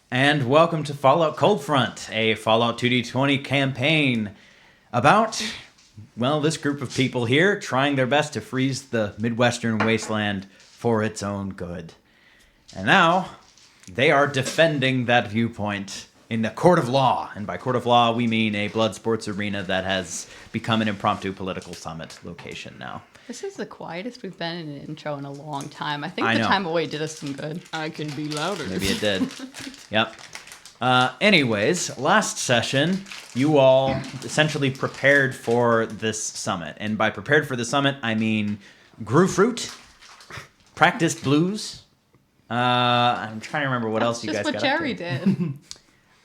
And welcome to Fallout Cold Front, a Fallout 2D20 campaign about, well, this group of people here trying their best to freeze the Midwestern wasteland for its own good. And now, they are defending that viewpoint in a court of law. And by court of law, we mean a blood sports arena that has become an impromptu political summit location now. This is the quietest we've been in an intro in a long time. I think I the know. time away did us some good. I can be louder. Maybe it did. Yep. Anyways, last session, you all essentially prepared for this summit. And by prepared for the summit, I mean grew fruit, practiced blues. I'm trying to remember what else you guys Just got what up Jerry to. did.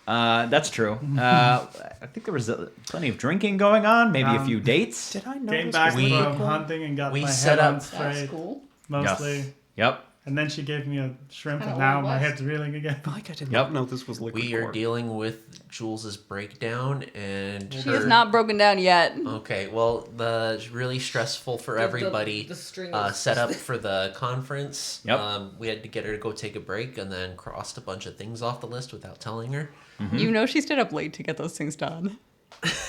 That's true. I think there was plenty of drinking going on, maybe a few dates. Did I Came notice? back was from local? hunting and got We my set head on up- That's straight, cool. mostly. Yes. Yep. And then she gave me a shrimp, Kinda and now Old my West. head's reeling again. Like I did Yep. not know this was liquid We are cork. dealing with Jules's breakdown and She is not broken down yet. Okay, well, the really stressful for everybody the string set up for the conference. Yep. We had to get her to go take a break and then crossed a bunch of things off the list without telling her. You know she stayed up late to get those things done.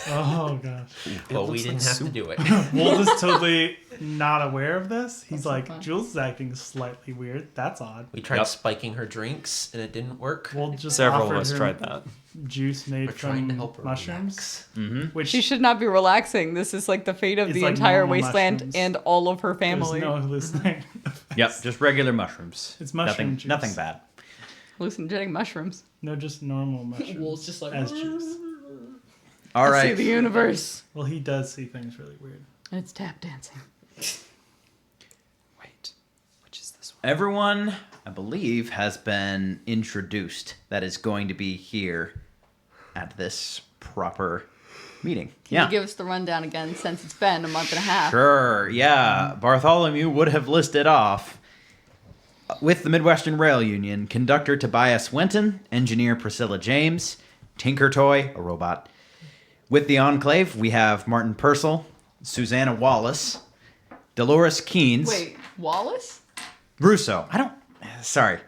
Oh gosh. But we looks didn't like have soup. to do it. Wolf is totally not aware of this. He's so like, fun. Jules is acting slightly weird. That's odd. We tried Yep. spiking her drinks and it didn't work. Wolf just Several of offered us her tried that. juice made We're trying to from help her mushrooms, relax. which She should not be relaxing. This is like the fate of It's the like entire normal wasteland mushrooms. and all of her there's family. no hallucinating. Yep. Just regular mushrooms. It's mushroom nothing, juice. Nothing bad. Hallucinogenic mushrooms. No, just normal mushrooms. Wolf's just like as juice. All I see right. the universe. Well, he does see things really weird. And it's tap dancing. Wait, which is this one? Everyone, I believe, has been introduced that is going to be here at this proper meeting. Can you give us the rundown again since it's been a month and a half? Sure, yeah. Bartholomew would have listed off with the Midwestern Rail Union, conductor Tobias Wenton, engineer Priscilla James, Tinker Toy, a robot. With the Enclave, we have Martin Purcell, Susanna Wallace, Dolores Keynes, Wait, Wallace? Russo. Sorry.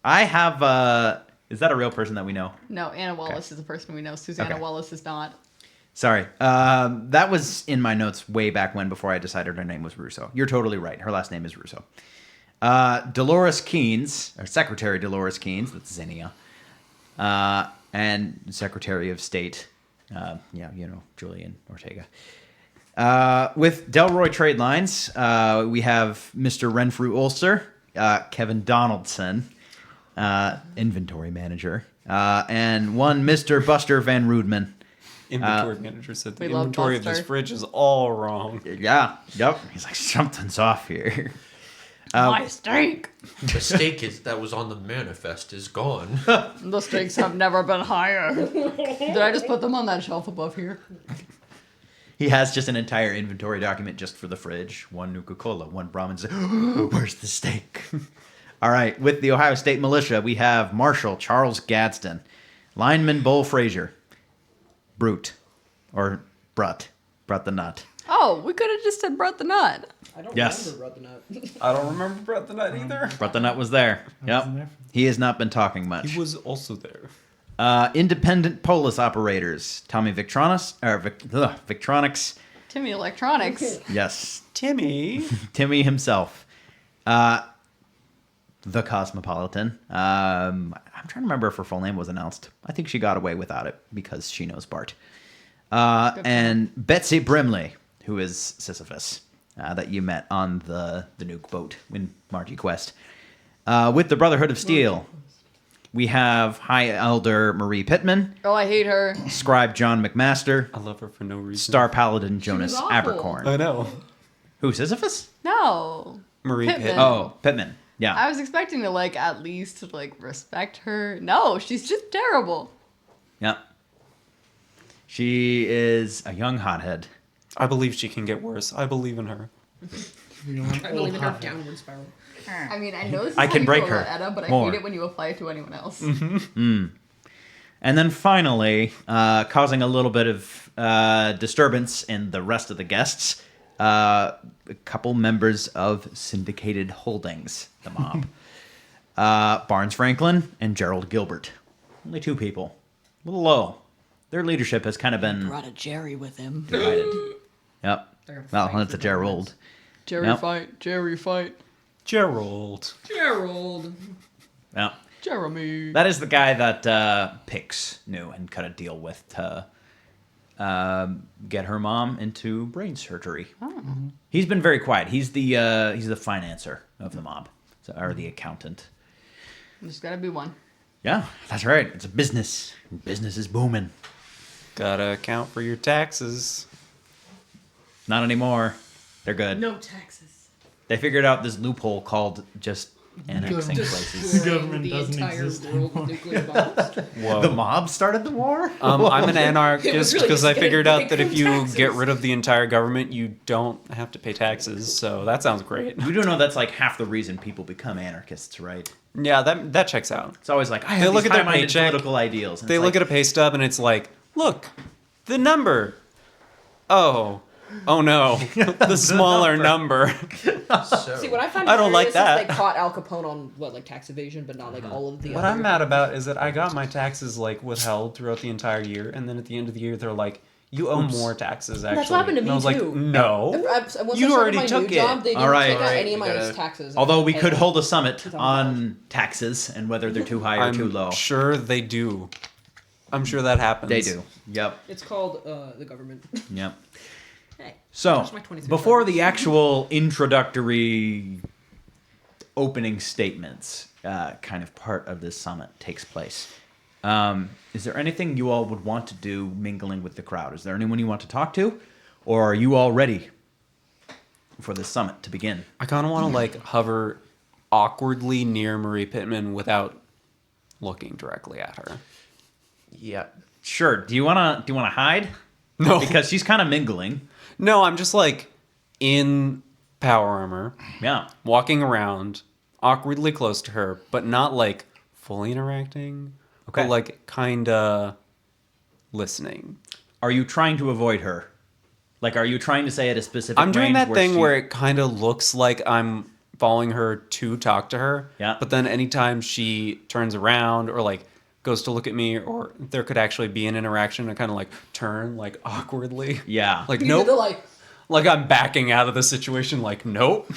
I have, is that a real person that we know? No, Anna Wallace is the person we know. Susanna Okay. Wallace is not. Sorry. That was in my notes way back when, before I decided her name was Russo. You're totally right. Her last name is Russo. Dolores Keynes, or Secretary Dolores Keynes, that's Zinnia, and Secretary of State, Julian Ortega. With Delroy Trade Lines, we have Mr. Renfrew Ulster, Kevin Donaldson, Inventory Manager, and one Mr. Buster Van Rudman. Inventory manager said the we love inventory of this Buster. fridge is all wrong. Yeah, yep. He's like, something's off here. My steak! The steak that was on the manifest is gone. The steaks have never been higher. Did I just put them on that shelf above here? He has just an entire inventory document just for the fridge. One Nuka-Cola, one Brahmin. Where's the steak? All right, with the Ohio State Militia, we have Marshal Charles Gadsden, Lineman Bull Frazier, Brute, or Brut the Nut. Oh, we could have just said Brett the Nut. I don't Yes. remember Brother Nut. I don't remember Brett the Nut either. Brut the Nut was there. Yep. Wasn't there? He has not been talking much. He was also there. Independent Polis Operators, Tommy Victronis, Victronics. Timmy Electronics. Yes, Timmy. Timmy himself. The Cosmopolitan. I'm trying to remember if her full name was announced. I think she got away without it because she knows Bart. And Betsy Brimley, who is Sisyphus, that you met on the nuke boat in Margie Quest. With the Brotherhood of Steel, we have High Elder Marie Pittman, Oh, I hate her. Scribe John McMaster, I love her for no reason. Star Paladin Jonas awful. Abercorn. I know. Who, Sisyphus? No. Marie Pittman. Pitt. Oh, Pittman. Yeah. I was expecting to at least respect her. No, she's just terrible. Yep. She is a young hothead. I believe she can get worse. I believe in her. You want I old believe in her hot- downward spiral. I mean, I know this is I how can you break feel about her Edda, but I more. hate it when you apply it to anyone else. And then finally, causing a little bit of disturbance in the rest of the guests, a couple members of Syndicated Holdings, the mob. Barnes Franklin and Gerald Gilbert. Only 2 people. A little low. Their leadership has kind of been Brought a Jerry with him. divided. Yep. They're gonna Well, fight that's for a Gerald. Jerry Yep. fight. Jerry fight. Gerald. Gerald. Yep. Jeremy. That is the guy that Pix knew and cut a deal with to get her mom into brain surgery. Oh. He's been very quiet. He's the financer of the mob, or the accountant. There's gotta be one. Yeah, that's right. It's a business. Business is booming. Gotta account for your taxes. Not anymore. They're good. No taxes. They figured out this loophole called just annexing Just- places. The government the doesn't entire exist world with nuclear bombs. Whoa. The mob started the war? I'm an It anarchist was really because just I getting figured out break that if from you taxes. get rid of the entire government, you don't have to pay taxes. So that sounds great. You do know that's like half the reason people become anarchists, right? Yeah, that checks out. It's always like, I They have look these at their high-minded paycheck, political ideals. They look at a pay stub and it's like, look, the number. Oh no, the smaller number. So, See, what I find I don't like hilarious that. is they caught Al Capone on like tax evasion, but not like all of the. What other I'm mad about is that I got my taxes like withheld throughout the entire year, and then at the end of the year they're like, "You owe more taxes." Actually, That's what happened to and me I was like, too. "No, Once you I started already my took new it." job, they didn't All right. take out Alright, any of we my gotta- taxes. Although we And- could hold a summit 2000 on taxes and whether they're too high or too I'm low. sure they do. I'm sure that happens. They do. Yep. It's called the government. Yep. Hey, So, That's my 23 before cents. the actual introductory opening statements kind of part of this summit takes place, is there anything you all would want to do mingling with the crowd? Is there anyone you want to talk to? Or are you all ready for this summit to begin? I kind of want to like hover awkwardly near Marie Pittman without looking directly at her. yeah. Sure. Do you wanna hide? No, Because she's kind of mingling. no, I'm just like in power armor, Yeah. walking around awkwardly close to her, but not like fully interacting. Okay. But like kinda listening. Are you trying to avoid her? Like, are you trying to say at a specific I'm doing range that thing she- where it kind of looks like I'm following her to talk to her. Yeah. But then anytime she turns around or like goes to look at me, or there could actually be an interaction, I kind of like turn like awkwardly. Yeah. Like They're nope. like, Like I'm backing out of the situation. Like nope.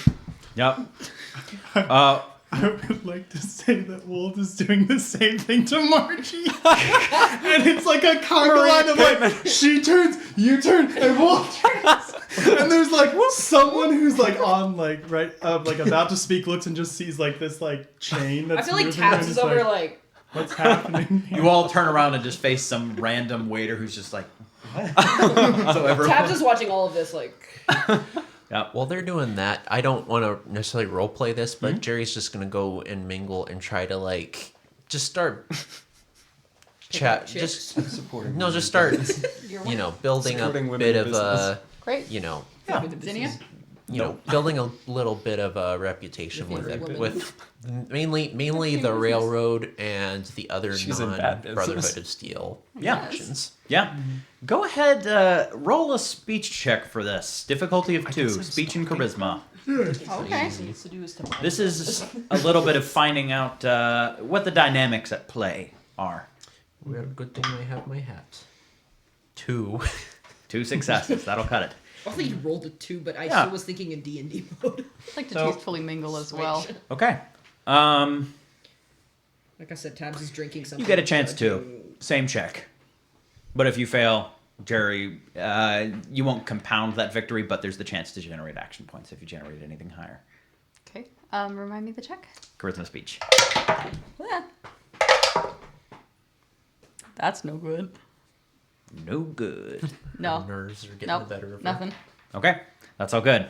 Yep. I would like to say that Wolf is doing the same thing to Margie. And it's like a conga line of like, she turns, you turn, and Wolf turns. And there's like someone who's like on like, right, like about to speak looks and just sees like this like chain I that's feel like moving Tabs and is is over like, like, what's happening here? You all turn around and just face some random waiter who's just like, what? So everyone- Tabs is watching all of this like. Yep. While they're doing that, I don't want to necessarily role play this, Mm-hmm. but Jerry's just gonna go and mingle and try to like just start chat. chicks. Just Supporting. no, just start. You know, building a Supporting women bit in of business. Great. you know, Zinnia? building a little bit of a reputation Your with it, favorite with mainly the railroad and the other She's in bad business. non-Brotherhood of Steel Yeah. factions. Yeah. Go ahead, roll a speech check for this. Difficulty of 2, speech and charisma. Okay. This is a little bit of finding out what the dynamics at play are. Well, good thing I have my hat. 2. 2 successes, that'll cut it. I think you rolled a 2, but I Yeah. still was thinking in D&D mode. I'd like to So- tastefully mingle as well. Okay. Like I said, Tabs is drinking something. You get a chance so I to. can- Same check. But if you fail, Jerry, you won't compound that victory, but there's the chance to generate action points if you generate anything higher. Okay. Remind me the check. Charisma speech. Yeah. That's no good. No good. No. Nerves are getting Nope. the better of her. Nothing. Okay, that's all good.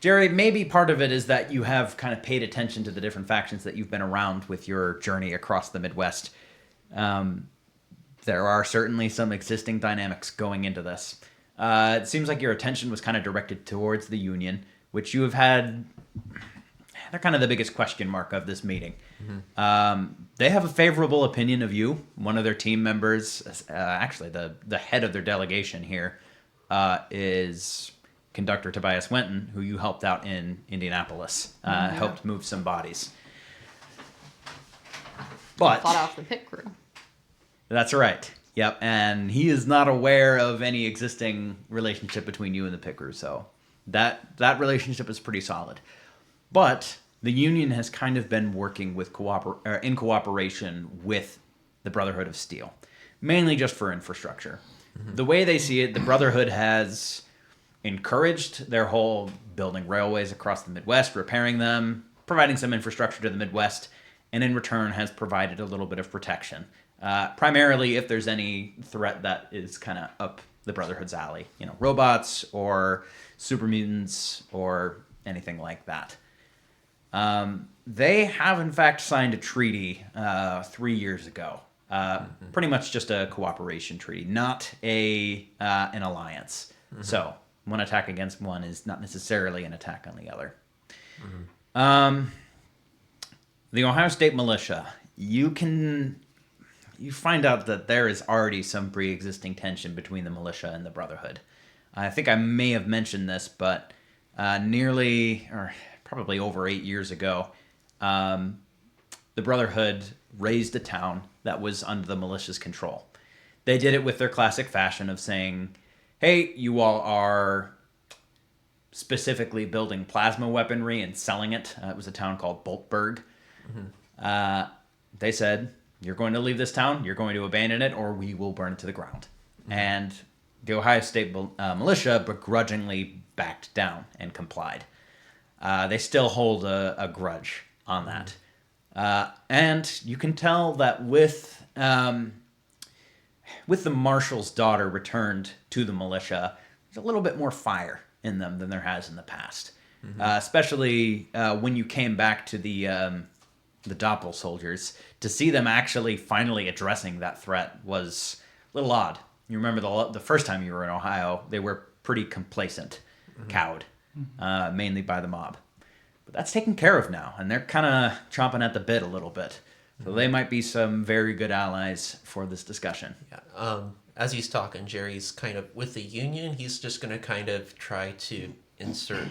Jerry, maybe part of it is that you have kind of paid attention to the different factions that you've been around with your journey across the Midwest. There are certainly some existing dynamics going into this. It seems like your attention was kind of directed towards the Union, which you have had. They're kind of the biggest question mark of this meeting. They have a favorable opinion of you. One of their team members, actually the head of their delegation here, is conductor Tobias Wenton, who you helped out in Indianapolis, helped move some bodies. But Fought off the pit crew. that's right. Yep, and he is not aware of any existing relationship between you and the pit crew, so that relationship is pretty solid. But the Union has kind of been working with in cooperation with the Brotherhood of Steel, mainly just for infrastructure. The way they see it, the Brotherhood has encouraged their whole building railways across the Midwest, repairing them, providing some infrastructure to the Midwest, and in return has provided a little bit of protection. Primarily if there's any threat that is kind of up the Brotherhood's alley. You know, robots or super mutants or anything like that. They have, in fact, signed a treaty 3 years ago. Pretty much just a cooperation treaty, not an alliance. So one attack against one is not necessarily an attack on the other. The Ohio State Militia, you find out that there is already some pre-existing tension between the militia and the Brotherhood. I think I may have mentioned this, but probably over 8 years ago, the Brotherhood raised a town that was under the militia's control. They did it with their classic fashion of saying, hey, you all are specifically building plasma weaponry and selling it. It was a town called Boltburg. They said, you're going to leave this town, you're going to abandon it, or we will burn it to the ground. And the Ohio State Militia begrudgingly backed down and complied. They still hold a grudge on that. And you can tell that with the marshal's daughter returned to the militia, there's a little bit more fire in them than there has in the past. Especially when you came back to the Doppel soldiers, to see them actually finally addressing that threat was a little odd. You remember the first time you were in Ohio, they were pretty complacent, cowed, mainly by the mob. But that's taken care of now, and they're kind of chomping at the bit a little bit. So they might be some very good allies for this discussion. Yeah. As he's talking, Jerry's kind of with the Union. He's just going to kind of try to insert,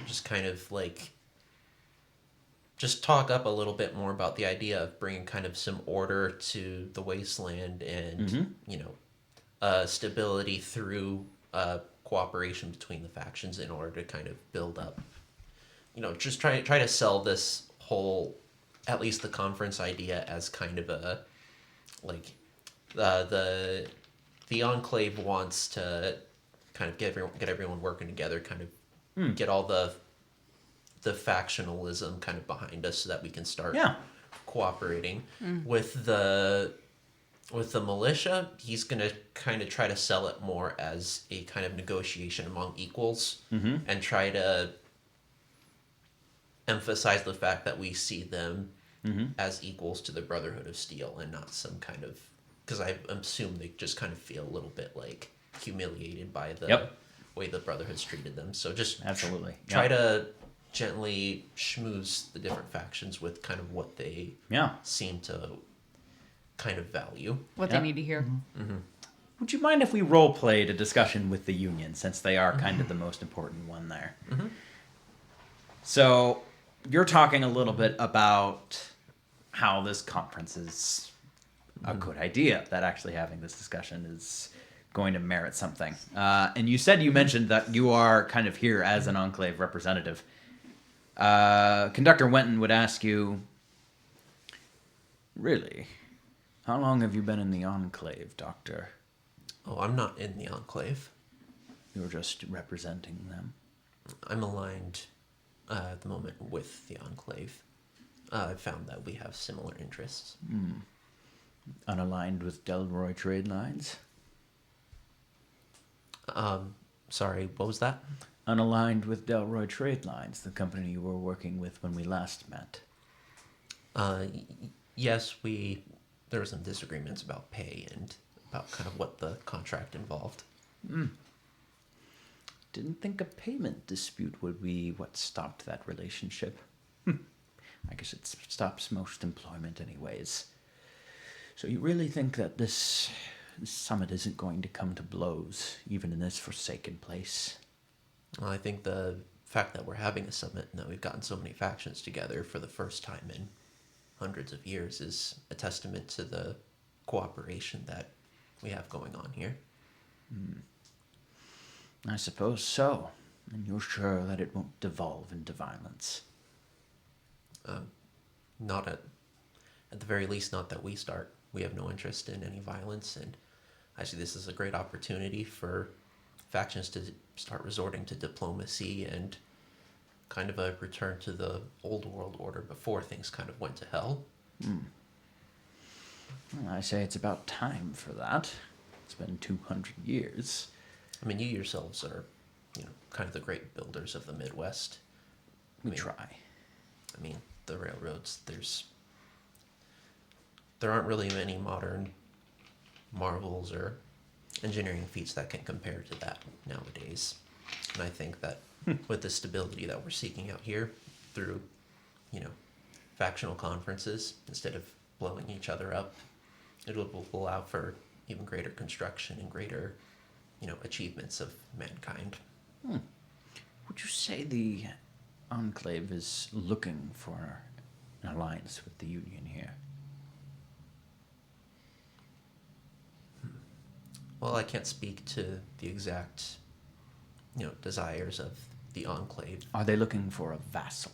just talk up a little bit more about the idea of bringing kind of some order to the wasteland and stability through cooperation between the factions in order to kind of build up. Just try to sell this whole, at least the conference idea, as kind of a the Enclave wants to kind of get everyone working together, kind of get all the factionalism kind of behind us so that we can start cooperating with the militia. He's going to kind of try to sell it more as a kind of negotiation among equals and try to emphasize the fact that we see them as equals to the Brotherhood of Steel and not some kind of, because I assume they just kind of feel a little bit like humiliated by the way the Brotherhood's treated them. So just Absolutely. try to gently schmooze the different factions with kind of what they seem to kind of value. What they need to hear. Would you mind if we role played a discussion with the Union, since they are kind of the most important one there? So you're talking a little bit about how this conference is a good idea, that actually having this discussion is going to merit something. And you mentioned that you are kind of here as an Enclave representative. Conductor Wenton would ask you, really, how long have you been in the Enclave, Doctor? Oh, I'm not in the Enclave. You're just representing them. I'm aligned at the moment with the Enclave. I've found that we have similar interests. Unaligned with Delroy Trade Lines? Sorry, what was that? Unaligned with Delroy Trade Lines, the company you were working with when we last met. Yes, there were some disagreements about pay and about kind of what the contract involved. Didn't think a payment dispute would be what stopped that relationship. I guess it stops most employment anyways. So you really think that this summit isn't going to come to blows, even in this forsaken place? Well, I think the fact that we're having a summit and that we've gotten so many factions together for the first time in hundreds of years is a testament to the cooperation that we have going on here. I suppose so. And you're sure that it won't devolve into violence? Not at the very least, not that we start. We have no interest in any violence, and I see this as a great opportunity for factions to start resorting to diplomacy and kind of a return to the old world order before things kind of went to hell. Well, I say it's about time for that. It's been 200 years. I mean, you yourselves are, kind of the great builders of the Midwest. We I mean, try. I mean, the railroads, there aren't really many modern marvels or engineering feats that can compare to that nowadays. And I think that with the stability that we're seeking out here through, factional conferences, instead of blowing each other up, it will allow for even greater construction and greater, achievements of mankind. Would you say the Enclave is looking for an alliance with the Union here? Well, I can't speak to the exact, desires of the Enclave. Are they looking for a vassal?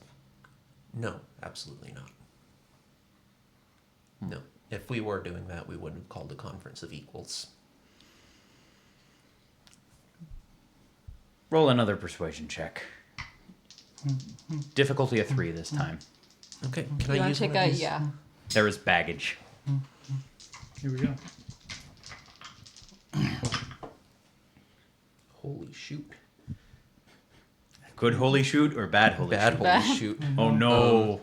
No, absolutely not. No. If we were doing that, we wouldn't have called a conference of equals. Roll another persuasion check. Difficulty of 3 this time. Okay, You can I want use to take one of a these? yeah? There is baggage. Here we go. Holy shoot. Good holy shoot or bad holy Bad shoot? holy Bad. shoot. Oh no.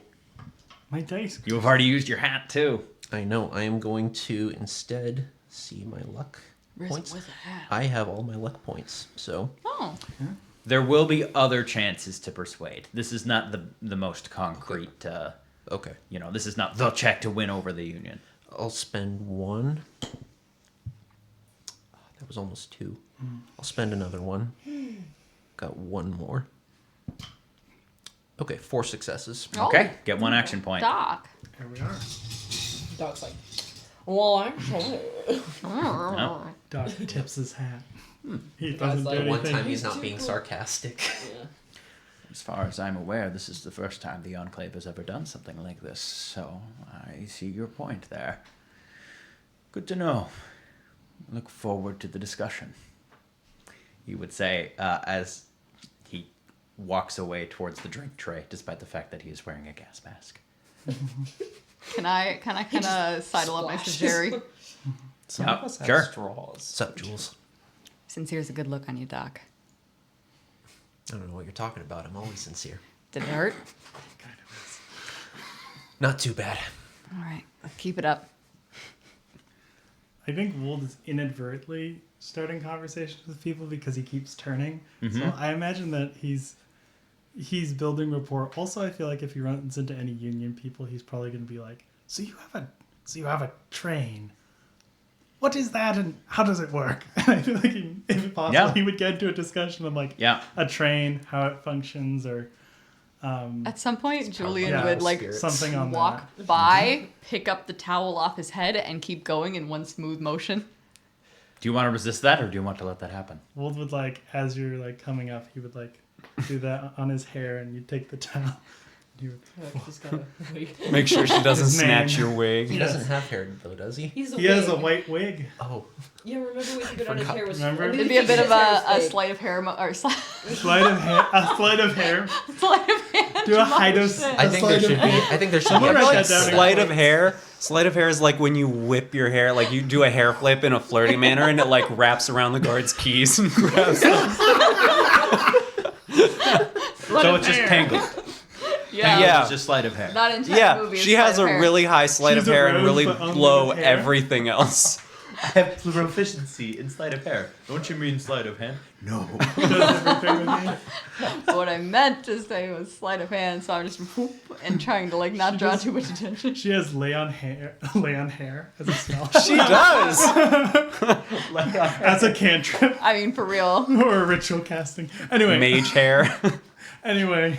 My dice. You have already used your hat too. I know, I am going to instead see my luck points. With a hat. I have all my luck points, so Oh, There will be other chances to persuade. This is not the most concrete, okay. this is not the check to win over the Union. I'll spend one. That was almost 2. I'll spend another one. Got one more. Okay, 4 successes. Oh. Okay, get 1 action point. Doc. Here we are. Doc's like, well, actually. No. Doc tips his hat. He Guy's doesn't like, do One anything. time he's He's not too being cool. sarcastic. Yeah. As far as I'm aware, this is the first time the Enclave has ever done something like this, so I see your point there. Good to know. Look forward to the discussion. He would say as he walks away towards the drink tray, despite the fact that he is wearing a gas mask. Can I kind of sidle up next to splashes. Jerry? Some Yeah, of us have sure. straws. What's up, Jules? Sincere's a good look on you, Doc. I don't know what you're talking about. I'm always sincere. Did it hurt? Not too bad. All right, keep it up. I think Wold is inadvertently starting conversations with people because he keeps turning. So I imagine that he's building rapport. Also, I feel like if he runs into any Union people, he's probably going to be like, "So you have a train. What is that, and how does it work?" And I feel like, if possible, Yeah. he would get into a discussion of like Yeah. a train, how it functions, or At some point, Julian Yeah, would like spirits. something on walk by, pick up the towel off his head, and keep going in one smooth motion. Do you want to resist that, or do you want to let that happen? that. Wold would like, as you're like coming up, he would like do that on his hair, and you take the towel. You would, Just gotta wait. Make sure she doesn't His snatch name. your wig. He doesn't have hair, though, does he? He's a he has a wig. white wig. Oh, Yeah, remember when he put on his hair was. Remember? I mean, It'd be a bit his of hair was a fake. sleight of hair, or sleight Sleight of hair. A sleight of hair. of hand. Do a height of. motion. I think there should be. I think there should be. Someone a write point that down. Sleight of hair. Sleight of hair is like when you whip your hair, like you do a hair flip in a flirty manner, and it like wraps around the guard's keys and grabs them. So it's just tangled. Yeah. Yeah. It's just sleight of hair. Not in Yeah, movie. she has a really high sleight She's of a hair and rose, really but only blow with hair. everything else. I have proficiency in sleight of hand. Don't you mean sleight of hand? No. Does everything with me. What I meant to say was sleight of hand, so I'm just whoop and trying to like not draw too much attention. She has lay on hair as a spell. She does. As a cantrip I mean, for real. or a ritual casting. Anyway. Mage hair. Anyway.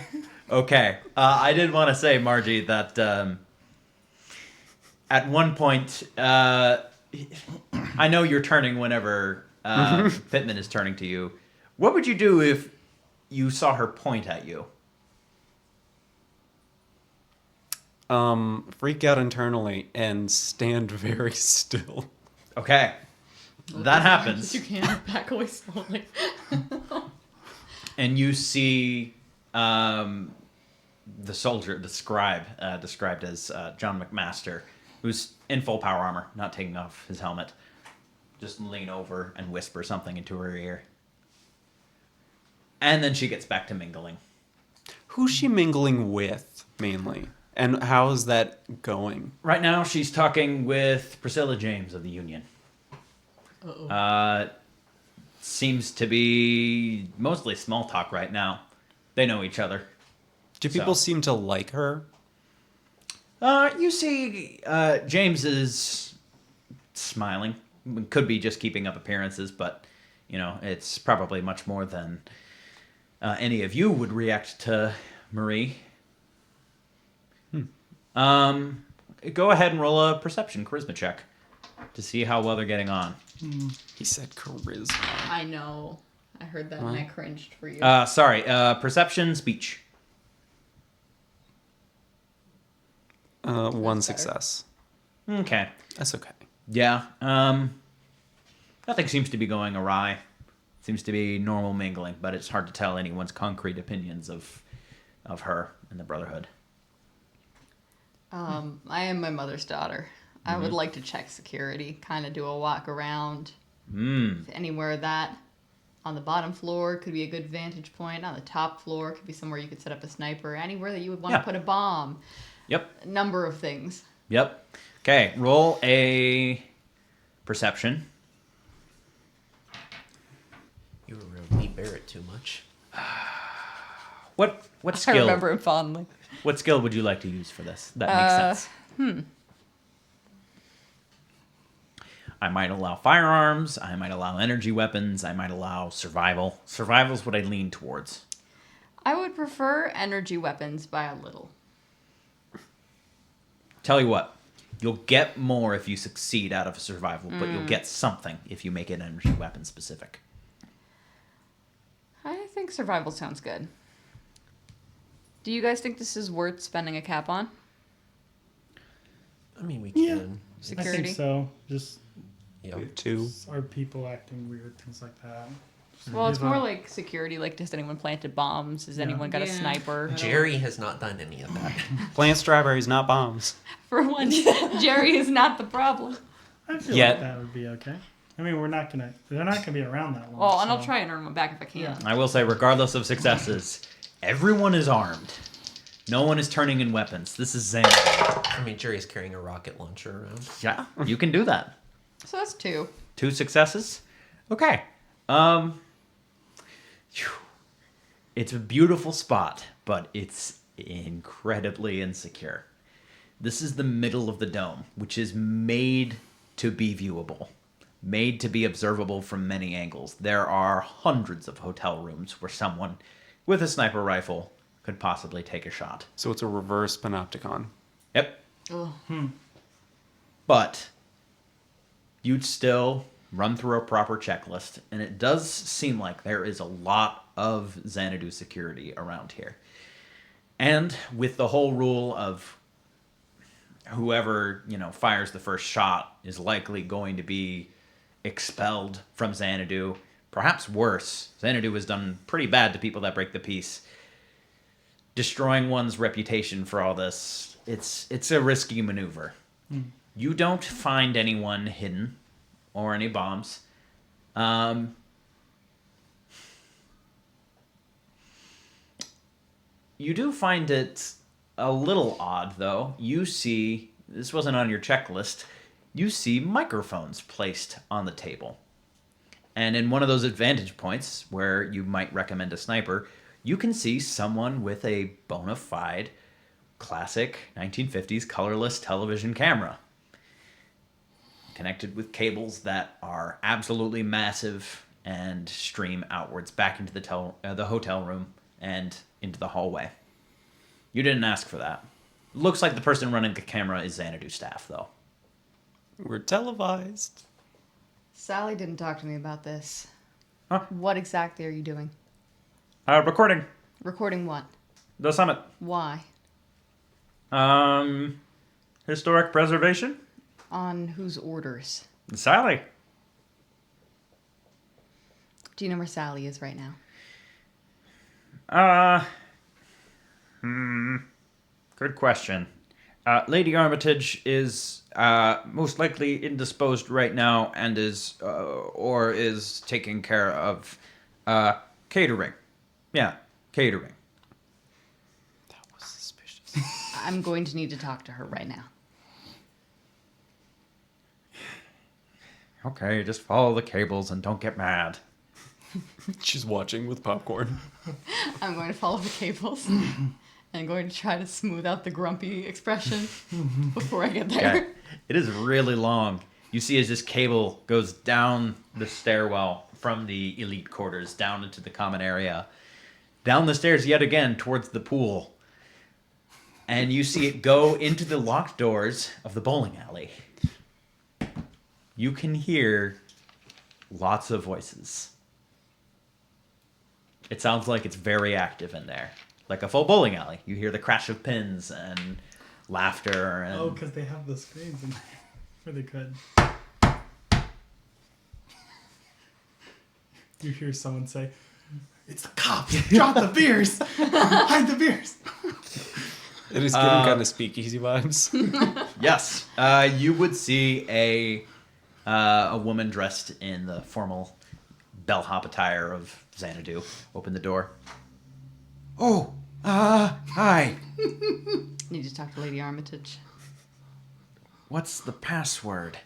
Okay. I did want to say, Margie, that at one point, I know you're turning whenever Pittman is turning to you. What would you do if you saw her point at you? Freak out internally and stand very still. Okay. That happens. You can back away slowly. And you see the soldier, the scribe, described as John McMaster, who's in full power armor, not taking off his helmet, just lean over and whisper something into her ear. And then she gets back to mingling. Who's she mingling with, mainly? And how is that going? Right now, she's talking with Priscilla James of the Union. Seems to be mostly small talk right now. They know each other. Do people So. seem to like her? You see, James is smiling. Could be just keeping up appearances, but, you know, it's probably much more than any of you would react to Marie. Go ahead and roll a perception charisma check to see how well they're getting on. He said charisma. I know. I heard that and I cringed for you. Sorry, perception, speech. One better. success. Okay. That's okay. Yeah. Nothing seems to be going awry. Seems to be normal mingling, but it's hard to tell anyone's concrete opinions of her and the Brotherhood. I am my mother's daughter. I would like to check security, kind of do a walk around. If anywhere that on the bottom floor could be a good vantage point. On the top floor could be somewhere you could set up a sniper. Anywhere that you would want Yeah. to put a bomb. Yep. A number of things. Yep. Okay. Roll a perception. You were around Lee Barrett too much. What I skill? remember it fondly. What skill would you like to use for this? That makes sense. I might allow firearms. I might allow energy weapons. I might allow survival. Survival's what I lean towards. I would prefer energy weapons by a little. Tell you what, you'll get more if you succeed out of survival, but you'll get something if you make it energy weapon specific. I think survival sounds good. Do you guys think this is worth spending a cap on? I mean, we Yeah. can. I Security? think so. Just Yeah. Two. are people acting weird, things like that. Well, it's Give more up. like security. Like, has anyone planted bombs? Has Yeah. anyone got a Yeah. sniper? Jerry has not done any of that. Plant strawberries, not bombs. For once, Jerry is not the problem. I feel Yet. like that would be okay. I mean, they're not gonna be around that long. Well, and I'll so- try and earn one back if I can. Yeah. I will say, regardless of successes, everyone is armed. No one is turning in weapons. This is Xanadu. I mean, Jerry's carrying a rocket launcher around. Yeah, you can do that. So that's 2. 2 successes? Okay. Phew. It's a beautiful spot, but it's incredibly insecure. This is the middle of the dome, which is made to be viewable, made to be observable from many angles. There are hundreds of hotel rooms where someone with a sniper rifle could possibly take a shot. So it's a reverse panopticon. Yep. Ugh. But you'd still run through a proper checklist, and it does seem like there is a lot of Xanadu security around here. And with the whole rule of whoever, fires the first shot is likely going to be expelled from Xanadu, perhaps worse. Xanadu has done pretty bad to people that break the peace. Destroying one's reputation for all this, it's a risky maneuver. You don't find anyone hidden or any bombs. You do find it a little odd, though. You see, this wasn't on your checklist, you see microphones placed on the table. And in one of those advantage points where you might recommend a sniper, you can see someone with a bona fide classic 1950s colorless television camera connected with cables that are absolutely massive and stream outwards back into the hotel room and into the hallway. You didn't ask for that. Looks like the person running the camera is Xanadu staff, though. We're televised. Sally didn't talk to me about this. Huh? What exactly are you doing? Recording Recording what? the summit. Why? Historic preservation. On whose orders? Sally. Do you know where Sally is right now? Good question. Lady Armitage is most likely indisposed right now and is taking care of catering. Yeah, catering. That was suspicious. I'm going to need to talk to her right now. Okay, just follow the cables and don't get mad. She's watching with popcorn. I'm going to follow the cables and going to try to smooth out the grumpy expression before I get there. Okay. It is really long. You see as this cable goes down the stairwell from the elite quarters down into the common area, down the stairs yet again towards the pool. And you see it go into the locked doors of the bowling alley. You can hear lots of voices. It sounds like it's very active in there. Like a full bowling alley. You hear the crash of pins and laughter. And... Oh, because they have the screens in there where they could. You hear someone say, "It's the cops! Drop the beers! Hide the beers!" It is giving kind of speakeasy vibes. Yes, you would see a woman dressed in the formal bellhop attire of Xanadu open the door. Oh, hi. Need to talk to Lady Armitage. What's the password?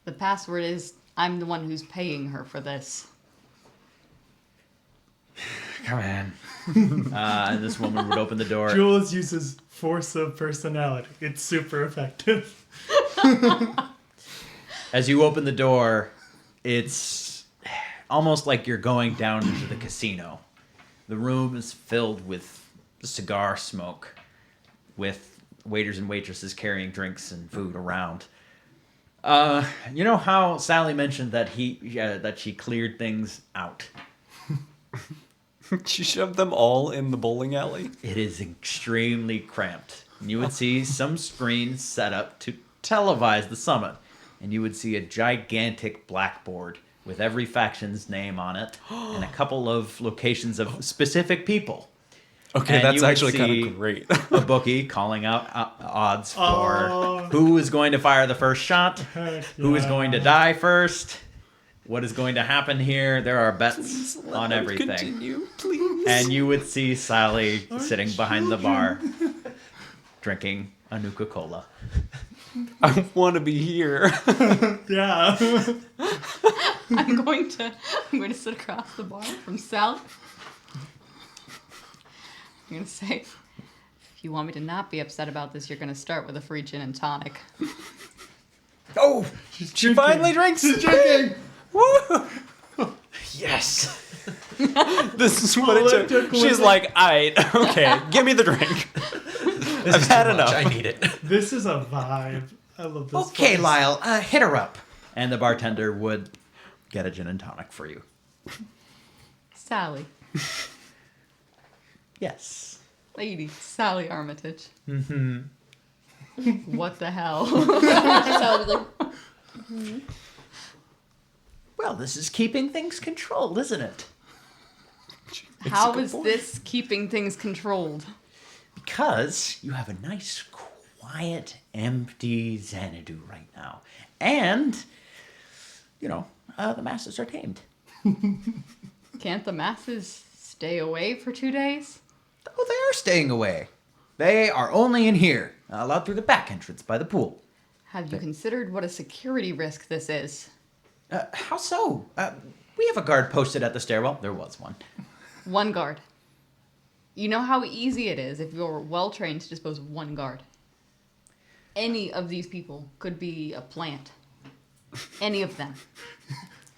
The password is I'm the one who's paying her for this. Come in. And this woman would open the door. Jules uses force of personality. It's super effective. As you open the door, it's almost like you're going down into the casino. The room is filled with cigar smoke, with waiters and waitresses carrying drinks and food around. You know how Sally mentioned that that she cleared things out? She shoved them all in the bowling alley. It is extremely cramped. You would see some screens set up to televise the summit, and you would see a gigantic blackboard with every faction's name on it and a couple of locations of specific people. Okay, And that's you would actually kind see of great. A bookie calling out odds for Oh. who is going to fire the first shot, Heck who is yeah. going to die first, what is going to happen here. There are bets on everything. Continue, please. And you would see Sally sitting behind the bar, drinking a Nuka-Cola. I want to be here. Yeah. I'm going to sit across the bar from Sally. I'm going to say, if you want me to not be upset about this, you're going to start with a free gin and tonic. Oh, She's She finally drinks. She's drinking. Woo! yes. This is what it took. She's like, "Aight, okay, give me the drink. I've had Too much, enough." I need it. This is a vibe. I love this. Okay, place. Lyle, hit her up. And the bartender would get a gin and tonic for you. Sally. Yes. Lady Sally Armitage. Mm-hmm. What the hell? Sally was like, Well, this is keeping things controlled, isn't it? How is this keeping things controlled? Because you have a nice, quiet, empty Xanadu right now. And, the masses are tamed. Can't the masses stay away for 2 days? Oh, they are staying away. They are only in here, allowed through the back entrance by the pool. Have you considered what a security risk this is? How so? We have a guard posted at the stairwell. There was one. One guard. You know how easy it is if you're well trained to dispose of one guard. Any of these people could be a plant. Any of them.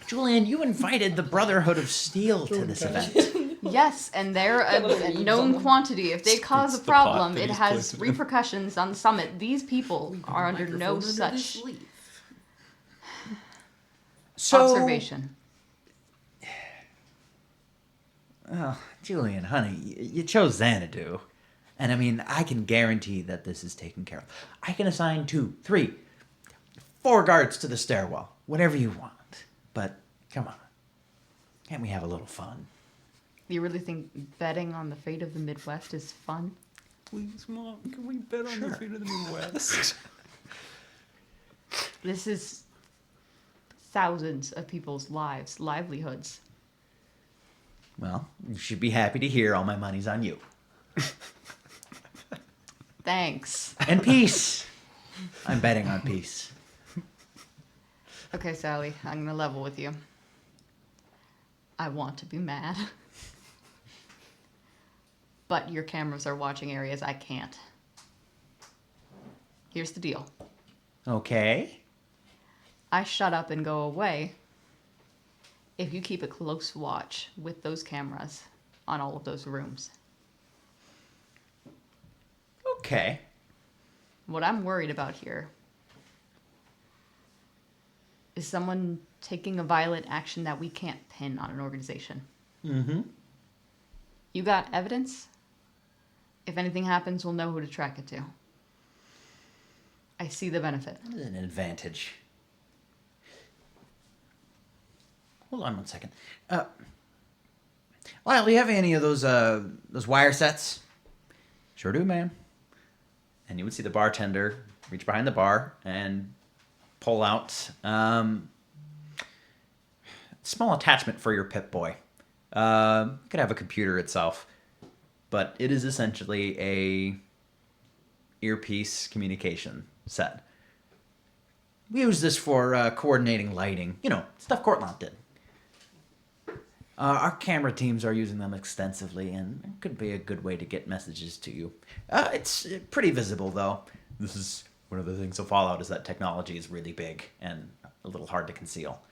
Julian, you invited the Brotherhood of Steel to this event. Yes, and they're a known quantity. If they cause a the pot problem, that it he's has placed it in. repercussions on the summit. These people are under no such observation. Well, Julian, honey, you chose Xanadu. And I mean, I can guarantee that this is taken care of. I can assign 2, 3, 4 guards to the stairwell. Whatever you want. But, come on. Can't we have a little fun? You really think betting on the fate of the Midwest is fun? Please, Mom, can we bet on the fate of the Midwest? This is thousands of people's lives, livelihoods. Well, you should be happy to hear all my money's on you. Thanks. And peace. I'm betting on peace. Okay, Sally, I'm gonna level with you. I want to be mad. But your cameras are watching areas I can't. Here's the deal. Okay. I shut up and go away if you keep a close watch with those cameras on all of those rooms. Okay. What I'm worried about here is someone taking a violent action that we can't pin on an organization. Mm-hmm. You got evidence? If anything happens, we'll know who to track it to. I see the benefit. That is an advantage. Hold on one second. Lyle, do you have any of those wire sets? Sure do, ma'am. And you would see the bartender reach behind the bar and pull out small attachment for your Pip-Boy. It could have a computer itself, but it is essentially a earpiece communication set. We use this for coordinating lighting. You know, stuff Cortland did. Our camera teams are using them extensively, and it could be a good way to get messages to you. It's pretty visible, though. This is one of the things of Fallout is that technology is really big and a little hard to conceal.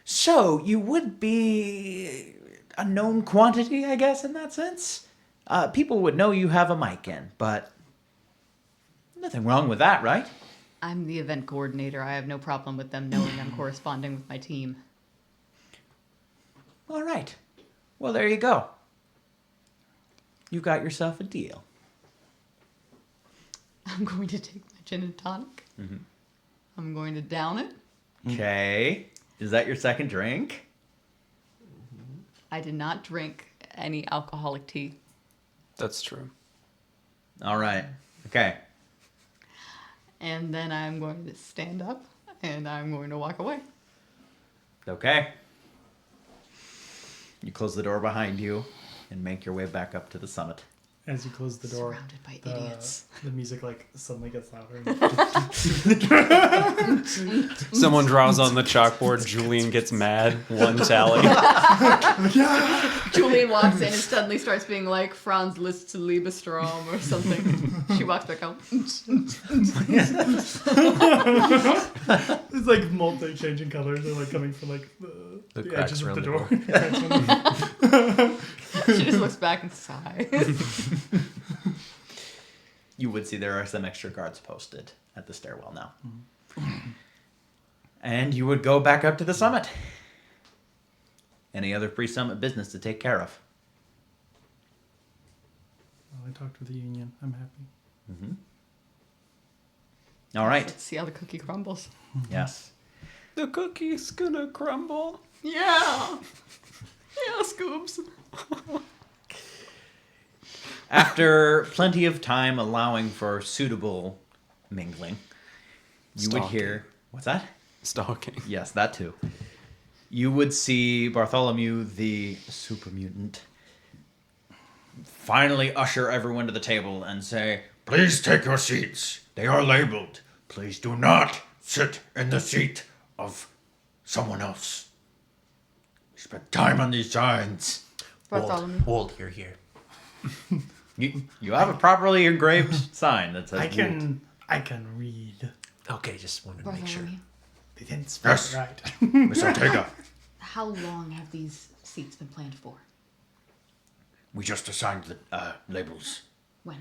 So, you would be a known quantity, I guess, in that sense. People would know you have a mic in, but nothing wrong with that, right? I'm the event coordinator. I have no problem with them knowing I'm corresponding with my team. All right. Well, there you go. You got yourself a deal. I'm going to take my gin and tonic. Mm-hmm. I'm going to down it. Okay. Is that your second drink? I did not drink any alcoholic tea. That's true. All right. Okay. And then I'm going to stand up and I'm going to walk away. Okay. You close the door behind you and make your way back up to the summit. As you close the door, Surrounded by idiots. the music like suddenly gets louder. Someone draws on the chalkboard. Julian gets mad. 1 tally. Julian walks in and suddenly starts being like Franz Liszt to Liebestrom or something. She walks back out. It's like multi-changing colors. They're like coming from like the cracks edges of around the the door. She just looks back and sighs. You would see there are some extra guards posted at the stairwell now. And you would go back up to the summit. Any other pre-summit business to take care of? Well, I talked with the union. I'm happy. All right. Let's see how the cookie crumbles. Yes. The cookie's gonna crumble. Yeah. Yeah, Scoobs. After plenty of time allowing for suitable mingling, you would Stalking. hear... What's that? Stalking. Yes, that too. You would see Bartholomew, the super mutant, finally usher everyone to the table and say, "Please take your seats. They are labeled. Please do not sit in the seat of someone else. We spent time on these signs. Bartholomew. Wold, you're here. You have a properly engraved sign that says I Wold. can read. Okay, just wanted to make sure. Bartholomew. They didn't spell Yes. it right. Miss Ortega, How long have these seats been planned for? we just assigned the labels When?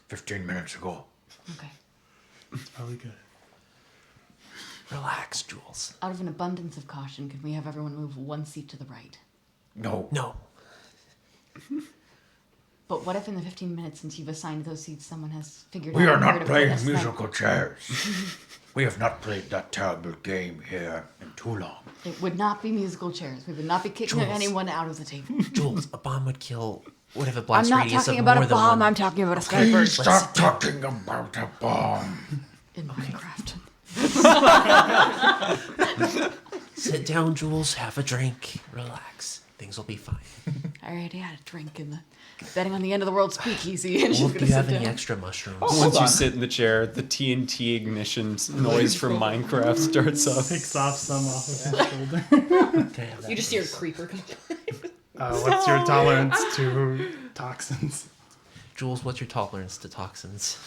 15 minutes ago. Okay. It's probably good. Relax, Jules. Out of an abundance of caution, could we have everyone move one seat to the right? No. No. But what if in the 15 minutes since you've assigned those seats, someone has figured We out are where not to playing put us, like- musical chairs. We have not played that terrible game here in too long. It would not be musical chairs. We would not be kicking Jules. anyone out of the table. Jules, a bomb would kill. Would have a I'm blast not radius talking of about more a than bomb. one. I'm talking about a Please sniper stop talking about a bomb. in Minecraft. Sit down, Jules. Have a drink. Relax. Things will be fine. I already had a drink in the betting on the end of the world speakeasy, and she's Well, gonna do you have sit any down. extra mushrooms? Once you sit in the chair, the TNT ignition noise from Minecraft starts up. Picks off some off of his shoulder. Can I have that, You just hear a please? creeper come. What's your tolerance to toxins? Jules, what's your tolerance to toxins?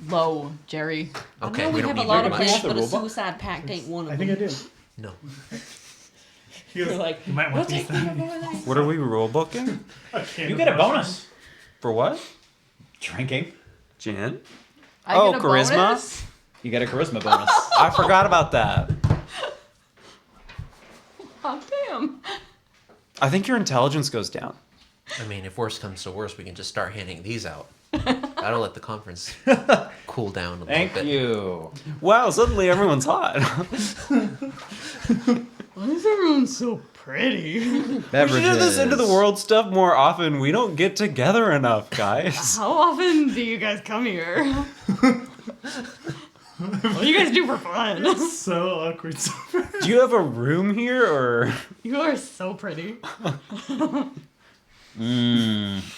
Low, Jerry. Okay, I know we we don't have a need lot very of much. plans, The but a robot? suicide pact ain't one of I them. think I do. No. He goes, You're like, you might we'll want these take them things. over there. What are we rule booking? You get a bonus. For what? Drinking. Jan? I Oh, get a charisma? bonus? You get a charisma bonus. I forgot about that. Oh, damn. I think your intelligence goes down. I mean, if worse comes to worse, we can just start handing these out. That'll let the conference cool down a little Thank bit. you. Wow, suddenly everyone's hot. Why is everyone so pretty? We should do this end of the world stuff more often. We don't get together enough, guys. How often do you guys come here? What do you guys do for fun? So awkward. So bad. Do you have a room here, or You are so pretty.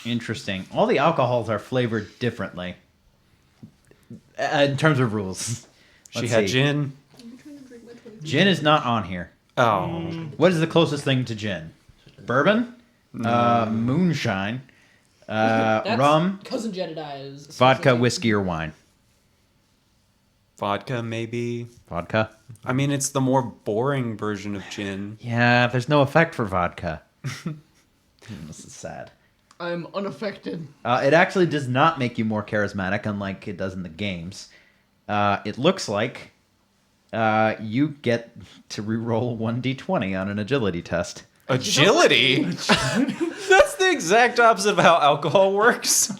Interesting. All the alcohols are flavored differently. In terms of rules. she Let's had see. gin? Gin is not on here. Oh, What is the closest thing to gin? Bourbon? Moonshine? That's Rum? Cousin Jedediah's. Vodka, whiskey, or wine? vodka maybe. Vodka? I mean, it's the more boring version of gin. Yeah, there's no effect for vodka. This is sad. I'm unaffected. It actually does not make you more charismatic, unlike it does in the games. It looks like you get to reroll 1d20 on an agility test. Agility? That's the exact opposite of how alcohol works.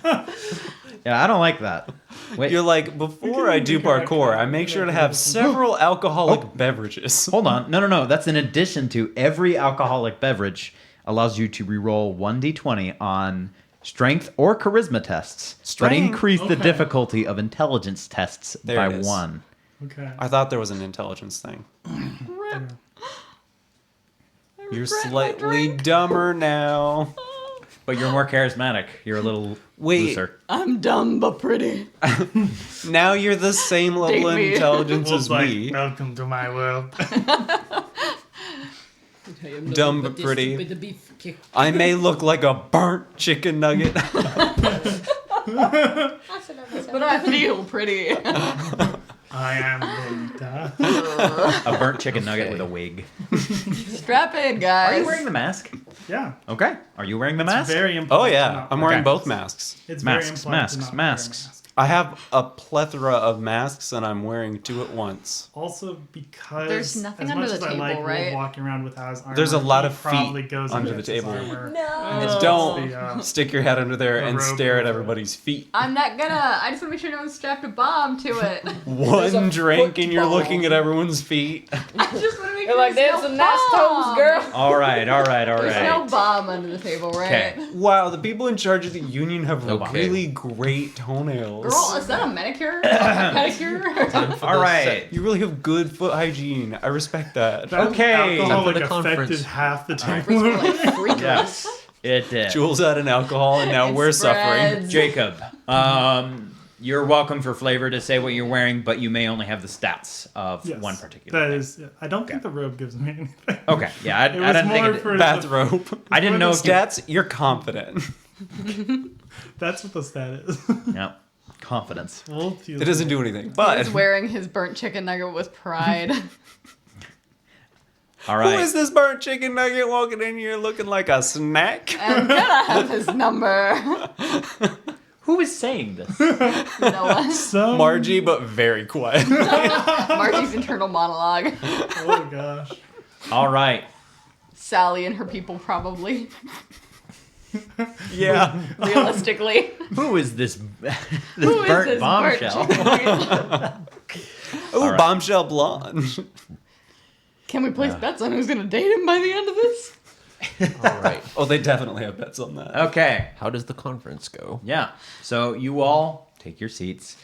Yeah, I don't like that. Wait, You're like, before I do parkour, I make sure to have several alcoholic beverages. hold on. No. That's in addition to every alcoholic beverage allows you to reroll 1d20 on strength or charisma tests, but Strength. increase the Okay. difficulty of intelligence tests There by it is. 1. Okay. I thought there was an intelligence thing. You're slightly dumber now. But you're more charismatic. You're a little Wait. looser. I'm dumb but pretty. Now you're the same level of Date me. intelligence Wolf's as like, me. welcome to my world. Dumb but pretty. With the beef kick. I may look like a burnt chicken nugget. But I feel pretty. I am Linda. A burnt chicken nugget with a wig. Strap in, guys. Are you wearing the mask? Yeah. Okay. Are you wearing the mask? Very important. Oh to yeah, not I'm wear wearing Okay. both masks. It's very Masks, important to masks, not wear a masks. mask. I have a plethora of masks and I'm wearing 2 at once. Also, because There's nothing as under much the as I like table, Wolf right? walking around without his armor, There's a lot he of feet probably goes under against the his table. armor. No. Don't stick your head under there the and rope stare at over it. everybody's feet. I'm not gonna. I just want to make sure no one strapped a bomb to it. One drink and you're football. looking at everyone's feet. I just want to make You're sure like, there's there's no some nice bomb. toes, girl. All right. There's no bomb under the table, right? Okay. Wow, the people in charge of the union have Okay. really great toenails. Girl, is that a manicure? Pedicure? Time for All the right. set. You really have good foot hygiene. I respect that. That Okay. alcohol Time for like the affected conference. half the We're table. like freakers. Yes. It did. Jules had an alcohol and now It we're spreads. suffering. Jacob, You're welcome for flavor to say what you're wearing, but you may only have the stats of Yes, one particular That thing. is. Yeah, I don't think the robe gives me anything. Okay, yeah, I It was didn't more think for Bathrobe. I didn't know if you... Stats, you're confident. That's what the stat is. No, confidence. We'll use It doesn't do anything. But He's wearing his burnt chicken nugget with pride. All who right. is this burnt chicken nugget walking in here looking like a snack? I'm gonna have his number. Who is saying this? No one. So. Margie, but very quiet. Margie's internal monologue. Oh gosh. All right. Sally and her people probably. Yeah. Realistically. Who is this? This Who is burnt this bombshell. burnt chicken? Ooh, right. bombshell blonde. Can we place bets on who's gonna date him by the end of this? All right. Oh, they definitely have bets on that. Okay. How does the conference go? Yeah. So you all take your seats.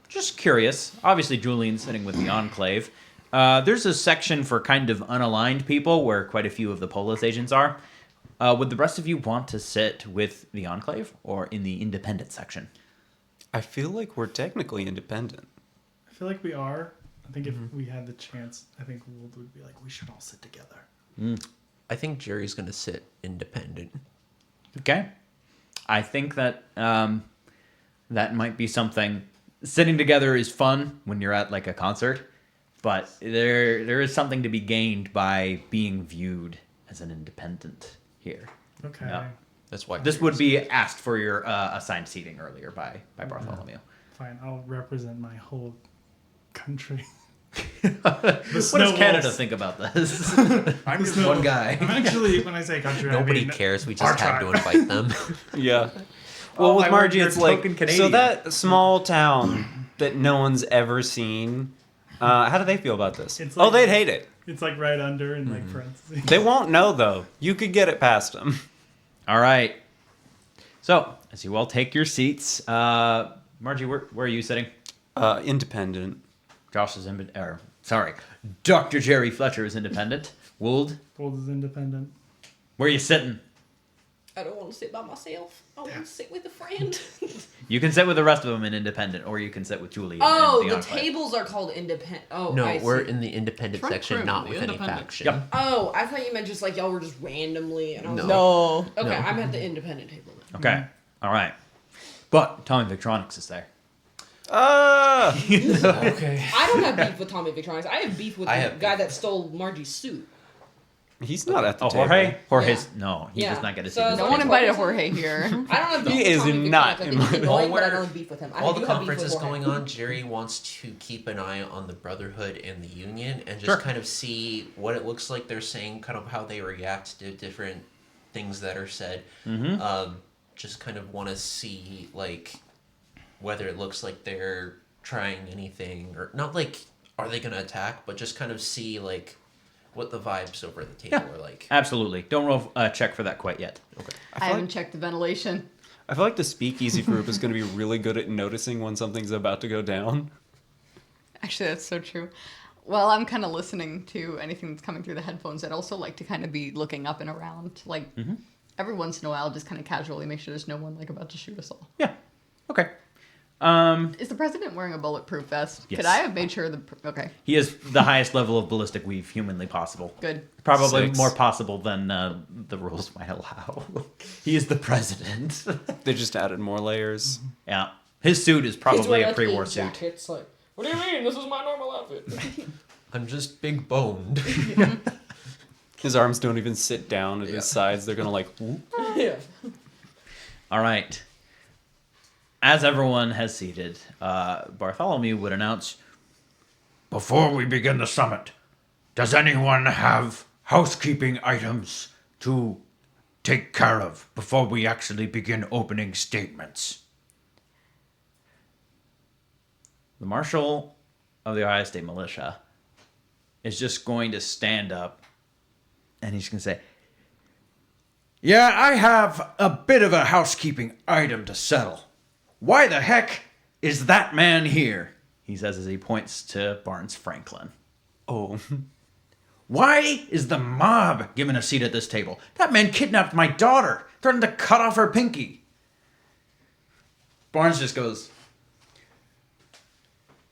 Just curious. Obviously, Julian's sitting with the Enclave. There's a section for kind of unaligned people where quite a few of the Polis agents are. Would the rest of you want to sit with the Enclave or in the independent section? I feel like we're technically independent. I feel like we are. I think if we had the chance, I think Wold would be like, we should all sit together. I think Jerry's gonna sit independent. Okay. I think that that might be something. Sitting together is fun when you're at like a concert, but there is something to be gained by being viewed as an independent here. Okay. Yeah. That's why This would be asked for your assigned seating earlier by Bartholomew. Fine. I'll represent my whole country. What does Canada think about this? I'm just No, one guy. I'm actually, when I say country, Nobody I mean, cares. We our just had to tribe. invite them. Yeah. Well, Oh, with I Margie, want it's your like token so Canadian. that small town that no one's ever seen. How do they feel about this? It's Oh, like- they'd hate it. It's like right under in like parentheses. They won't know though. You could get it past them. All right. So as you all take your seats, Margie, where are you sitting? Independent. Josh is sorry, Dr. Jerry Fletcher is independent. Wold, Wold is independent. where are you sitting? I don't want to sit by myself. I want to sit with a friend. You can sit with the rest of them in independent, or you can sit with Julie. Oh, and the Enclave. tables are called independent. Oh, No, I we're see. in the independent Front section, room, not the with any independent. faction. Yep. Oh, I thought you meant just like y'all were just randomly. And I was No. like, No. okay, No. I'm at the independent table. Okay. All right. But Tommy Victronics is there. Okay. I don't have beef with Tommy Victronics. I have beef with I the have guy beef that stole Margie's suit. He's not at the Oh, table. Jorge? Jorge's Yeah. no, he Yeah. does not get a So seat. I was No like, one invited Jorge's- Jorge here. I don't have beef He with is Tommy Victronics. not I think in he's my- annoying, While but I we're- don't have beef with him. I While do the have conference beef is with Jorge. going on, Jerry wants to keep an eye on the Brotherhood and the Union and just Sure. kind of see what it looks like they're saying, kind of how they react to different things that are said. Just kind of want to see, like, whether it looks like they're trying anything, or not like, are they going to attack, but just kind of see, like, what the vibes over the table are like. Absolutely. Don't roll a check for that quite yet. Okay. I haven't checked the ventilation. I feel like the speakeasy group is going to be really good at noticing when something's about to go down. Actually, that's so true. Well, I'm kind of listening to anything that's coming through the headphones. I'd also like to kind of be looking up and around, like every once in a while, just kind of casually make sure there's no one like about to shoot us all. Yeah. Okay. Is the president wearing a bulletproof vest? Yes. Could I have made sure okay, He is the highest level of ballistic weave humanly possible. good. Probably 6. more possible than the rules might allow. He is the president. They just added more layers. Yeah. His suit is He's probably wearing a a pre-war tweed suit. jacket. It's like, what do you mean? This is my normal outfit. I'm just big boned. His arms don't even sit down at his sides. They're going to like, whoop. Yeah. All right. As everyone has seated, Bartholomew would announce, Before we begin the summit, does anyone have housekeeping items to take care of before we actually begin opening statements? the Marshal of the Ohio State Militia is just going to stand up and he's going to say, Yeah, I have a bit of a housekeeping item to settle. Why the heck is that man here? he says as he points to Barnes Franklin. Oh. Why is the mob given a seat at this table? That man kidnapped my daughter, threatened to cut off her pinky. Barnes just goes,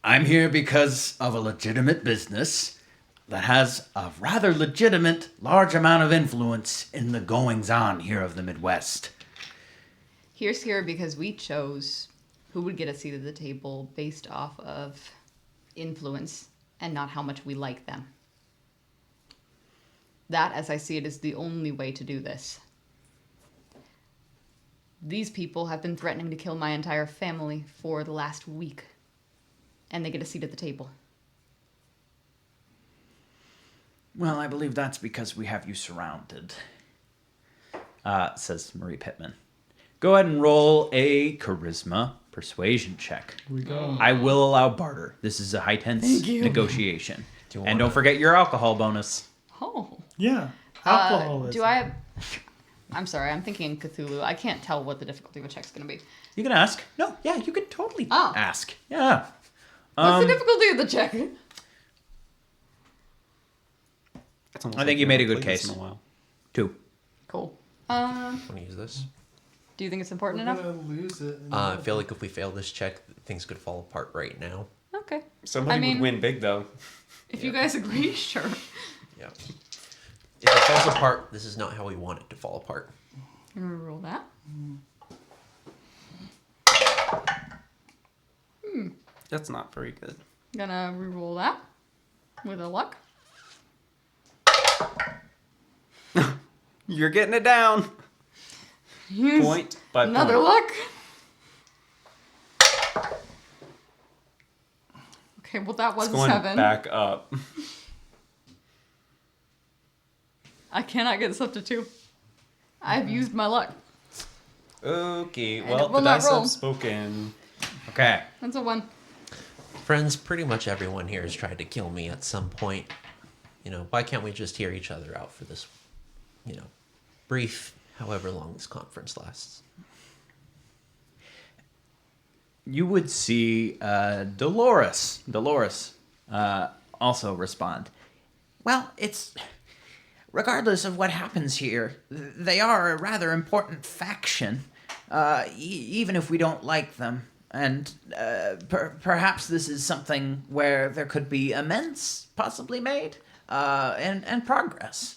I'm here because of a legitimate business that has a rather legitimate large amount of influence in the goings-on here of the Midwest. Here's here because we chose who would get a seat at the table based off of influence and not how much we like them. That, as I see it, is the only way to do this. These people have been threatening to kill my entire family for the last week, and they get a seat at the table. Well, I believe that's because we have you surrounded, says Marie Pittman. Go ahead and roll a charisma persuasion check. Here we go. I will allow barter. This is a high tense negotiation. And don't forget your alcohol bonus. Oh. Yeah. Alcoholism. Do I... I'm sorry, I'm thinking in Cthulhu. I can't tell what the difficulty of a check's going to be. You can ask. No, yeah, you can totally Oh. ask. Yeah. What's the difficulty of the check? It's almost I think like you made a haven't good played this case. in a while. 2. Cool. Want to use this? Do you think it's We're important enough? gonna lose it. I feel like if we fail this check, things could fall apart right now. Okay. Somebody I mean- would win big though. If you guys agree, sure. Yeah. If it falls apart, this is not how we want it to fall apart. I'm gonna roll that. That's not very good. Gonna re-roll that with a luck. You're getting it down. Use Point by another point. luck. Okay, well that was It's a going 7. back up. I cannot get this up to 2. I've used my luck. Okay, And well, it will the not dice roll. have spoken. Okay. That's a 1. Friends, pretty much everyone here has tried to kill me at some point. You know, why can't we just hear each other out for this, brief, however long this conference lasts? You would see Dolores also respond. Well, it's... Regardless of what happens here, they are a rather important faction, even if we don't like them. And perhaps this is something where there could be amends possibly made and progress.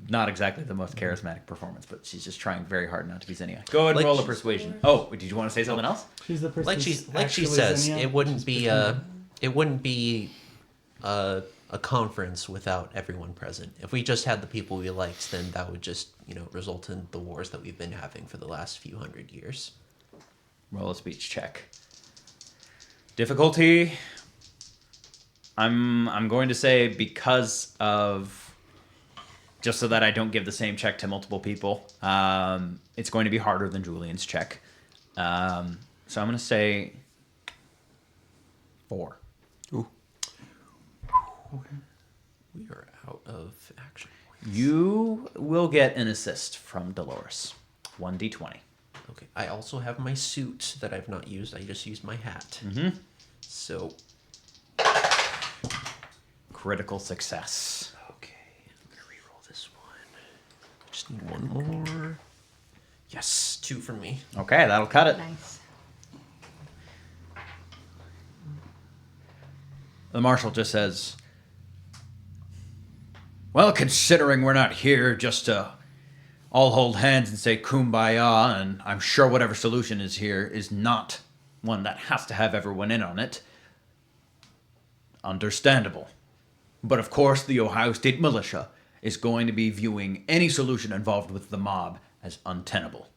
Not exactly the most charismatic performance, but she's just trying very hard not to be Zinnia. Go ahead and Like roll a she's- persuasion. Oh, did you want to say something else? She's the person. Like she says, it wouldn't be a conference without everyone present. If we just had the people we liked, then that would just result in the wars that we've been having for the last few hundred years. Roll a speech check. Difficulty. I'm going to say because of just so that I don't give the same check to multiple people. It's going to be harder than Julian's check. So I'm going to say 4. Ooh. We are out of action points. You will get an assist from Dolores. 1d20. Okay. I also have my suit that I've not used. I just used my hat. Mm-hmm. So, Critical success. okay. I'm gonna reroll this one. Just need one more. Yes, 2 from me. Okay, that'll cut it. Nice. The marshal just says, well, considering we're not here just to all hold hands and say kumbaya, and I'm sure whatever solution is here is not one that has to have everyone in on it. Understandable. But of course, the Ohio State Militia is going to be viewing any solution involved with the mob as untenable.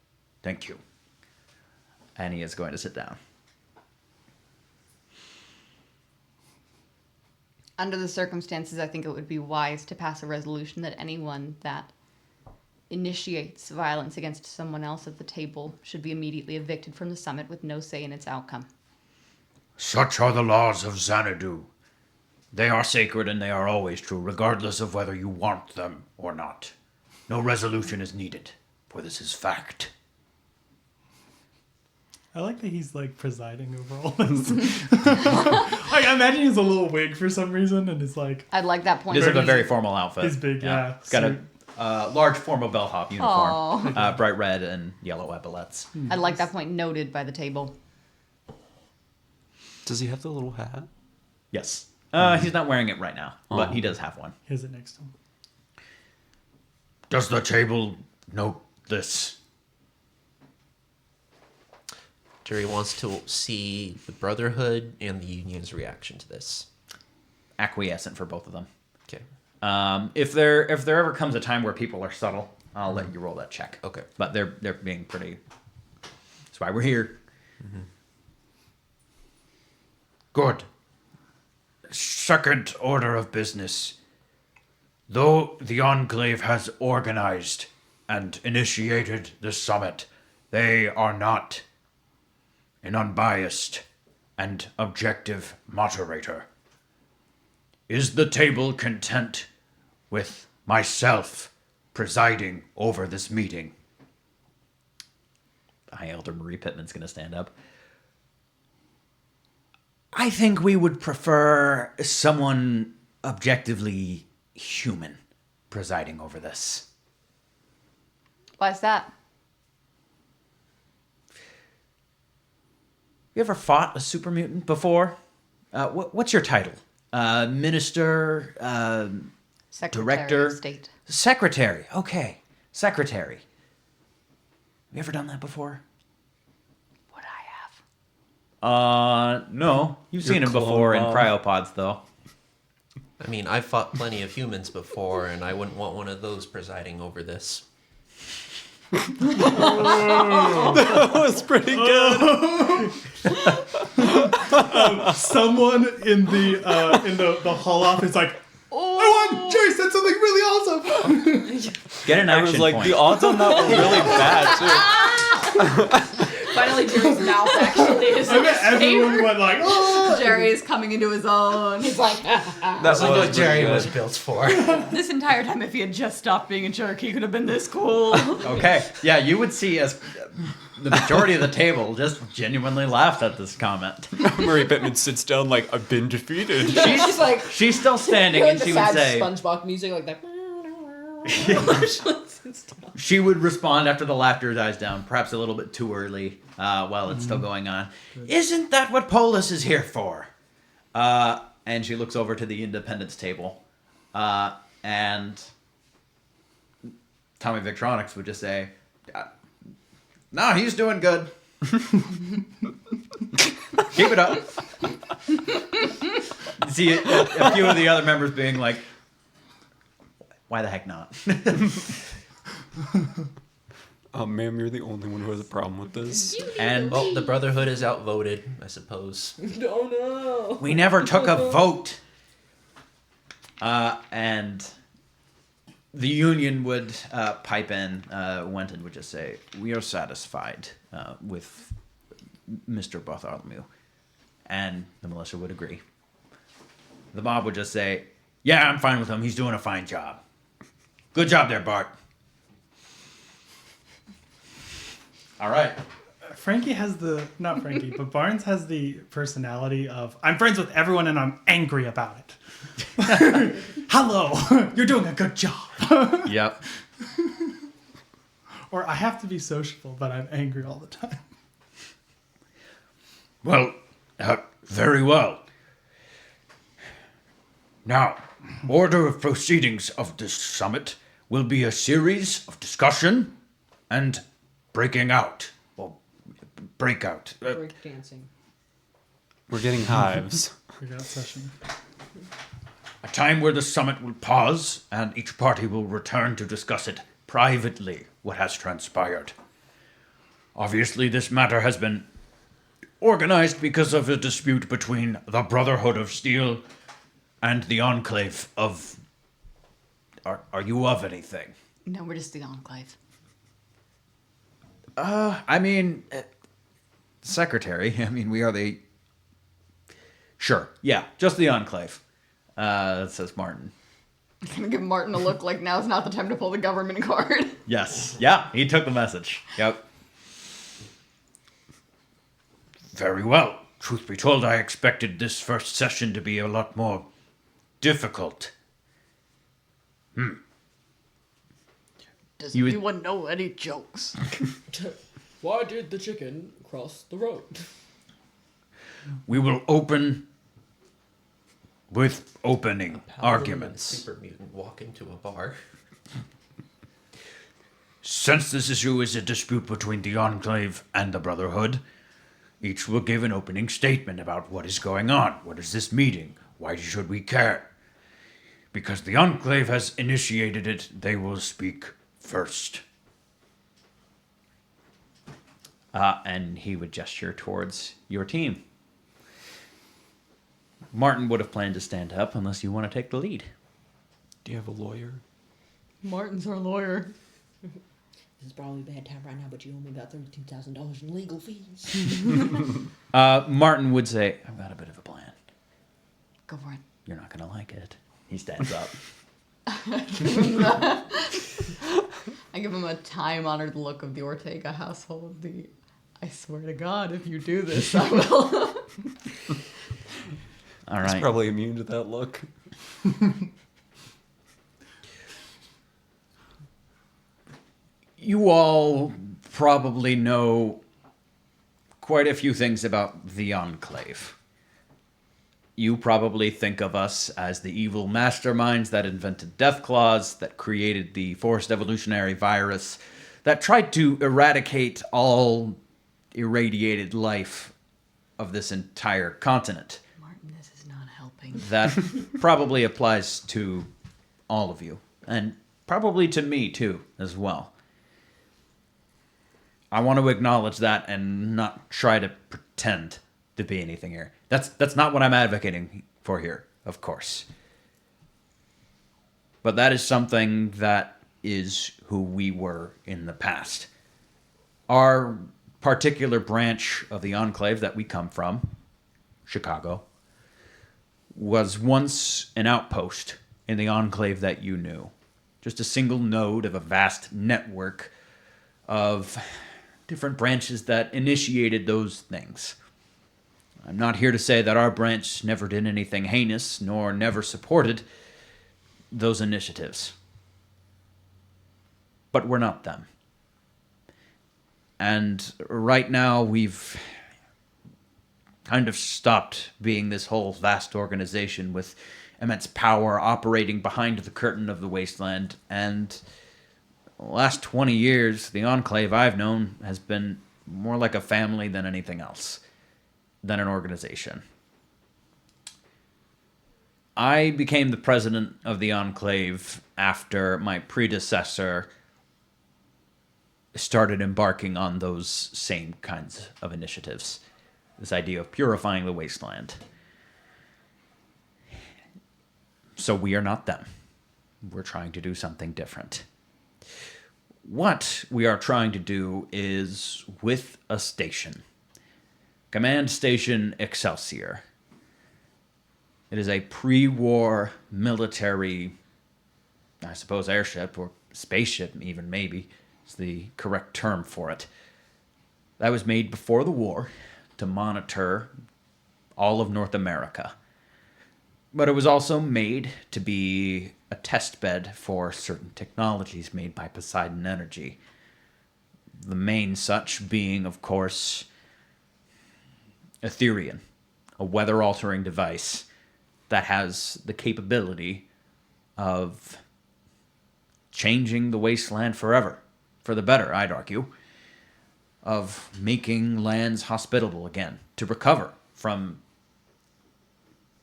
Thank you. And he is going to sit down. Under the circumstances, I think it would be wise to pass a resolution that anyone that initiates violence against someone else at the table should be immediately evicted from the summit with no say in its outcome. Such are the laws of Xanadu. They are sacred and they are always true, Regardless of whether you want them or not. No resolution is needed, for this is fact. I like that he's like presiding over all this. Like, I imagine he has a little wig for some reason, and it's like I'd like that point. It is like a Very- very formal outfit. his big, yeah. It's got a suit. large formal bellhop uniform, Aw. bright red and yellow epaulets. I'd like that point noted by the table. Does he have the little hat? Yes. He's not wearing it right now, but Oh. he does have one. Here's it next to him. Does the table note this? Jerry wants to see the Brotherhood and the Union's reaction to this. Acquiescent for both of them. Okay. If there ever comes a time where people are subtle, I'll let you roll that check. Okay. But they're being pretty. That's why we're here. Good. Second order of business. Though the Enclave has organized and initiated the summit, they are not an unbiased and objective moderator. Is the table content with myself presiding over this meeting? High Elder Marie Pittman's going to stand up. I think we would prefer someone objectively human presiding over this. Why's that? You ever fought a super mutant before? What's your title? Minister? Secretary Director? of State. Secretary. Okay. Secretary. Have you ever done that before? Would I have? No. You've Your seen him clone before in Bob. cryopods, though. I mean, I've fought plenty of humans before, and I wouldn't want one of those presiding over this. That was pretty good. Someone in the hall office is like, I won! Jerry said something really awesome! Get an I action was like, point. the odds on that were really bad too. Finally, Jerry's mouth actually is I in bet his everyone favor. went like, oh! Jerry is coming into his own. He's like, That That's was what pretty Jerry good. was built for. this entire time, if he had just stopped being a jerk, he could have been this cool. Okay. Yeah, you would see as the majority of the table just genuinely laughed at this comment. Marie Pittman sits down like, I've been defeated. She's like, She's still standing, like and the she would sad say, SpongeBob music, like that. she would respond after the laughter dies down, perhaps a little bit too early while it's still going on. Isn't that what Polis is here for? And she looks over to the Independence table, and Tommy Victronics would just say, "No, he's doing good. Keep it up." See a few of the other members being like, "Why the heck not?" Ma'am, you're the only one who has a problem with this. And Well, the Brotherhood is outvoted, I suppose. Oh no. we never took a vote. And the Union would pipe in. Wenton would just say, "We are satisfied with Mr. Bartholomew." And the militia would agree. The mob would just say, "Yeah, I'm fine with him. He's doing a fine job. Good job there, Bart." All right. Frankie has not Frankie, but Barnes has the personality of, I'm friends with everyone and I'm angry about it. Hello, you're doing a good job. Yep. Or I have to be sociable, but I'm angry all the time. Well, very well. Now, order of proceedings of this summit will be a series of discussion and breaking out. Well, breakout. Break dancing. We're getting hives. We got session. A time where the summit will pause and each party will return to discuss it privately, what has transpired. Obviously, this matter has been organized because of a dispute between the Brotherhood of Steel and the Enclave of... Are you of anything? No, we're just the Enclave. I mean, secretary. I mean, we are the. Sure. Yeah, just the Enclave. Says Martin. I'm gonna give Martin a look like now's not the time to pull the government card. Yes. Yeah, he took the message. Yep. Very well. Truth be told, I expected this first session to be a lot more difficult. Does You would- anyone know any jokes? Why did the chicken cross the road? We will open with opening Paladin and a arguments. super mutant walk into a bar. Since this issue is a dispute between the Enclave and the Brotherhood, each will give an opening statement about what is going on. What is this meeting? Why should we care? Because the Enclave has initiated it, they will speak first. And he would gesture towards your team. Martin would have planned to stand up unless you want to take the lead. Do you have a lawyer? Martin's our lawyer. This is probably a bad time right now, but you owe me about $32,000 in legal fees. Martin would say, I've got a bit of a plan. Go for it. You're not going to like it. He stands up. I give him a time-honored look of the Ortega household. I swear to God, if you do this, I will. All He's right. probably immune to that look. You all probably know quite a few things about the Enclave. You probably think of us as the evil masterminds that invented Deathclaws, that created the forced evolutionary virus, that tried to eradicate all irradiated life of this entire continent. Martin, this is not helping. That probably applies to all of you, and probably to me too, as well. I want to acknowledge that and not try to pretend to be anything here. That's not what I'm advocating for here, of course. But that is something that is who we were in the past. Our particular branch of the Enclave that we come from, Chicago, was once an outpost in the Enclave that you knew. Just a single node of a vast network of different branches that initiated those things. I'm not here to say that our branch never did anything heinous, nor never supported those initiatives. But we're not them. And right now, we've kind of stopped being this whole vast organization with immense power operating behind the curtain of the wasteland. And the last 20 years, the Enclave I've known has been more like a family than anything else, than an organization. I became the president of the Enclave after my predecessor started embarking on those same kinds of initiatives. This idea of purifying the wasteland. So we are not them. We're trying to do something different. What we are trying to do is with a station. Command Station Excelsior. It is a pre-war military, I suppose, airship or spaceship even maybe is the correct term for it. That was made before the war to monitor all of North America. But it was also made to be a test bed for certain technologies made by Poseidon Energy. The main such being, of course, Etherian, a weather-altering device that has the capability of changing the wasteland forever. For the better, I'd argue. Of making lands hospitable again, to recover from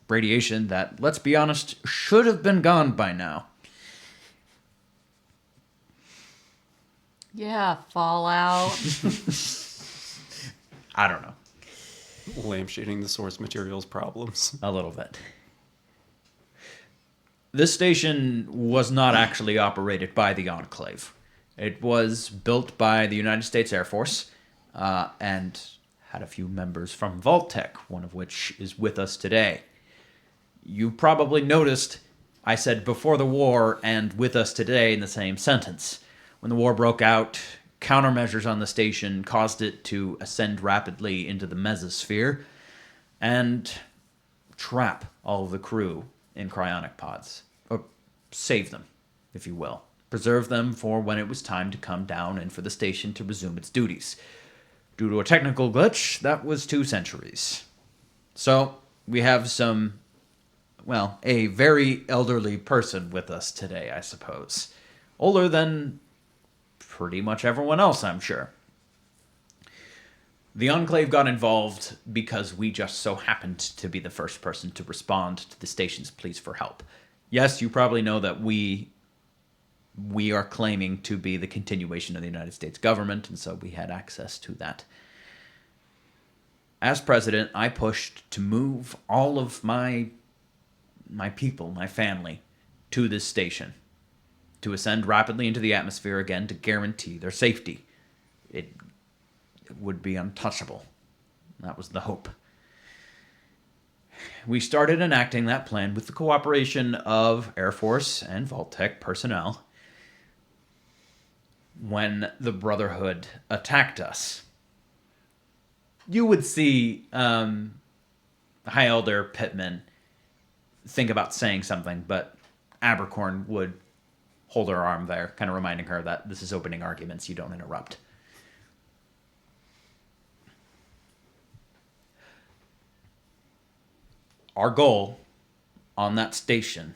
radiation that, let's be honest, should have been gone by now. Yeah, Fallout. I don't know. Lampshading the source materials problems. A little bit. This station was not actually operated by the Enclave. It was built by the United States Air Force and had a few members from Vault-Tec, one of which is with us today. You probably noticed I said before the war and with us today in the same sentence. When the war broke out, countermeasures on the station caused it to ascend rapidly into the mesosphere and trap all of the crew in cryonic pods. Or save them, if you will. preserve them for when it was time to come down and for the station to resume its duties. Due to a technical glitch, that was 2 centuries. So, we have a very elderly person with us today, I suppose. Older than pretty much everyone else, I'm sure. The Enclave got involved because we just so happened to be the first person to respond to the station's pleas for help. Yes, you probably know that we are claiming to be the continuation of the United States government, and so we had access to that. As president, I pushed to move all of my people, my family, to this station, to ascend rapidly into the atmosphere again to guarantee their safety. It would be untouchable. That was the hope. We started enacting that plan with the cooperation of Air Force and Vault-Tec personnel when the Brotherhood attacked us. You would see High Elder Pittman think about saying something, but Abercorn would hold her arm there, kind of reminding her that this is opening arguments, you don't interrupt. Our goal on that station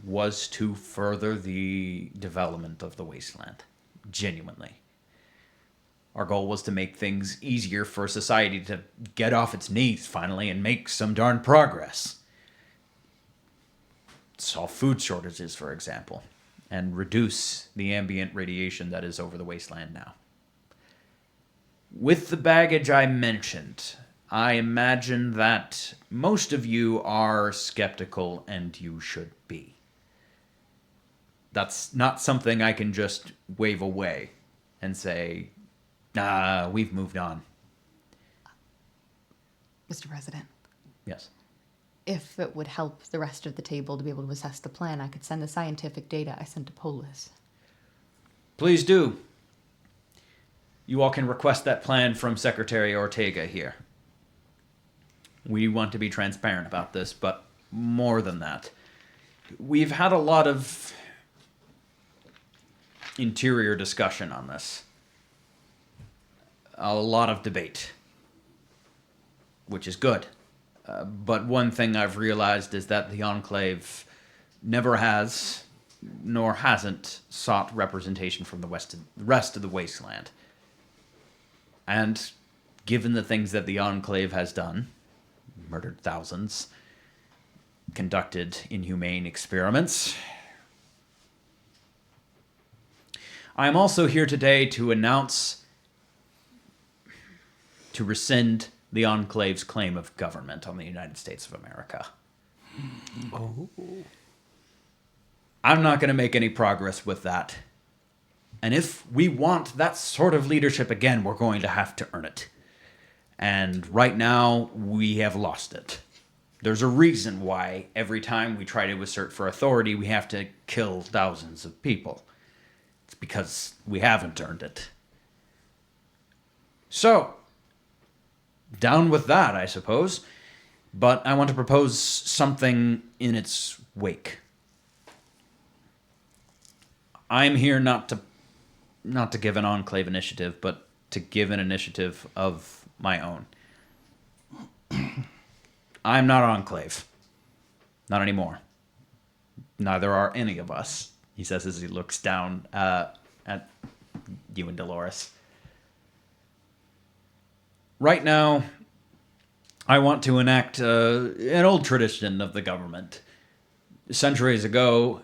was to further the development of the wasteland, genuinely. Our goal was to make things easier for society to get off its knees finally and make some darn progress. Solve food shortages, for example, and reduce the ambient radiation that is over the wasteland now. With the baggage I mentioned, I imagine that most of you are skeptical, and you should be. That's not something I can just wave away and say, we've moved on. Mr. President, Yes. if it would help the rest of the table to be able to assess the plan, I could send the scientific data I sent to Polis. Please do. You all can request that plan from Secretary Ortega here. We want to be transparent about this, but more than that. We've had a lot of interior discussion on this. A lot of debate, which is good. But one thing I've realized is that the Enclave never has, nor hasn't, sought representation from the rest of the wasteland. And given the things that the Enclave has done, murdered thousands, conducted inhumane experiments, I am also here today to rescind the Enclave's claim of government on the United States of America. Oh. I'm not going to make any progress with that. And if we want that sort of leadership again, we're going to have to earn it. And right now, we have lost it. There's a reason why every time we try to assert for authority, we have to kill thousands of people. It's because we haven't earned it. So, down with that, I suppose. But I want to propose something in its wake. I'm here not to give an Enclave initiative, but to give an initiative of my own. I'm not Enclave. Not anymore. Neither are any of us, he says as he looks down at you and Dolores. Right now, I want to enact an old tradition of the government. Centuries ago,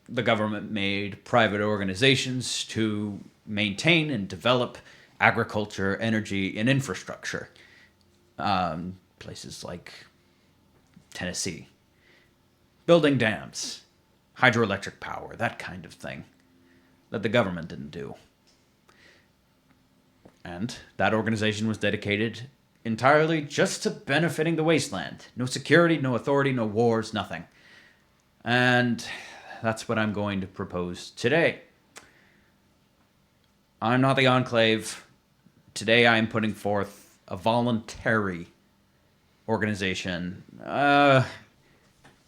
the government made private organizations to maintain and develop agriculture, energy, and infrastructure. Places like Tennessee. Building dams, hydroelectric power, that kind of thing that the government didn't do. And that organization was dedicated entirely just to benefiting the wasteland. No security, no authority, no wars, nothing. And that's what I'm going to propose today. I'm not the Enclave. Today I am putting forth a voluntary organization.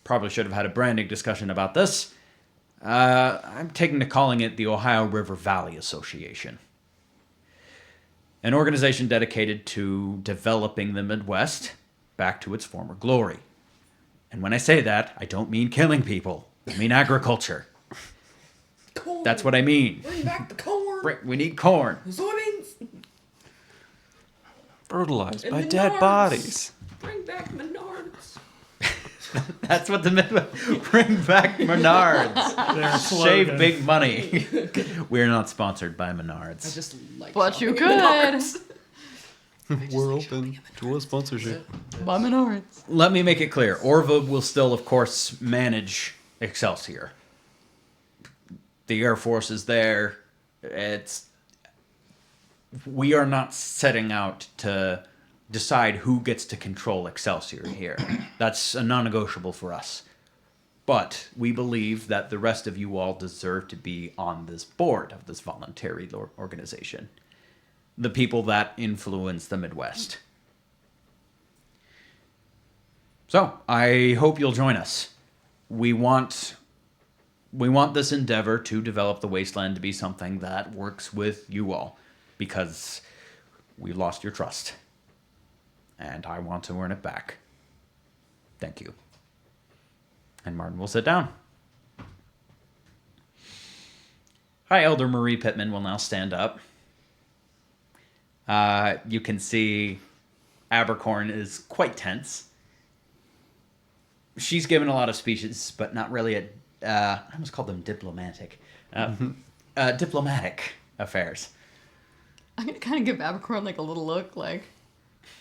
Probably should have had a branding discussion about this. I'm taking to calling it the Ohio River Valley Association. An organization dedicated to developing the Midwest back to its former glory. And when I say that, I don't mean killing people. I mean agriculture. Corn. That's what I mean. Bring back the corn. We need corn. Soybeans. Fertilized And by dead Menards. bodies. Bring back Menards. That's what the Midwest... Bring back Menards. Their Shave slogan. big money. We're not sponsored by I Menards. just like. But you shopping at could. Menards. We're open to a sponsorship. Buy Menards. Let me make it clear. Orva will still, of course, manage Excelsior. The Air Force is there. We are not setting out to decide who gets to control Excelsior here. That's a non-negotiable for us. But we believe that the rest of you all deserve to be on this board of this voluntary organization. The people that influence the Midwest. So, I hope you'll join us. We want this endeavor to develop the Wasteland to be something that works with you all, because we lost your trust, and I want to earn it back. Thank you. And Martin will sit down. Hi, Elder Marie Pittman will now stand up. You can see Abercorn is quite tense. She's given a lot of speeches, but not really I almost called them diplomatic. Diplomatic affairs. I'm gonna kind of give Abercorn like a little look, like,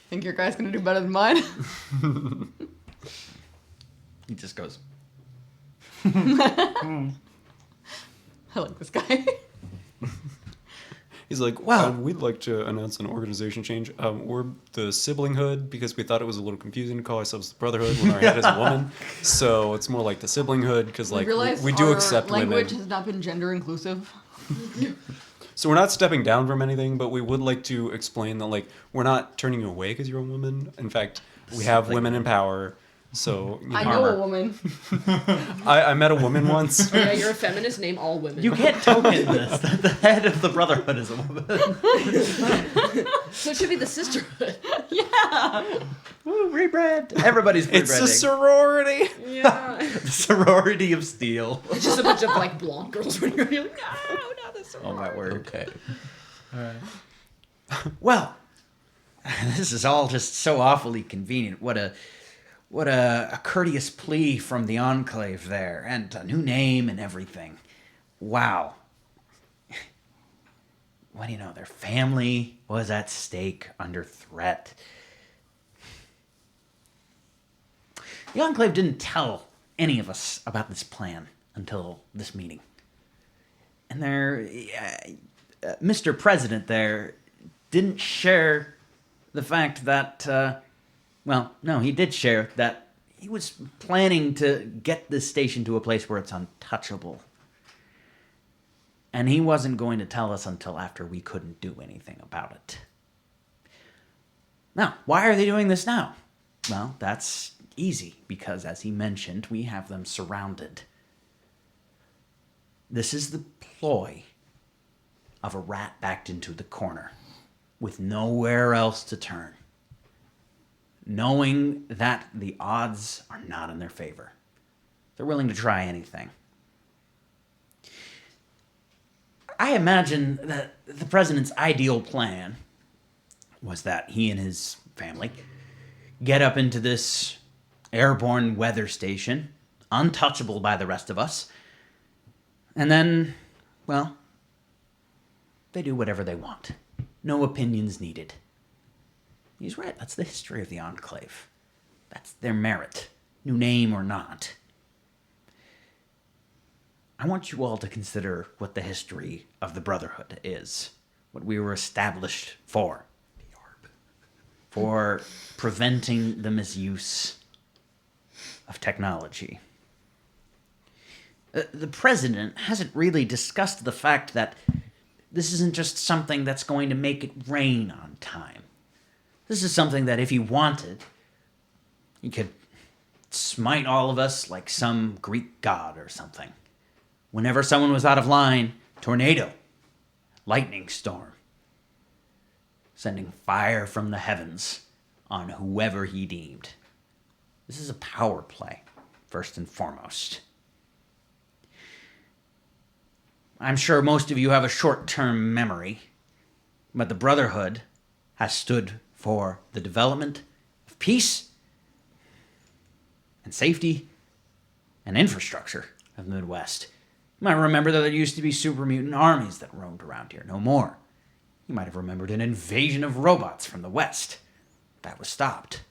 think your guy's gonna do better than mine? He just goes, I like this guy. He's like, wow, we'd like to announce an organization change. We're the Siblinghood because we thought it was a little confusing to call ourselves the Brotherhood when our head is a woman. So it's more like the Siblinghood because like Realize we do our accept language women. has not been gender inclusive. So we're not stepping down from anything, but we would like to explain that like we're not turning you away because you're a woman. In fact, we have women in power. So you know, I know a woman. I met a woman once. Oh, yeah, you're a feminist. Name all women. you can't token this. The head of the Brotherhood is a woman. So it should be the sisterhood. Woo, rebrand. Everybody's rebranding. It's a sorority. Yeah. The sorority of steel. It's just a bunch of like blonde girls running around. You're like, no, not this Oh my word. Okay. Well, this is all just so awfully convenient. What a courteous plea from the Enclave there, and a new name and everything. Wow. What do you know? Their family was at stake, under threat. The Enclave didn't tell any of us about this plan until this meeting. And Mr. President there didn't share the fact that, well, no, he did share that he was planning to get this station to a place where it's untouchable. And he wasn't going to tell us until after we couldn't do anything about it. Now, why are they doing this now? Well, that's easy, because as he mentioned, we have them surrounded. This is the ploy of a rat backed into the corner, with nowhere else to turn, knowing that the odds are not in their favor. They're willing to try anything. I imagine that the president's ideal plan was that he and his family get up into this airborne weather station, untouchable by the rest of us, and then, well, they do whatever they want. No opinions needed. He's right. That's the history of the Enclave. That's their merit, new name or not. I want you all to consider what the history of the Brotherhood is, what we were established for. For preventing the misuse of technology. The president hasn't really discussed the fact that this isn't just something that's going to make it rain on time. This is something that if he wanted, he could smite all of us like some Greek god or something. Whenever someone was out of line, tornado, lightning storm, sending fire from the heavens on whoever he deemed. This is a power play, first and foremost. I'm sure most of you have a short-term memory, but the Brotherhood has stood for the development of peace and safety and infrastructure of the Midwest. You might remember that there used to be super mutant armies that roamed around here. No more. You might have remembered an invasion of robots from the West. That was stopped.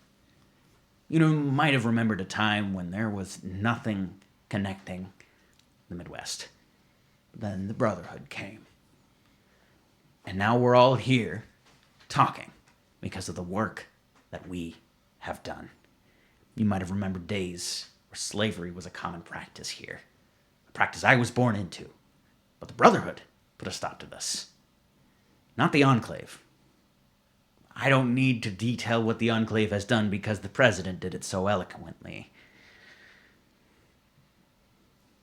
You might have remembered a time when there was nothing connecting the Midwest. Then the Brotherhood came. And now we're all here talking because of the work that we have done. You might have remembered days where slavery was a common practice here. A practice I was born into. But the Brotherhood put a stop to this. Not the Enclave. I don't need to detail what the Enclave has done because the President did it so eloquently.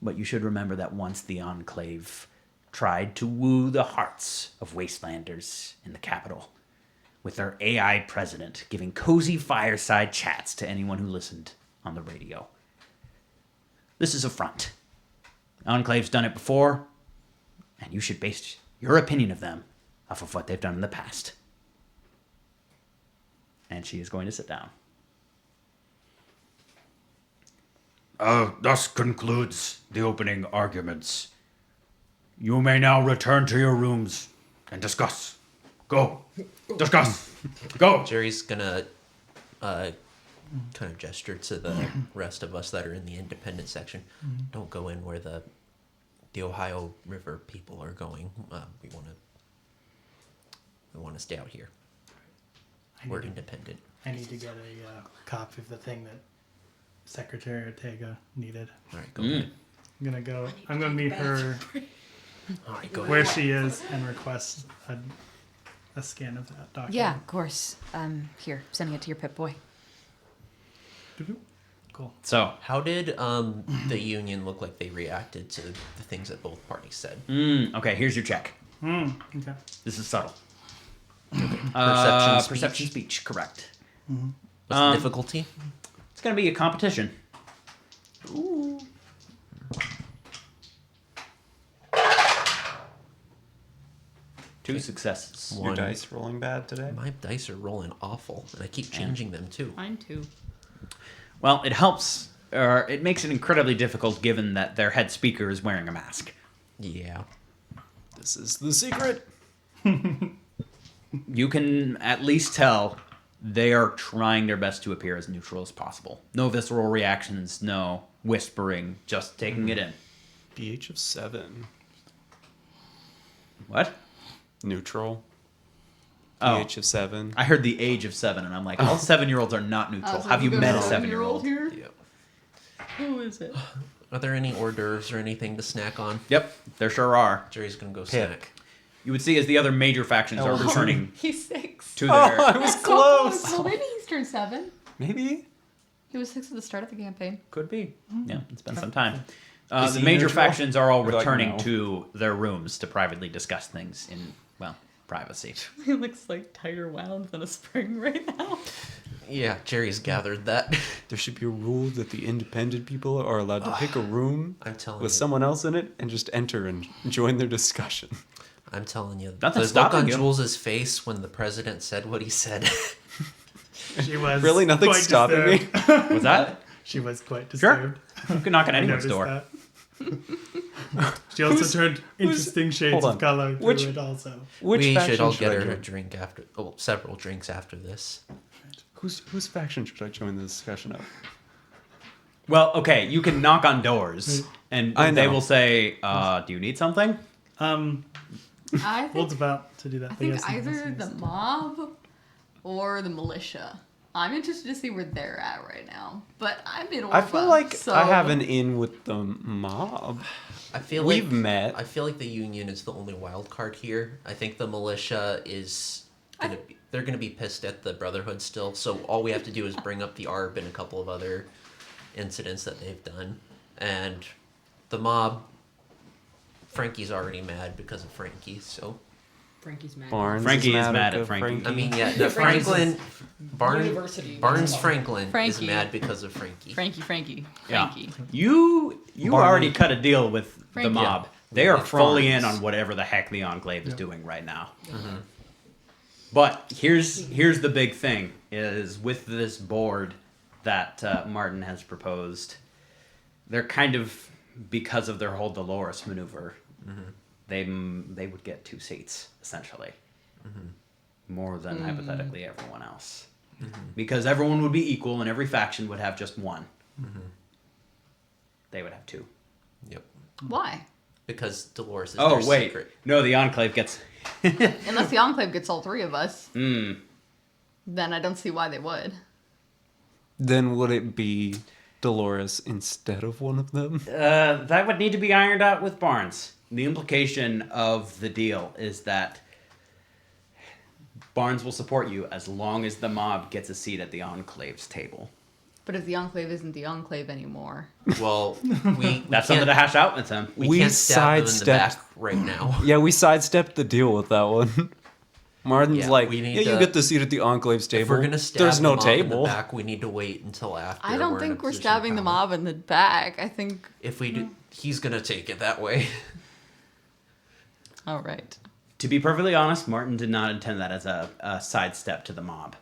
But you should remember that once the Enclave tried to woo the hearts of wastelanders in the capital, with their AI president giving cozy fireside chats to anyone who listened on the radio. This is a front. Enclave's done it before, and you should base your opinion of them off of what they've done in the past. And she is going to sit down. Thus concludes the opening arguments. You may now return to your rooms and discuss. Go. Discuss. Go. Jerry's gonna kind of gesture to the rest of us that are in the independent section. Don't go in where the Ohio River people are going. We want to stay out here. We're independent. I need to get a copy of the thing that Secretary Ortega needed. All right, go ahead. I'm gonna meet her All right, go where ahead. she is and request a scan of that document. Yeah, of course. Here, sending it to your Pip-Boy. Cool. So, How did the union look like they reacted to the things that both parties said? okay, here's your check. Okay. This is subtle. Perception speech. Perception speech, correct. What's the difficulty? It's going to be a competition. Two successes. Your One. dice rolling bad today? My dice are rolling awful, and I keep changing them too. Mine too. Well, it helps, or it makes it incredibly difficult given that their head speaker is wearing a mask. Yeah. This is the secret. You can at least tell they are trying their best to appear as neutral as possible. No visceral reactions, no whispering, just taking it in. pH of 7. What? Neutral. Oh. pH of 7. I heard the age of 7, and I'm like, all 7-year-olds are not neutral. So Have you got met a 7-year-old 7-year-old? here? Yep. Who is it? Are there any hors d'oeuvres or anything to snack on? Yep, there sure are. Jerry's gonna go Pip. snack. You would see as the other major factions are returning He's 6. to their... I was close. Well, maybe he's turned 7. Maybe. He was 6 at the start of the campaign. Could be. Yeah, it's been some time. Is The he major neutral? factions are all Or like returning no? to their rooms to privately discuss things in, well, privacy. He looks like tighter wound than a spring right now. Yeah, Jerry's gathered that. There should be a rule that the independent people are allowed to pick a room I'm telling with you. someone else in it and just enter and join their discussion. I'm telling you. Nothing's the look stopping on you. Jules' face when the president said what he said. She was Really? Nothing's quite stopping me? disturbed. Was that? She was quite Sure. disturbed. You can knock on I anyone's noticed door. that. She also turned interesting shades hold of on. color through Which- it also. Which we faction should all should get I her a join? drink after, several drinks after this. Whose faction should I join the discussion of? Well, okay, you can knock on doors, and I they know. will say, do you need something? I think, Wold's about to do that. I but think yes, either yes, the yes. mob or the militia. I'm interested to see where they're at right now. But I'm in Orba, I feel like so... I have an in with the mob. I feel We've like met. I feel like the union is the only wild card here. I think the militia is they're gonna be pissed at the Brotherhood still. So all we have to do is bring up the ARB and a couple of other incidents that they've done, and the mob. Frankie's already mad because of Frankie, so. Frankie's mad. Barnes Frankie is mad at at Frankie. I mean, yeah, no, Franklin, University. Barnes Franklin Frankie. is mad because of Frankie. Frankie. Yeah. You already cut a deal with the Frankie. mob. Yeah. They are With fully Barnes. in on whatever the heck the Enclave is doing right now. But here's the big thing: is with this board that Martin has proposed, they're kind of, because of their whole Dolores maneuver, they would get 2 seats essentially, more than hypothetically everyone else, because everyone would be equal and every faction would have just 1. They would have 2. Yep. Why? Because Dolores is Oh their wait, secret. no, the Enclave gets. Unless the Enclave gets all 3 of us, Mm. then I don't see why they would. Then would it be Dolores instead of one of them? That would need to be ironed out with Barnes. The implication of the deal is that Barnes will support you as long as the mob gets a seat at the Enclave's table. But if the Enclave isn't the Enclave anymore, Well, we That's something to hash out with him. we We can't stab them in the sidestepped- back right now. Yeah, we sidestepped the deal with that one. Martin's Yeah, like, we need yeah, you to- get the seat at the Enclave's table. If we're gonna stab There's no the mob in table. the back, we need to wait until after. I don't we're in a think we're position of stabbing the power. mob in the back. I think. If we do, he's gonna take it that way. All right. To be perfectly honest, Martin did not intend that as a sidestep to the mob.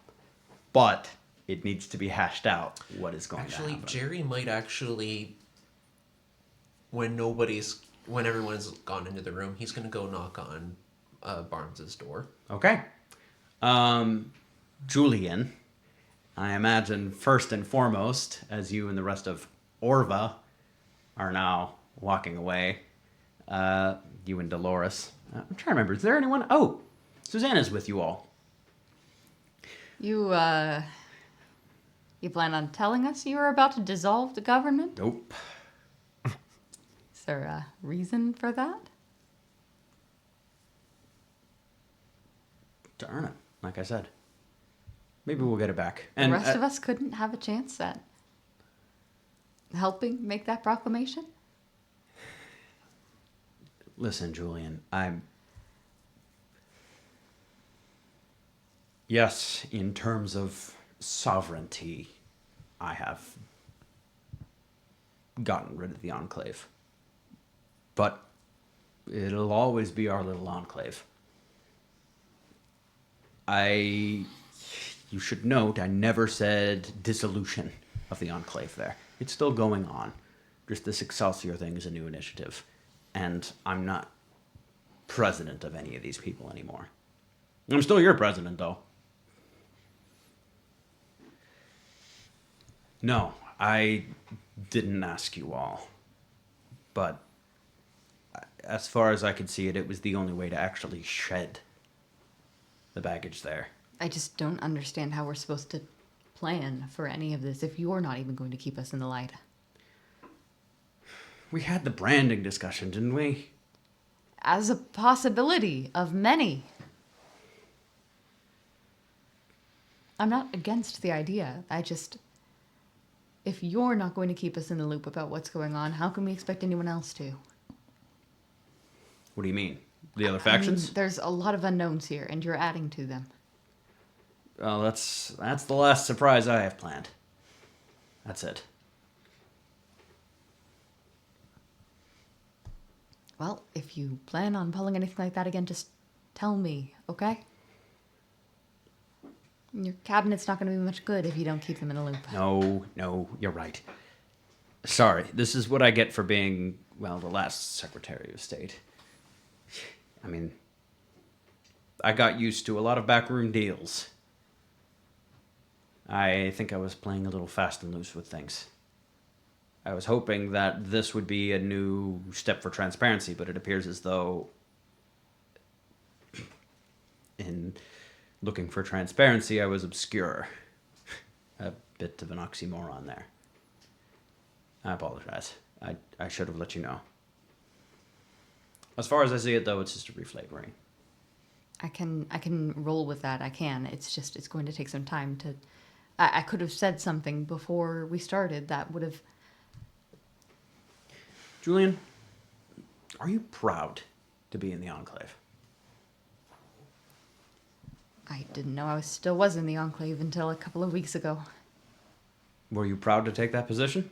But it needs to be hashed out what is going to Actually, happen. Jerry might actually, when everyone's gone into the room, he's gonna go knock on Barnes's door. Okay. Julian, I imagine first and foremost, as you and the rest of Orva are now walking away, you and Dolores. I'm trying to remember. Is there anyone? Oh, Susanna's with you all. You plan on telling us you were about to dissolve the government? Nope. Is there a reason for that? To earn it, like I said. Maybe we'll get it back. The rest of us couldn't have a chance at helping make that proclamation? Listen, Julian, Yes, in terms of sovereignty, I have gotten rid of the Enclave. But it'll always be our little Enclave. You should note, I never said dissolution of the Enclave there. It's still going on. Just this Excelsior thing is a new initiative. And I'm not president of any of these people anymore. I'm still your president, though. No, I didn't ask you all. But as far as I could see it, it was the only way to actually shed the baggage there. I just don't understand how we're supposed to plan for any of this if you're not even going to keep us in the light. We had the branding discussion, didn't we? As a possibility of many. I'm not against the idea. If you're not going to keep us in the loop about what's going on, how can we expect anyone else to? What do you mean? The other I mean, factions? there's a lot of unknowns here, and you're adding to them. Well, that's the last surprise I have planned. That's it. Well, if you plan on pulling anything like that again, just tell me, okay? Your cabinet's not going to be much good if you don't keep them in a loop. No, you're right. Sorry, this is what I get for being, well, the last Secretary of State. I mean, I got used to a lot of backroom deals. I think I was playing a little fast and loose with things. I was hoping that this would be a new step for transparency, but it appears as though in looking for transparency, I was obscure. A bit of an oxymoron there. I apologize. I should have let you know. As far as I see it, though, it's just a reflavoring. I can roll with that. I can. It's going to take some time to. I could have said something before we started that would have. Julian, Are you proud to be in the Enclave? I didn't know I still was in the Enclave until a couple of weeks ago. Were you proud to take that position?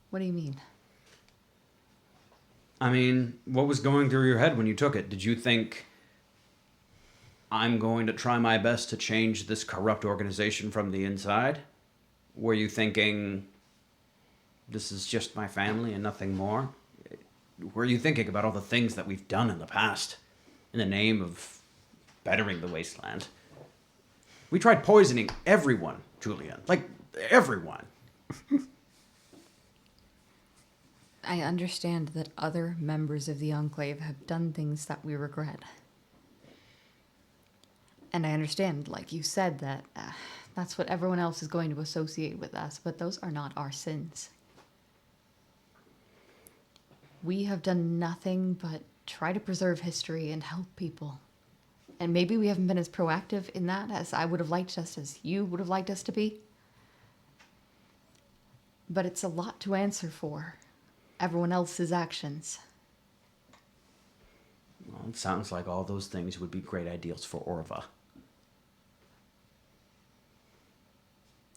What do you mean? I mean, what was going through your head when you took it? Did you think, I'm going to try my best to change this corrupt organization from the inside? Were you thinking, this is just my family and nothing more? Were you thinking about all the things that we've done in the past in the name of bettering the wasteland? We tried poisoning everyone, Julian. Like, everyone. I understand that other members of the Enclave have done things that we regret. And I understand, like you said, that that's what everyone else is going to associate with us, but those are not our sins. We have done nothing but try to preserve history and help people. And maybe we haven't been as proactive in that as I would have liked us, as you would have liked us to be. But it's a lot to answer for. Everyone else's actions. Well, it sounds like all those things would be great ideals for Orva.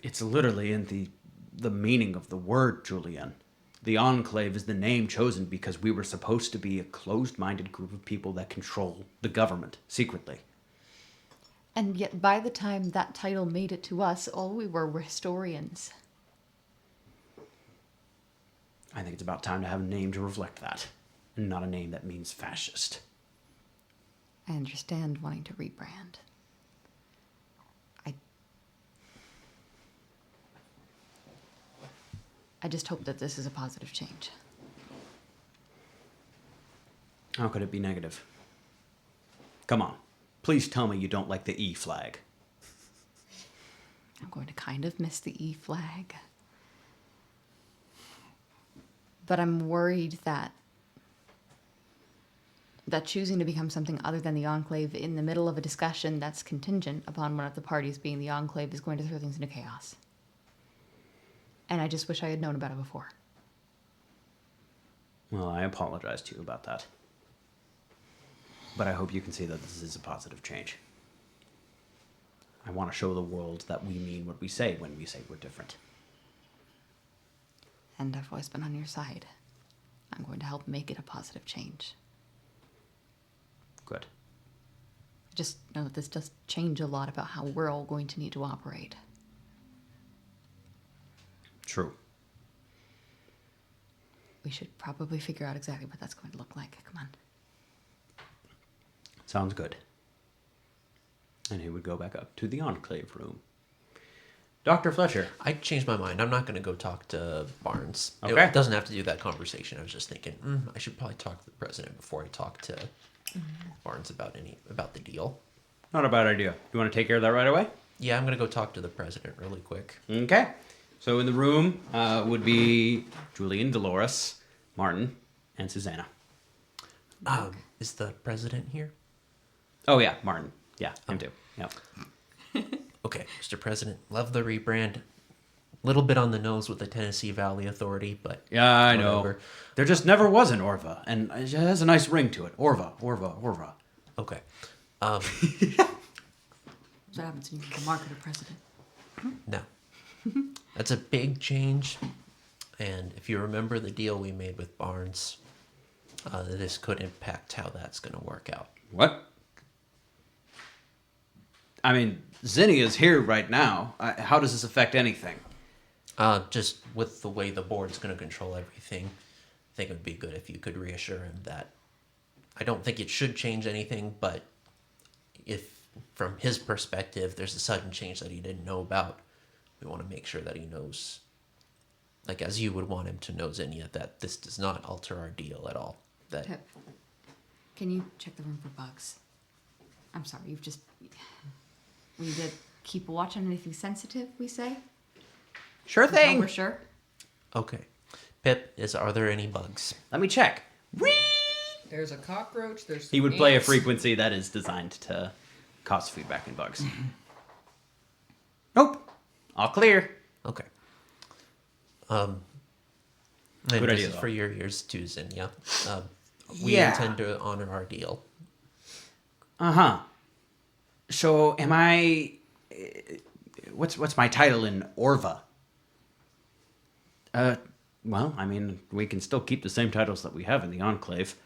It's literally in the meaning of the word, Julian. The Enclave is the name chosen because we were supposed to be a closed-minded group of people that control the government secretly. And yet by the time that title made it to us, all we were historians. I think it's about time to have a name to reflect that, and not a name that means fascist. I understand wanting to rebrand. I just hope that this is a positive change. How could it be negative? Come on. Please tell me you don't like the E flag. I'm going to kind of miss the E flag. But I'm worried that choosing to become something other than the Enclave in the middle of a discussion that's contingent upon one of the parties being the Enclave is going to throw things into chaos. And I just wish I had known about it before. Well, I apologize to you about that. But I hope you can see that this is a positive change. I want to show the world that we mean what we say when we say we're different. And I've always been on your side. I'm going to help make it a positive change. Good. Just know that this does change a lot about how we're all going to need to operate. True. We should probably figure out exactly what that's going to look like. Come on. Sounds good. And he would go back up to the Enclave room. Dr. Fletcher. I changed my mind. I'm not going to go talk to Barnes. Okay. It doesn't have to do that conversation. I was just thinking, I should probably talk to the president before I talk to Barnes about the deal. Not a bad idea. You want to take care of that right away? Yeah, I'm going to go talk to the president really quick. Okay. So in the room would be Julian, Dolores, Martin, and Susanna. Is the president here? Oh, yeah, Martin. Yeah, him too. Yep. Okay, Mr. President, love the rebrand. Little bit on the nose with the Tennessee Valley Authority, but Yeah, I know. whatever. There just never was an Orva, and it has a nice ring to it. Orva, Orva, Orva. Okay. That's what happens when you get the marketer president. No. That's a big change. And if you remember the deal we made with Barnes, this could impact how that's going to work out. What? I mean, Zinnia's here right now. How does this affect anything? Just with the way the board's going to control everything, I think it would be good if you could reassure him that I don't think it should change anything, but if from his perspective there's a sudden change that he didn't know about, we want to make sure that he knows, like as you would want him to know, Zinnia, that this does not alter our deal at all. That Pip, can you check the room for bugs? I'm sorry, we need to keep a watch on anything sensitive, we say? Sure No, thing. we're sure? okay. Pip, are there any bugs? Let me check. There's a cockroach. There's He would play a ants. frequency that is designed to cause feedback in bugs. Nope. All clear. Okay. And Good this idea, is though. for your ears too, Zinnia. We Yeah. intend to honor our deal. Uh-huh. So am I what's my title in Orva? Well, I mean, we can still keep the same titles that we have in the Enclave.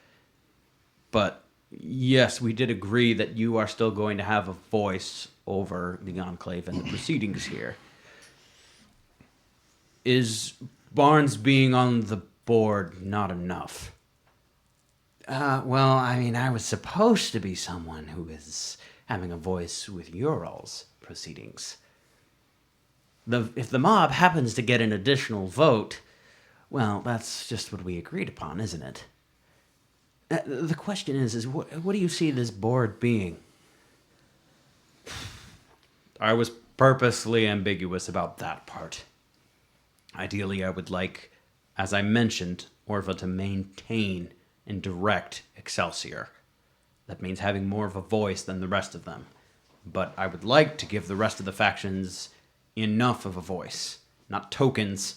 But yes, we did agree that you are still going to have a voice over the Enclave and the proceedings here. Is Barnes being on the board not enough? Well, I mean, I was supposed to be someone who is having a voice with Ural's proceedings. If the mob happens to get an additional vote, well, that's just what we agreed upon, isn't it? The question is what do you see this board being? I was purposely ambiguous about that part. Ideally, I would like, as I mentioned, Orva to maintain and direct Excelsior. That means having more of a voice than the rest of them. But I would like to give the rest of the factions enough of a voice. Not tokens,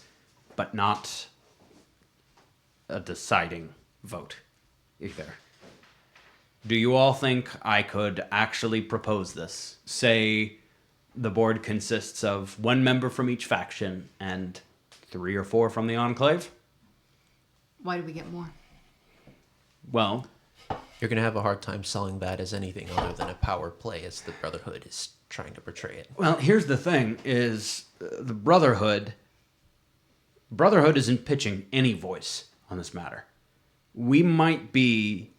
but not a deciding vote either. Do you all think I could actually propose this? Say the board consists of 1 member from each faction and 3 or 4 from the Enclave? Why do we get more? Well, You're going to have a hard time selling that as anything other than a power play, as the Brotherhood is trying to portray it. Well, here's the thing: is the Brotherhood isn't pitching any voice on this matter. We might be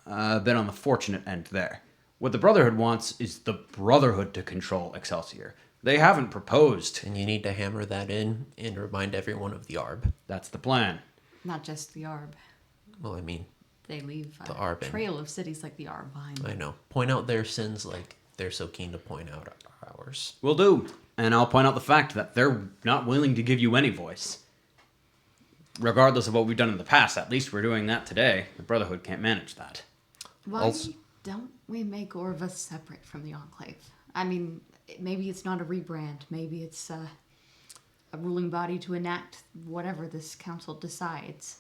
a bit on the fortunate end there. What the Brotherhood wants is the Brotherhood to control Excelsior. They haven't proposed. And you need to hammer that in and remind everyone of the ARB. That's the plan. Not just the Arb. Well, I mean, They leave The a Arb. trail of cities like the Arb behind. I know. Point out their sins like they're so keen to point out ours. Will do. And I'll point out the fact that they're not willing to give you any voice. Regardless of what we've done in the past, at least we're doing that today. The Brotherhood can't manage that. Why Also- don't we make Orva separate from the Enclave? I mean, maybe it's not a rebrand. Maybe it's a ruling body to enact whatever this council decides.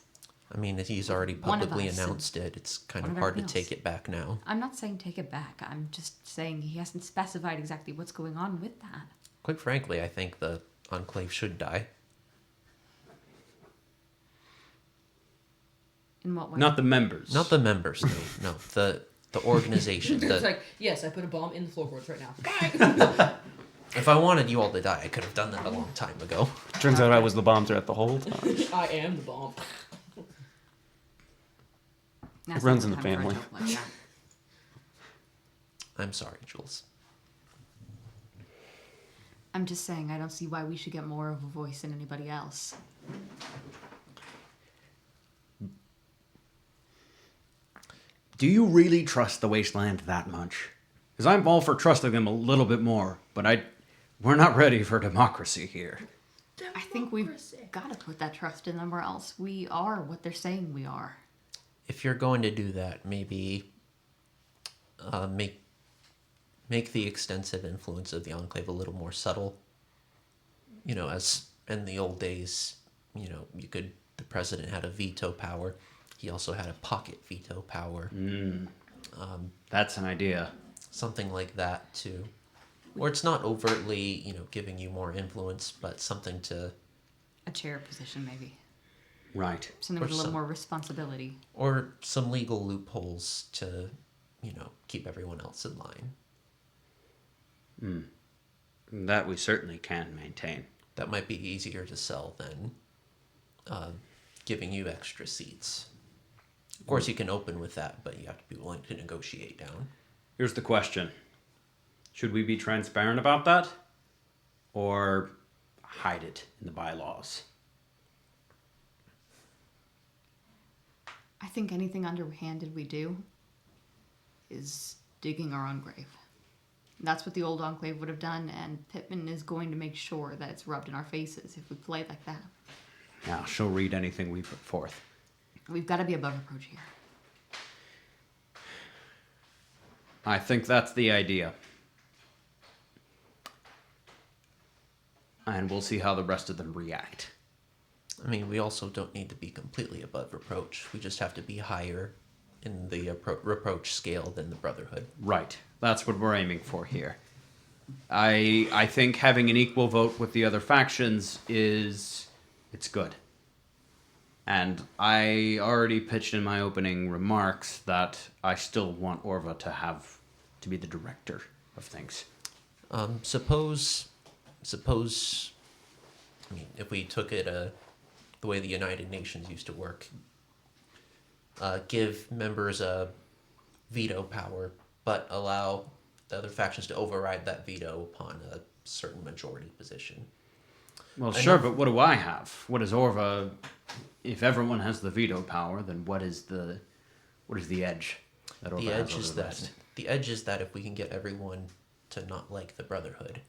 I mean, if he's already One of publicly us. announced it, it's kind One of of hard to everything take else. it back now. I'm not saying take it back. I'm just saying he hasn't specified exactly what's going on with that. Quite frankly, I think the Enclave should die. In what way? Not the members. Not the members, no. The organization. It's The, like, yes, I put a bomb in the floorboards right now. Bye. if I wanted you all to die, I could have done that a long time ago. Turns out I was the bomb threat the whole time. I am the bomb. Now's runs not in the time for a family. joke like that. I'm sorry, Jules. I'm just saying I don't see why we should get more of a voice than anybody else. Do you really trust the Wasteland that much? Because I'm all for trusting them a little bit more, but we're not ready for democracy here. I think we've got to put that trust in them, or else we are what they're saying we are. If you're going to do that, maybe make the extensive influence of the Enclave a little more subtle. You know, as in the old days, you know, the president had a veto power. He also had a pocket veto power. That's an idea. Something like that too. Or it's not overtly, you know, giving you more influence, but something to, A chair position, maybe. Right. Something Or with a little some- more responsibility. or some legal loopholes to, you know, keep everyone else in line. That we certainly can maintain. That might be easier to sell than giving you extra seats. Of course, you can open with that, but you have to be willing to negotiate down. Here's the question. Should we be transparent about that? Or hide it in the bylaws? I think anything underhanded we do is digging our own grave. That's what the old Enclave would have done, and Pittman is going to make sure that it's rubbed in our faces if we play like that. Now, she'll read anything we put forth. We've got to be above reproach here. I think that's the idea. And we'll see how the rest of them react. I mean, we also don't need to be completely above reproach. We just have to be higher in the reproach scale than the Brotherhood. Right. That's what we're aiming for here. I think having an equal vote with the other factions it's good. And I already pitched in my opening remarks that I still want Orva to be the director of things. Suppose, I mean, if we took it the way the United Nations used to work, give members a veto power, but allow the other factions to override that veto upon a certain majority position. Well, sure, but what do I have? What is Orva? If everyone has the veto power, then what is the edge that Orva The has edge over is the that rest? the edge is that if we can get everyone to not like the Brotherhood,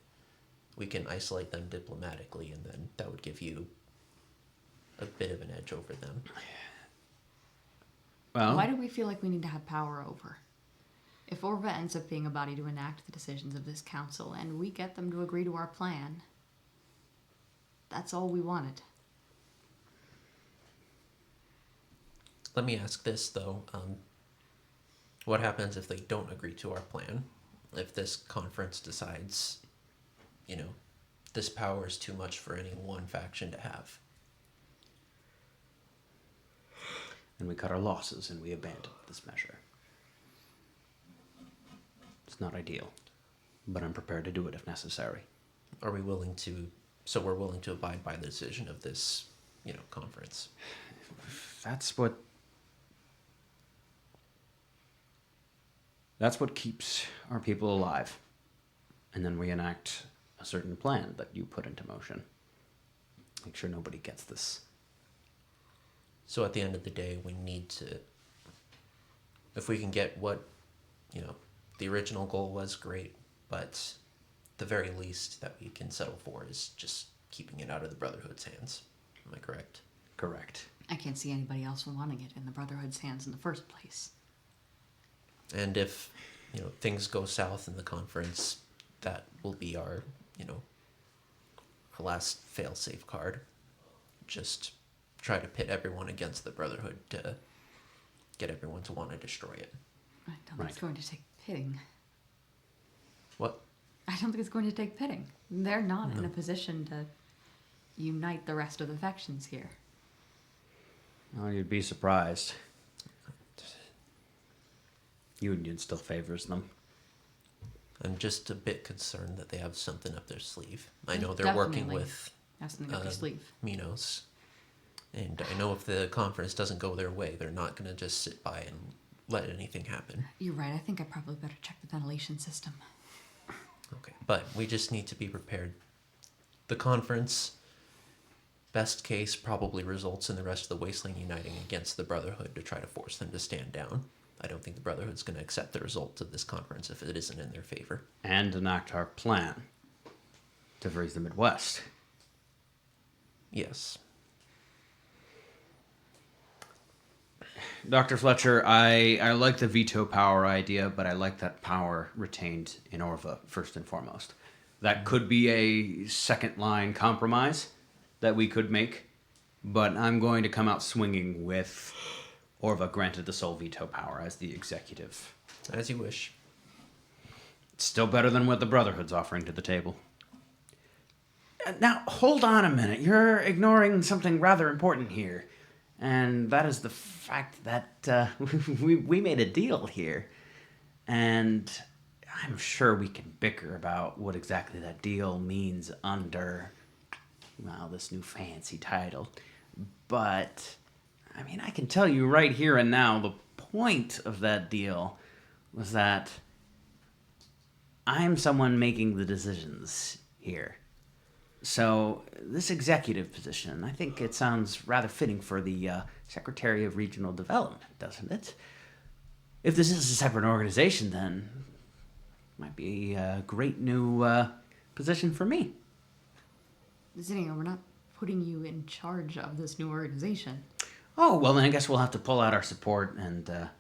we can isolate them diplomatically, and then that would give you a bit of an edge over them. Well, Why do we feel like we need to have power over? If Orva ends up being a body to enact the decisions of this council, and we get them to agree to our plan, that's all we wanted. Let me ask this though: what happens if they don't agree to our plan? If this conference decides, this power is too much for any one faction to have? and we cut our losses and we abandon this measure. It's not ideal, but I'm prepared to do it if necessary. Are we willing to? So we're willing to abide by the decision of this, conference. That's what keeps our people alive. And then we enact a certain plan that you put into motion. Make sure nobody gets this. So at the end of the day, we need to. If we can get what, the original goal was, great, but the very least that we can settle for is just keeping it out of the Brotherhood's hands. Am I correct? Correct. I can't see anybody else wanting it in the Brotherhood's hands in the first place. And if, things go south in the conference, that will be our, our last fail-safe card. Just try to pit everyone against the Brotherhood to get everyone to want to destroy it. I don't think it's going to take pitting. What? I don't think it's going to take pitting. They're not in a position to unite the rest of the factions here. Oh, you'd be surprised. Union still favors them. I'm just a bit concerned that they have something up their sleeve. I know they're working Definitely with have something up their sleeve. Minos. And I know if the conference doesn't go their way, they're not going to just sit by and let anything happen. You're right. I think I probably better check the ventilation system. Okay, but we just need to be prepared. The conference, best case, probably results in the rest of the Wasteland uniting against the Brotherhood to try to force them to stand down. I don't think the Brotherhood's going to accept the results of this conference if it isn't in their favor. And enact our plan to freeze the Midwest. Yes. Dr. Fletcher, I like the veto power idea, but I like that power retained in Orva first and foremost. That could be a second line compromise that we could make, but I'm going to come out swinging with Orva granted the sole veto power as the executive. As you wish. It's still better than what the Brotherhood's offering to the table. Now, hold on a minute. You're ignoring something rather important here. And that is the fact that we made a deal here. And I'm sure we can bicker about what exactly that deal means under, well, this new fancy title. But, I mean, I can tell you right here and now, the point of that deal was that I'm someone making the decisions here. So, this executive position, I think it sounds rather fitting for the Secretary of Regional Development, doesn't it? If this is a separate organization, then it might be a great new position for me. Zinnia, we're not putting you in charge of this new organization. Oh, well, then I guess we'll have to pull out our support and, That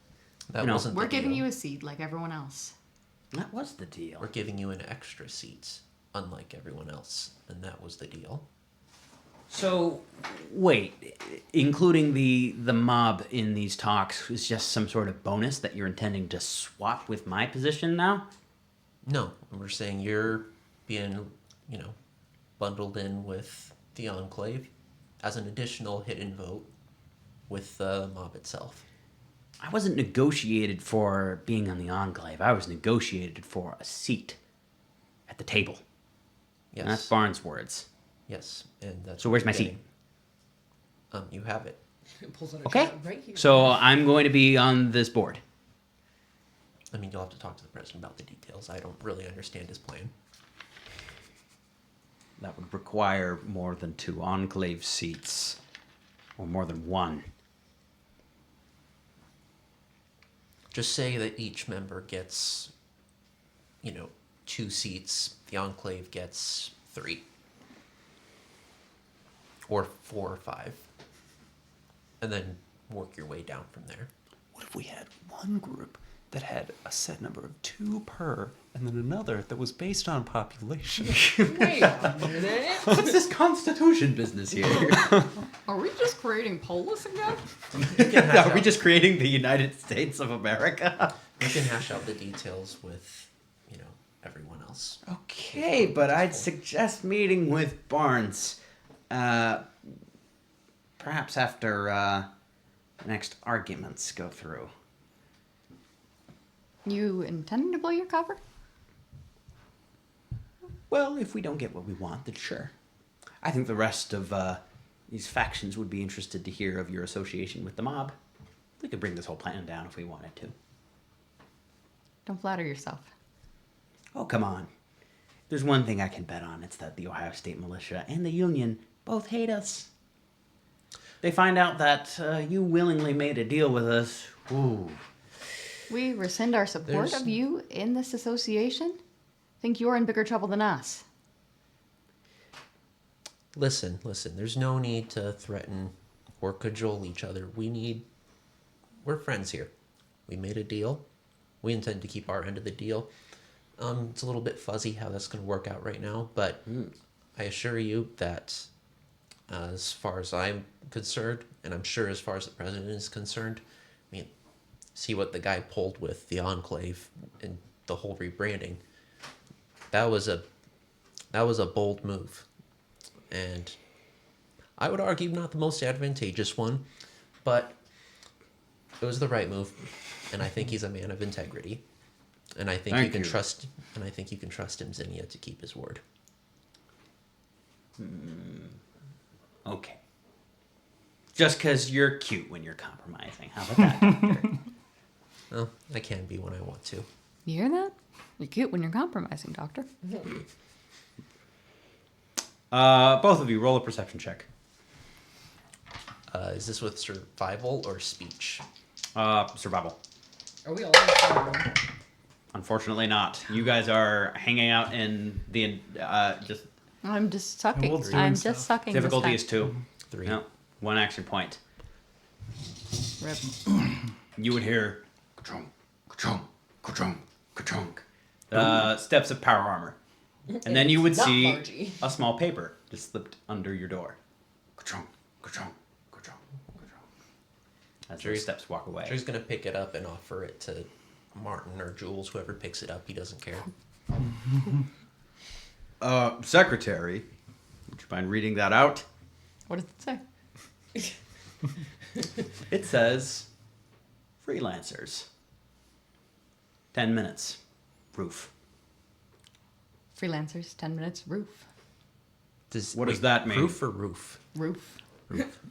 wasn't We're the giving deal. you a seat like everyone else. that was the deal. We're giving you an extra seat, unlike everyone else. And that was the deal. So, wait, including the mob in these talks is just some sort of bonus that you're intending to swap with my position now? No, we're saying you're being, bundled in with the Enclave as an additional hidden vote with the mob itself. I wasn't negotiated for being on the Enclave. I was negotiated for a seat at the table. Yes. And that's Barnes' words. Yes, and that's. So what where's you're my seat? getting. You have it. Pulls out a Okay. card right here. So I'm going to be on this board. I mean, you'll have to talk to the president about the details. I don't really understand his plan. That would require more than 2 Enclave seats. Or more than 1. Just say that each member gets, 2 seats. The Enclave gets 3. Or 4 or 5. And then work your way down from there. What if we had one group that had a set number of 2 per, and then another that was based on population? Wait a minute. What's this constitution business here? Are we just creating polis again? Are we just creating the United States of America? You can hash out the details with, everyone else. Okay, but I'd suggest meeting with Barnes. Perhaps after the next arguments go through. You intending to blow your cover? Well, if we don't get what we want, then sure. I think the rest of these factions would be interested to hear of your association with the mob. We could bring this whole plan down if we wanted to. Don't flatter yourself. Oh, come on. There's one thing I can bet on. It's that the Ohio State Militia and the Union both hate us. They find out that you willingly made a deal with us. Ooh. We rescind our support There's- of you in this association? Think you're in bigger trouble than us. Listen. There's no need to threaten or cajole each other. We're friends here. We made a deal. We intend to keep our end of the deal. It's a little bit fuzzy how that's going to work out right now, but I assure you that as far as I'm concerned, and I'm sure as far as the president is concerned, I mean, see what the guy pulled with the Enclave and the whole rebranding. That was a bold move. And I would argue not the most advantageous one, but it was the right move. And I think he's a man of integrity. And I think you can trust him, Zinnia, to keep his word. Okay. Just because you're cute when you're compromising. How about that, Doctor? Well, I can be when I want to. You hear that? You're cute when you're compromising, Doctor. Both of you, roll a perception check. Is this with survival or speech? Survival. Are we all in the same room? Unfortunately not. You guys are hanging out in the just I'm just sucking. Wolf's doing I'm stuff. just sucking. difficulty this is 2. 3. No, 1 action point. time. Rip. You would hear Ka-chunk, ka-chunk, ka-chunk, ka-chunk. steps of power armor, and then you would Not see Margie. a small paper just slipped under your door Ka-chunk, ka-chunk, ka-chunk, ka-chunk. as those steps walk away. He's going to pick it up and offer it to Martin or Jules, whoever picks it up. He doesn't care. Secretary, would you mind reading that out? What does it say? It says freelancers. 10 minutes. Roof. Freelancers, 10 minutes, roof. What does that mean? Proof or roof? Roof.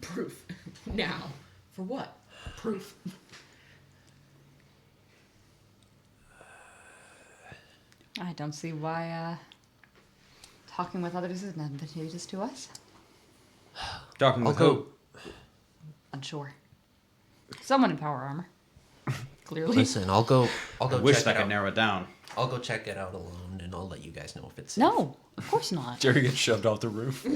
Proof. Now. For what? Proof. I don't see why talking with others is advantageous to us. Talking I'll with go. who? Unsure. Someone in power armor. Clearly. Listen, I'll go. I check wish it I could out. narrow it down. I'll go check it out alone, and I'll let you guys know if it's safe. No, of course not. Jerry gets shoved off the roof. The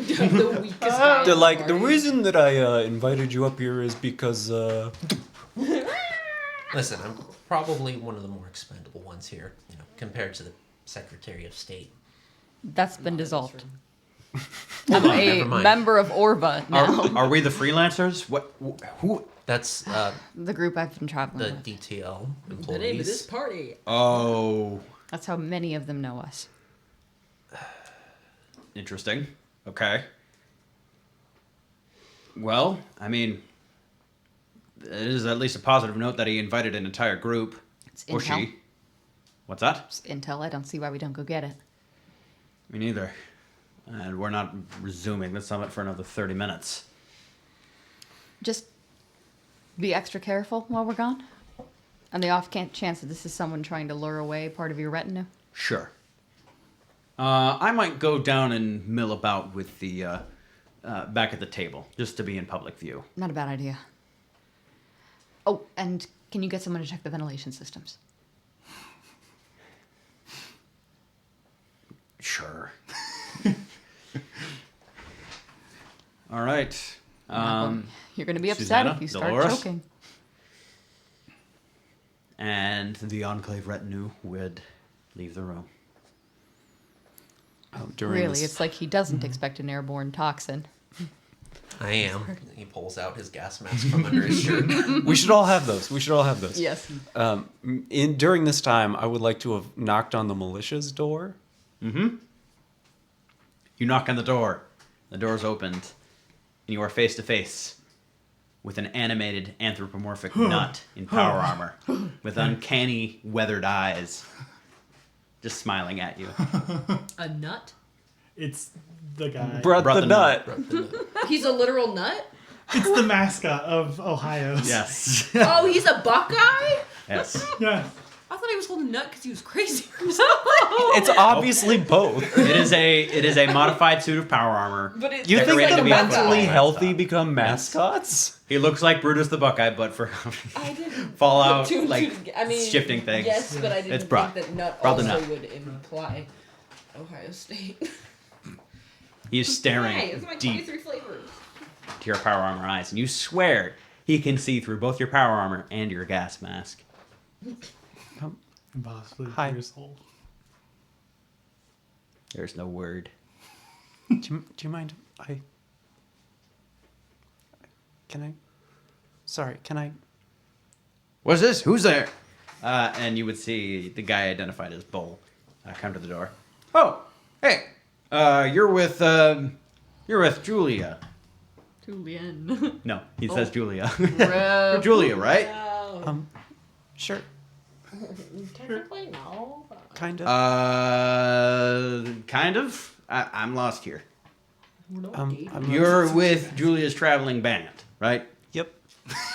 weakest guy. They're in like, the party. reason that I invited you up here is because Listen, I'm probably one of the more expendable ones here, compared to the Secretary of State. That's been dissolved. That's I'm a never mind. member of Orva now. Are we the freelancers? What? Who? That's The group I've been traveling the with. DTL employees. The name of this party. Oh, That's how many of them know us. Interesting. Okay. Well, I mean, it is at least a positive note that he invited an entire group. It's Or intel. she. What's that? It's intel. I don't see why we don't go get it. Me neither. And we're not resuming the summit for another 30 minutes. Just be extra careful while we're gone. On the off chance that this is someone trying to lure away part of your retinue. Sure. I might go down and mill about with the back at the table, just to be in public view. Not a bad idea. Oh, and can you get someone to check the ventilation systems? Sure. All right. You're going to be upset Susanna, if you start Dolores? choking. And the Enclave retinue would leave the room. During Really, this- it's like he doesn't expect an airborne toxin. I am. He pulls out his gas mask from under his shirt. we should all have those. We should all have those. Yes. During this time, I would like to have knocked on the militia's door. You knock on the door. The door's opened, and you are face to face with an animated anthropomorphic nut in power armor, with uncanny weathered eyes, just smiling at you. A nut? It's the guy. Brett Brought the the nut. He's a literal nut? It's the mascot of Ohio's. Yes. Oh, he's a Buckeye? Yes. Yeah. I thought he was holding a nut because he was crazy or something. It's obviously both. It is a modified suit of power armor. But it's You think Decorated the to be mentally football. healthy become mascots? He looks like Brutus the Buckeye, but for I didn't Fallout, put two and like two toge- I mean, shifting things. Yes, but I It's didn't brought. think that nut Brought the also nut. would imply Ohio State. He's staring Hey, it's my deep 23 flavors. to your power armor eyes, and you swear he can see through both your power armor and your gas mask. And possibly Hi. your soul. There's no word. Do you mind? Can I? Sorry, can I? What's this? Who's there? And you would see the guy identified as Bull come to the door. Oh, hey, you're with Julia. Julian. No, he says Julia. Bro. You're Julia, right? Sure, Technically, no. kind of. Kind of. I'm lost here. We're not dating. You're with Julia's traveling band, right? Yep.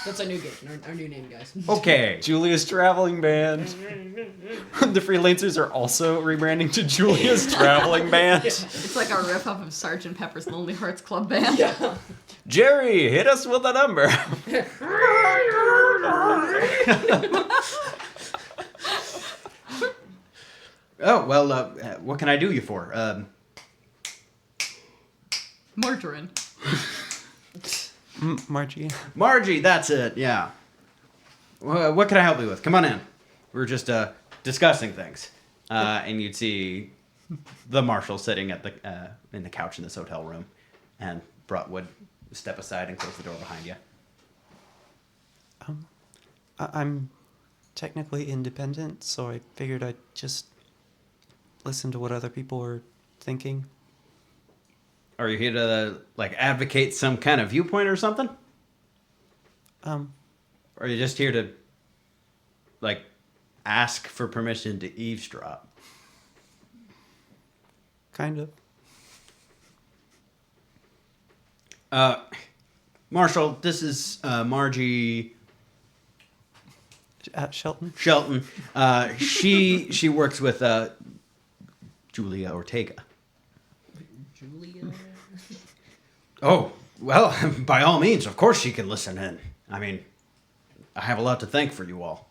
That's our new game, our new name, guys. Okay. Julia's Traveling Band. The freelancers are also rebranding to Julia's Traveling Band. It's like our riff off of Sgt. Pepper's Lonely Hearts Club Band. Yeah. Jerry, hit us with a number. Oh well. What can I do you for? Margarine. Margie. Margie, that's it. Yeah. What can I help you with? Come on in. We're just discussing things. And you'd see the marshal sitting at the in the couch in this hotel room, and Brett would step aside and close the door behind you. I'm technically independent, so I figured I'd just listen to what other people are thinking. Are you here to like advocate some kind of viewpoint or something? Or are you just here to like ask for permission to eavesdrop? Kind of. Marshall, this is Margie Shelton. Shelton. She works with Julia Ortega. Julia. Oh, well, by all means, of course she can listen in. I mean, I have a lot to thank for you all.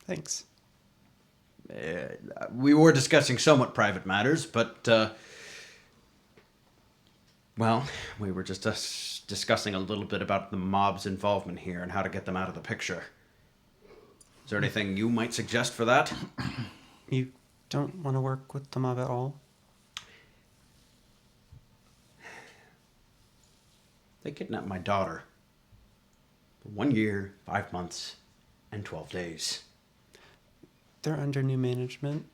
Thanks. We were discussing somewhat private matters, but, well, we were just discussing a little bit about the mob's involvement here and how to get them out of the picture. Is there anything you might suggest for that? You don't want to work with the mob at all? They kidnapped my daughter. 1 year, 5 months, and 12 days. They're under new management.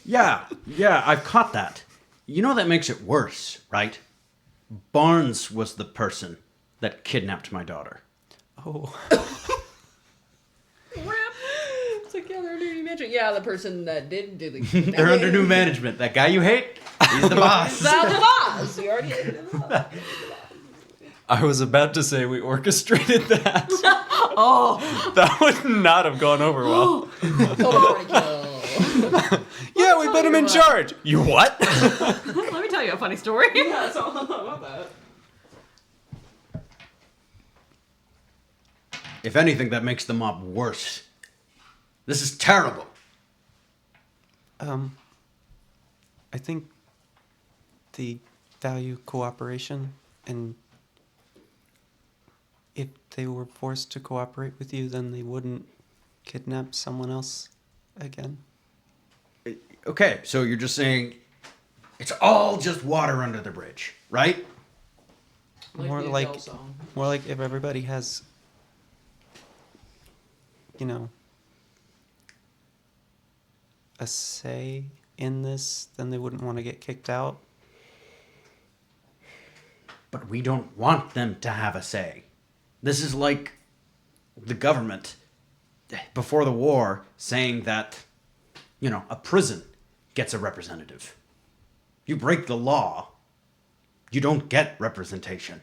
Yeah, I've caught that. You know that makes it worse, right? Barnes was the person that kidnapped my daughter. Oh, It's like, yeah, they're under new management. Yeah, the person that did do the. They're under new management. That guy you hate, he's the boss. Now the boss. You already did the boss. I was about to say we orchestrated that. Oh, That would not have gone over well. total party kill. Yeah, we put him in charge. You what? Let me tell you a funny story. Yeah, so about that. If anything, that makes the mob worse. This is terrible. I think they value cooperation, and if they were forced to cooperate with you, then they wouldn't kidnap someone else again. Okay, so you're just saying it's all just water under the bridge, right? More the like- Adele song. More like if everybody has, you know, a say in this, then they wouldn't want to get kicked out. But we don't want them to have a say. This is like the government before the war saying that, you know, a prison gets a representative. You break the law, you don't get representation.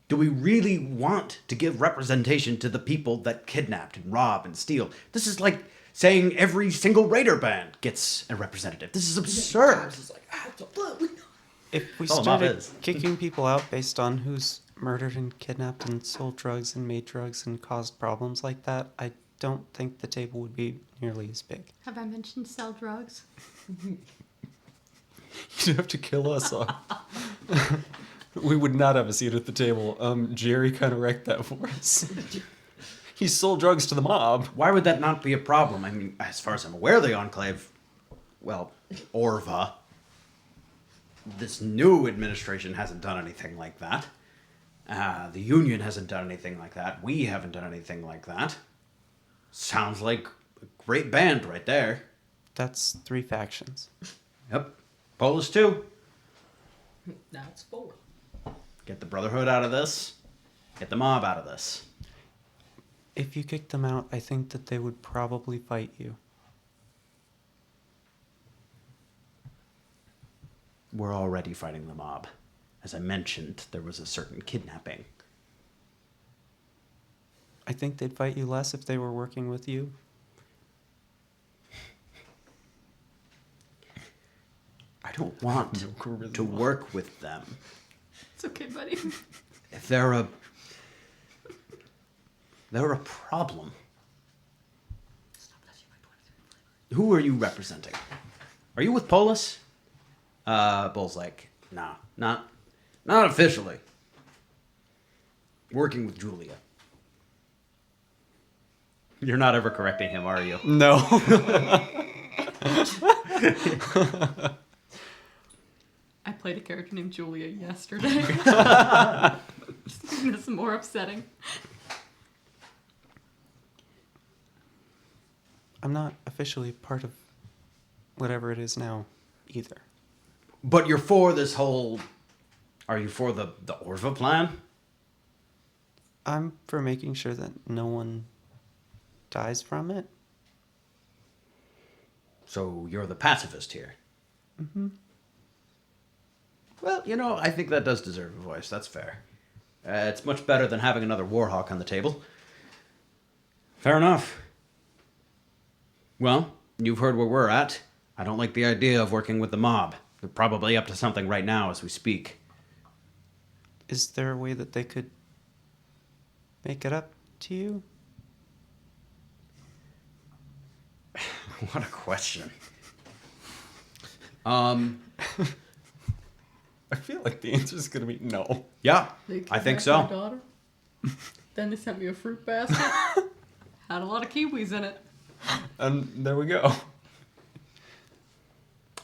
Do we really want to give representation to the people that kidnapped and rob and steal? This is like saying every single Raider band gets a representative. This is absurd. It's like, absolutely not. If we That's all mob started is. kicking people out based on who's murdered and kidnapped and sold drugs and made drugs and caused problems like that, I don't think the table would be nearly as big. Have I mentioned sell drugs? You'd have to kill us all. We would not have a seat at the table. Jerry kind of wrecked that for us. He sold drugs to the mob. Why would that not be a problem? I mean, as far as I'm aware, the Enclave, well, Orva, this new administration hasn't done anything like that. The Union hasn't done anything like that. We haven't done anything like that. Sounds like a great band right there. That's 3 factions. Yep. Polis too. Now it's 4. Get the Brotherhood out of this. Get the mob out of this. If you kicked them out, I think that they would probably fight you. We're already fighting the mob. As I mentioned, there was a certain kidnapping. I think they'd fight you less if they were working with you. I don't want to work with them. It's okay, buddy. If they're a problem. Who are you representing? Are you with Polis? Bull's like, nah, not officially. Working with Julia. You're not ever correcting him, are you? No. I played a character named Julia yesterday. Just making this more upsetting. I'm not officially part of whatever it is now either. But you're for this whole... Are you for the Orva plan? I'm for making sure that no one dies from it. So you're the pacifist here. Mm-hmm. Well, you know, I think that does deserve a voice. That's fair. It's much better than having another Warhawk on the table. Fair enough. Well, you've heard where we're at. I don't like the idea of working with the mob. They're probably up to something right now as we speak. Is there a way that they could make it up to you? What a question. I feel like the answer is going to be no. Yeah, They I think kidnapped my so. daughter. Then they sent me a fruit basket. Had a lot of kiwis in it. And there we go.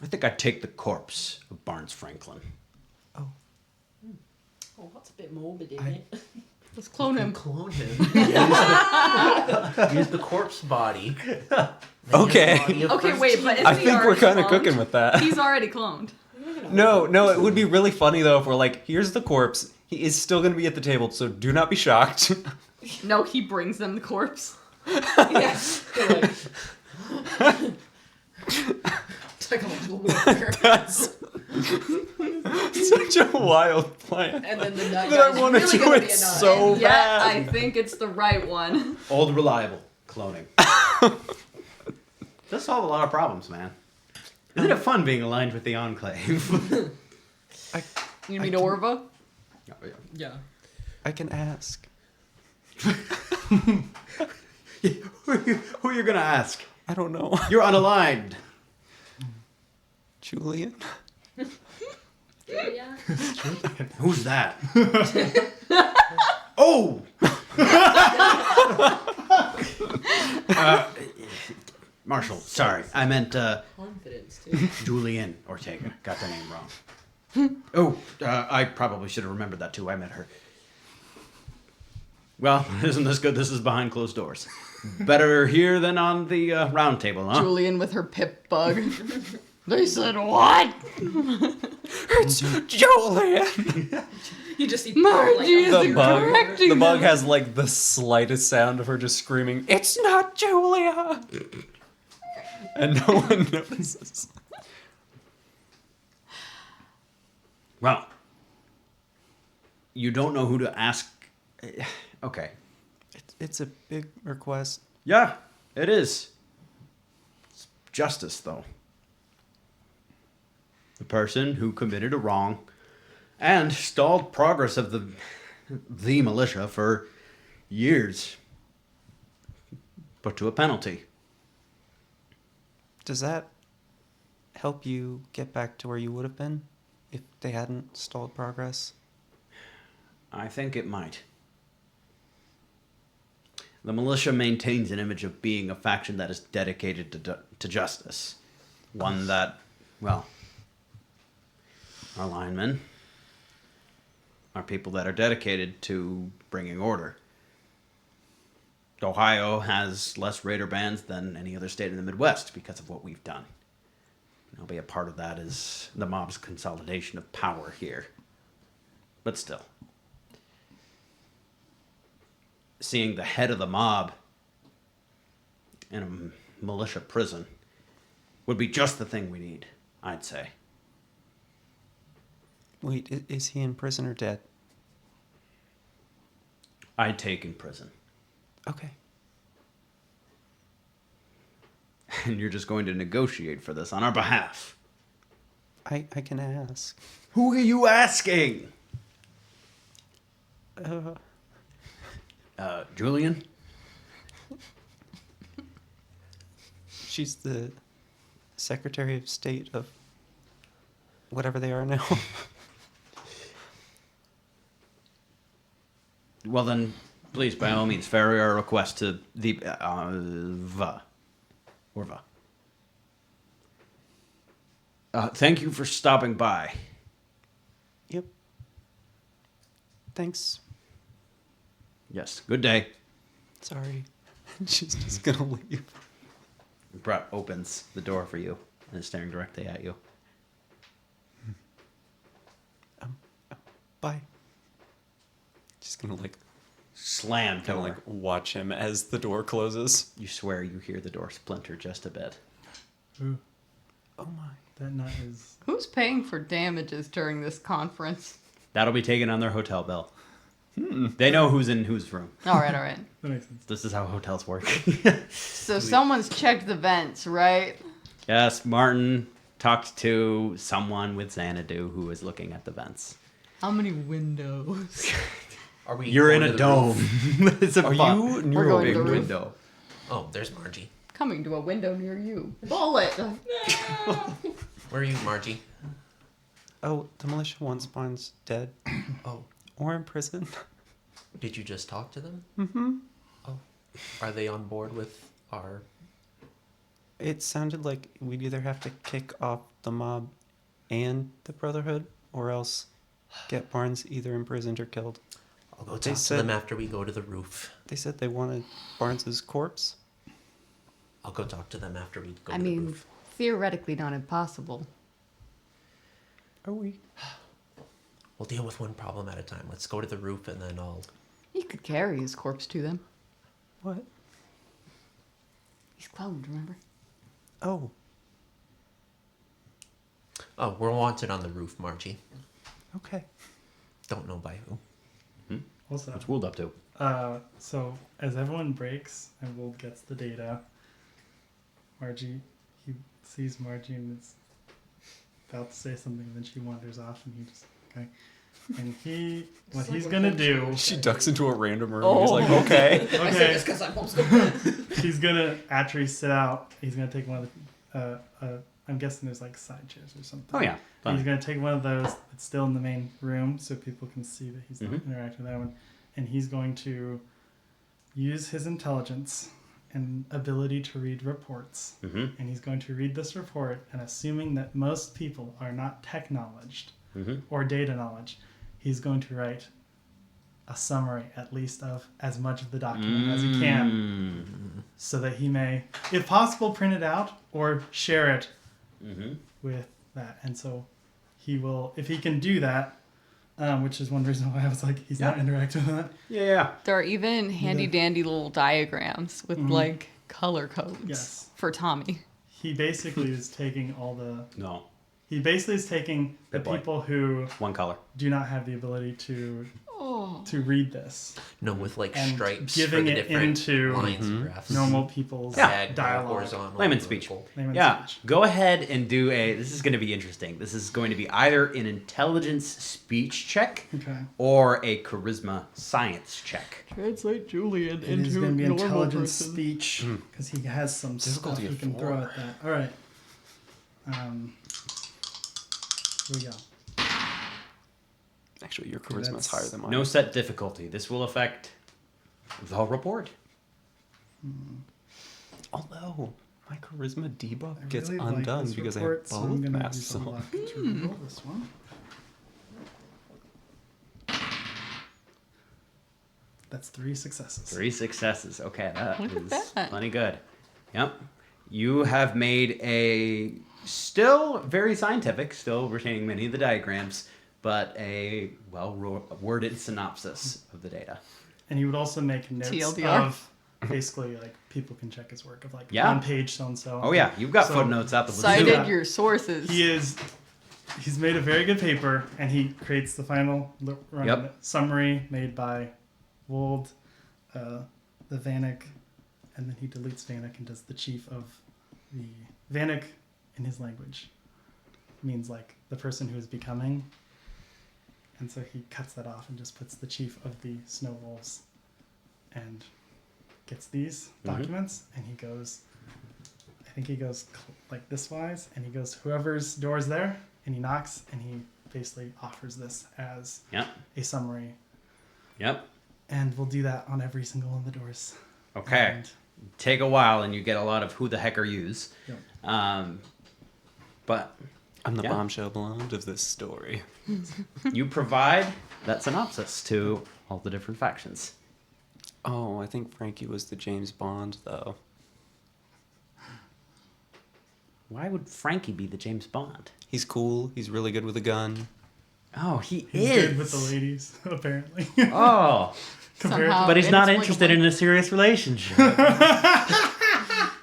I think I'd take the corpse of Barnes Franklin. Oh. Oh, that's a bit morbid, isn't it? Let's clone him. Clone him. Use the corpse body. Okay. Okay, wait, but I think we're kind of cooking with that. He's already cloned. No, it would be really funny though if we're like, here's the corpse. He is still going to be at the table, so do not be shocked. No, he brings them the corpse. Yes. Psychological warfare. That's such a wild plan. And then the nut That I guy's want to really do gonna it be a nut. so Yeah, bad. I think it's the right one. Old reliable cloning. Does solve a lot of problems, man. Isn't it fun being aligned with the Enclave? You mean Orva? Yeah. I can ask. Who are you gonna ask? I don't know. You're unaligned. Julian? Yeah. Who's that? Oh! Marshall, sorry. I meant Confidence, too. Julian Ortega. Got the name wrong. Oh, I probably should have remembered that too. I met her. Well, isn't this good? This is behind closed doors. Better here than on the round table, huh? Julian with her pip bug. They said what? It's Julian! You just see Margie is The bug, correcting the bug them. has like the slightest sound of her just screaming, "It's not Julia!" And no one notices. Well, you don't know who to ask. Okay. It's a big request. Yeah, it is. It's justice, though. The person who committed a wrong and stalled progress of the militia for years, put to a penalty. Does that help you get back to where you would have been if they hadn't stalled progress? I think it might. The militia maintains an image of being a faction that is dedicated to justice. One that, well, our linemen are people that are dedicated to bringing order. Ohio has less raider bands than any other state in the Midwest because of what we've done. And albeit part of that is the mob's consolidation of power here. But still. Seeing the head of the mob in a militia prison would be just the thing we need, I'd say. Wait, is he in prison or dead? I'd take in prison. Okay. And you're just going to negotiate for this on our behalf. I can ask. Who are you asking? Julian? She's the Secretary of State of whatever they are now. Well then, please, by all means, ferry our request to the Orva. Thank you for stopping by. Yep. Thanks. Yes, good day. Sorry. She's just gonna leave. Brett opens the door for you and is staring directly at you. Bye. Just gonna like Slam kind of door. like watch him as the door closes. You swear you hear the door splinter just a bit. Ooh, Oh my. that nut is. Who's paying for damages during this conference? That'll be taken on their hotel bill. They know who's in whose room. All right, all right. That makes sense. This is how hotels work. So someone's checked the vents, right? Yes, Martin talked to someone with Xanadu who was looking at the vents. How many windows? Are we? You're in going a to the roof? dome. It's a Are fun- you near We're a going big to the roof. window. Oh, there's Margie. Coming to a window near you. Bullet! Where are you, Margie? Oh, the militia one spawn's dead. Oh, Or in prison. did you just talk to them? Mm-hmm. Oh, are they on board with our? It sounded like we'd either have to kick off the mob and the Brotherhood, or else get Barnes either imprisoned or killed? I'll go They talk to said- them after we go to the roof. They said they wanted Barnes's corpse. I'll go talk to them after we go I to the mean, roof. theoretically not impossible. Are we? We'll deal with one problem at a time. Let's go to the roof and then I'll... You could carry his corpse to them. What? He's cloned, remember? Oh, Oh, we're wanted on the roof, Margie. okay. Don't know by who. Also, What's Wold up to? so as everyone breaks and Wold gets the data, he sees Margie and is about to say something, and then she wanders off, and he just okay. And what It's like he's a gonna homeschool. do? She ducks into a random room. Oh. He's like, okay. I said Okay, this because I'm homeschooled. he's gonna after he sit out. He's gonna take one of the. I'm guessing there's like side chairs or something. Oh yeah, And fun. he's gonna take one of those that's still in the main room, so people can see that he's not Mhm. interacting with that one. And he's going to use his intelligence and ability to read reports. Mhm. And he's going to read this report, and assuming that most people are not tech knowledge Mhm. or data knowledge, he's going to write a summary at least of as much of the document as he can, Mm. so that he may, if possible, print it out or share it Mhm. with that. And so he will, if he can do that, which is one reason why I was like, he's not Yeah. interacting with that. Yeah. There are even handy dandy little diagrams with like color codes Yes. for Tommy. He basically is taking No. he basically is taking the Good boy. people who One color. do not have the ability Oh. to read this, No, with like And stripes giving for the it different into lines and graphs. normal people's Diagonal, dialogue. horizontal, Layman's speech. vertical. Layman's Yeah. speech. Go ahead and do a. This is going to be interesting. This is going to be either an intelligence speech check Okay. or a charisma science check. Translate Julian It is going to be intelligence speech because he has some stuff Difficulty he of can 4. throw at that. All right. Here we go. Actually, your charisma is That's- higher than mine. No set difficulty. This will affect the report. Although my charisma debuff I gets really like undone this because report, I so have I'm both gonna masks use a on. luck to roll this one. That's 3 successes. 3 successes. Okay, that Look at is that. plenty good. Yep. You have made a still very scientific, still retaining many of the diagrams, but a well-worded synopsis of the data. And he would also make notes TLDR. of basically like people can check his work of like Yeah. on page so and so. Oh yeah, you've got So- footnotes out the Cited wazoo. Yeah. your sources. He's made a very good paper, and he creates the final run Yep. of it. Summary made by Wold, the Vanek, and then he deletes Vanek and does the chief of the Vanek in his language means like the person who is becoming, and so he cuts that off and just puts the chief of the Snow Wolves, and gets these documents, and he goes. I think he goes like this wise, and he goes whoever's door's there, and he knocks, and he basically offers this as Yep. a summary, Yep. and we'll do that on every single one of the doors. Okay. And, Take a while, and you get a lot of who the heck are yous. Yep. But I'm the Yeah. bombshell blonde of this story. you provide that synopsis to all the different factions. Oh, I think Frankie was the James Bond, though. Why would Frankie be the James Bond? He's cool. He's really good with a gun. Oh, he he's is. good with the ladies, apparently. Oh, Compared Somehow. but he's not Inexplicable. interested in a serious relationship.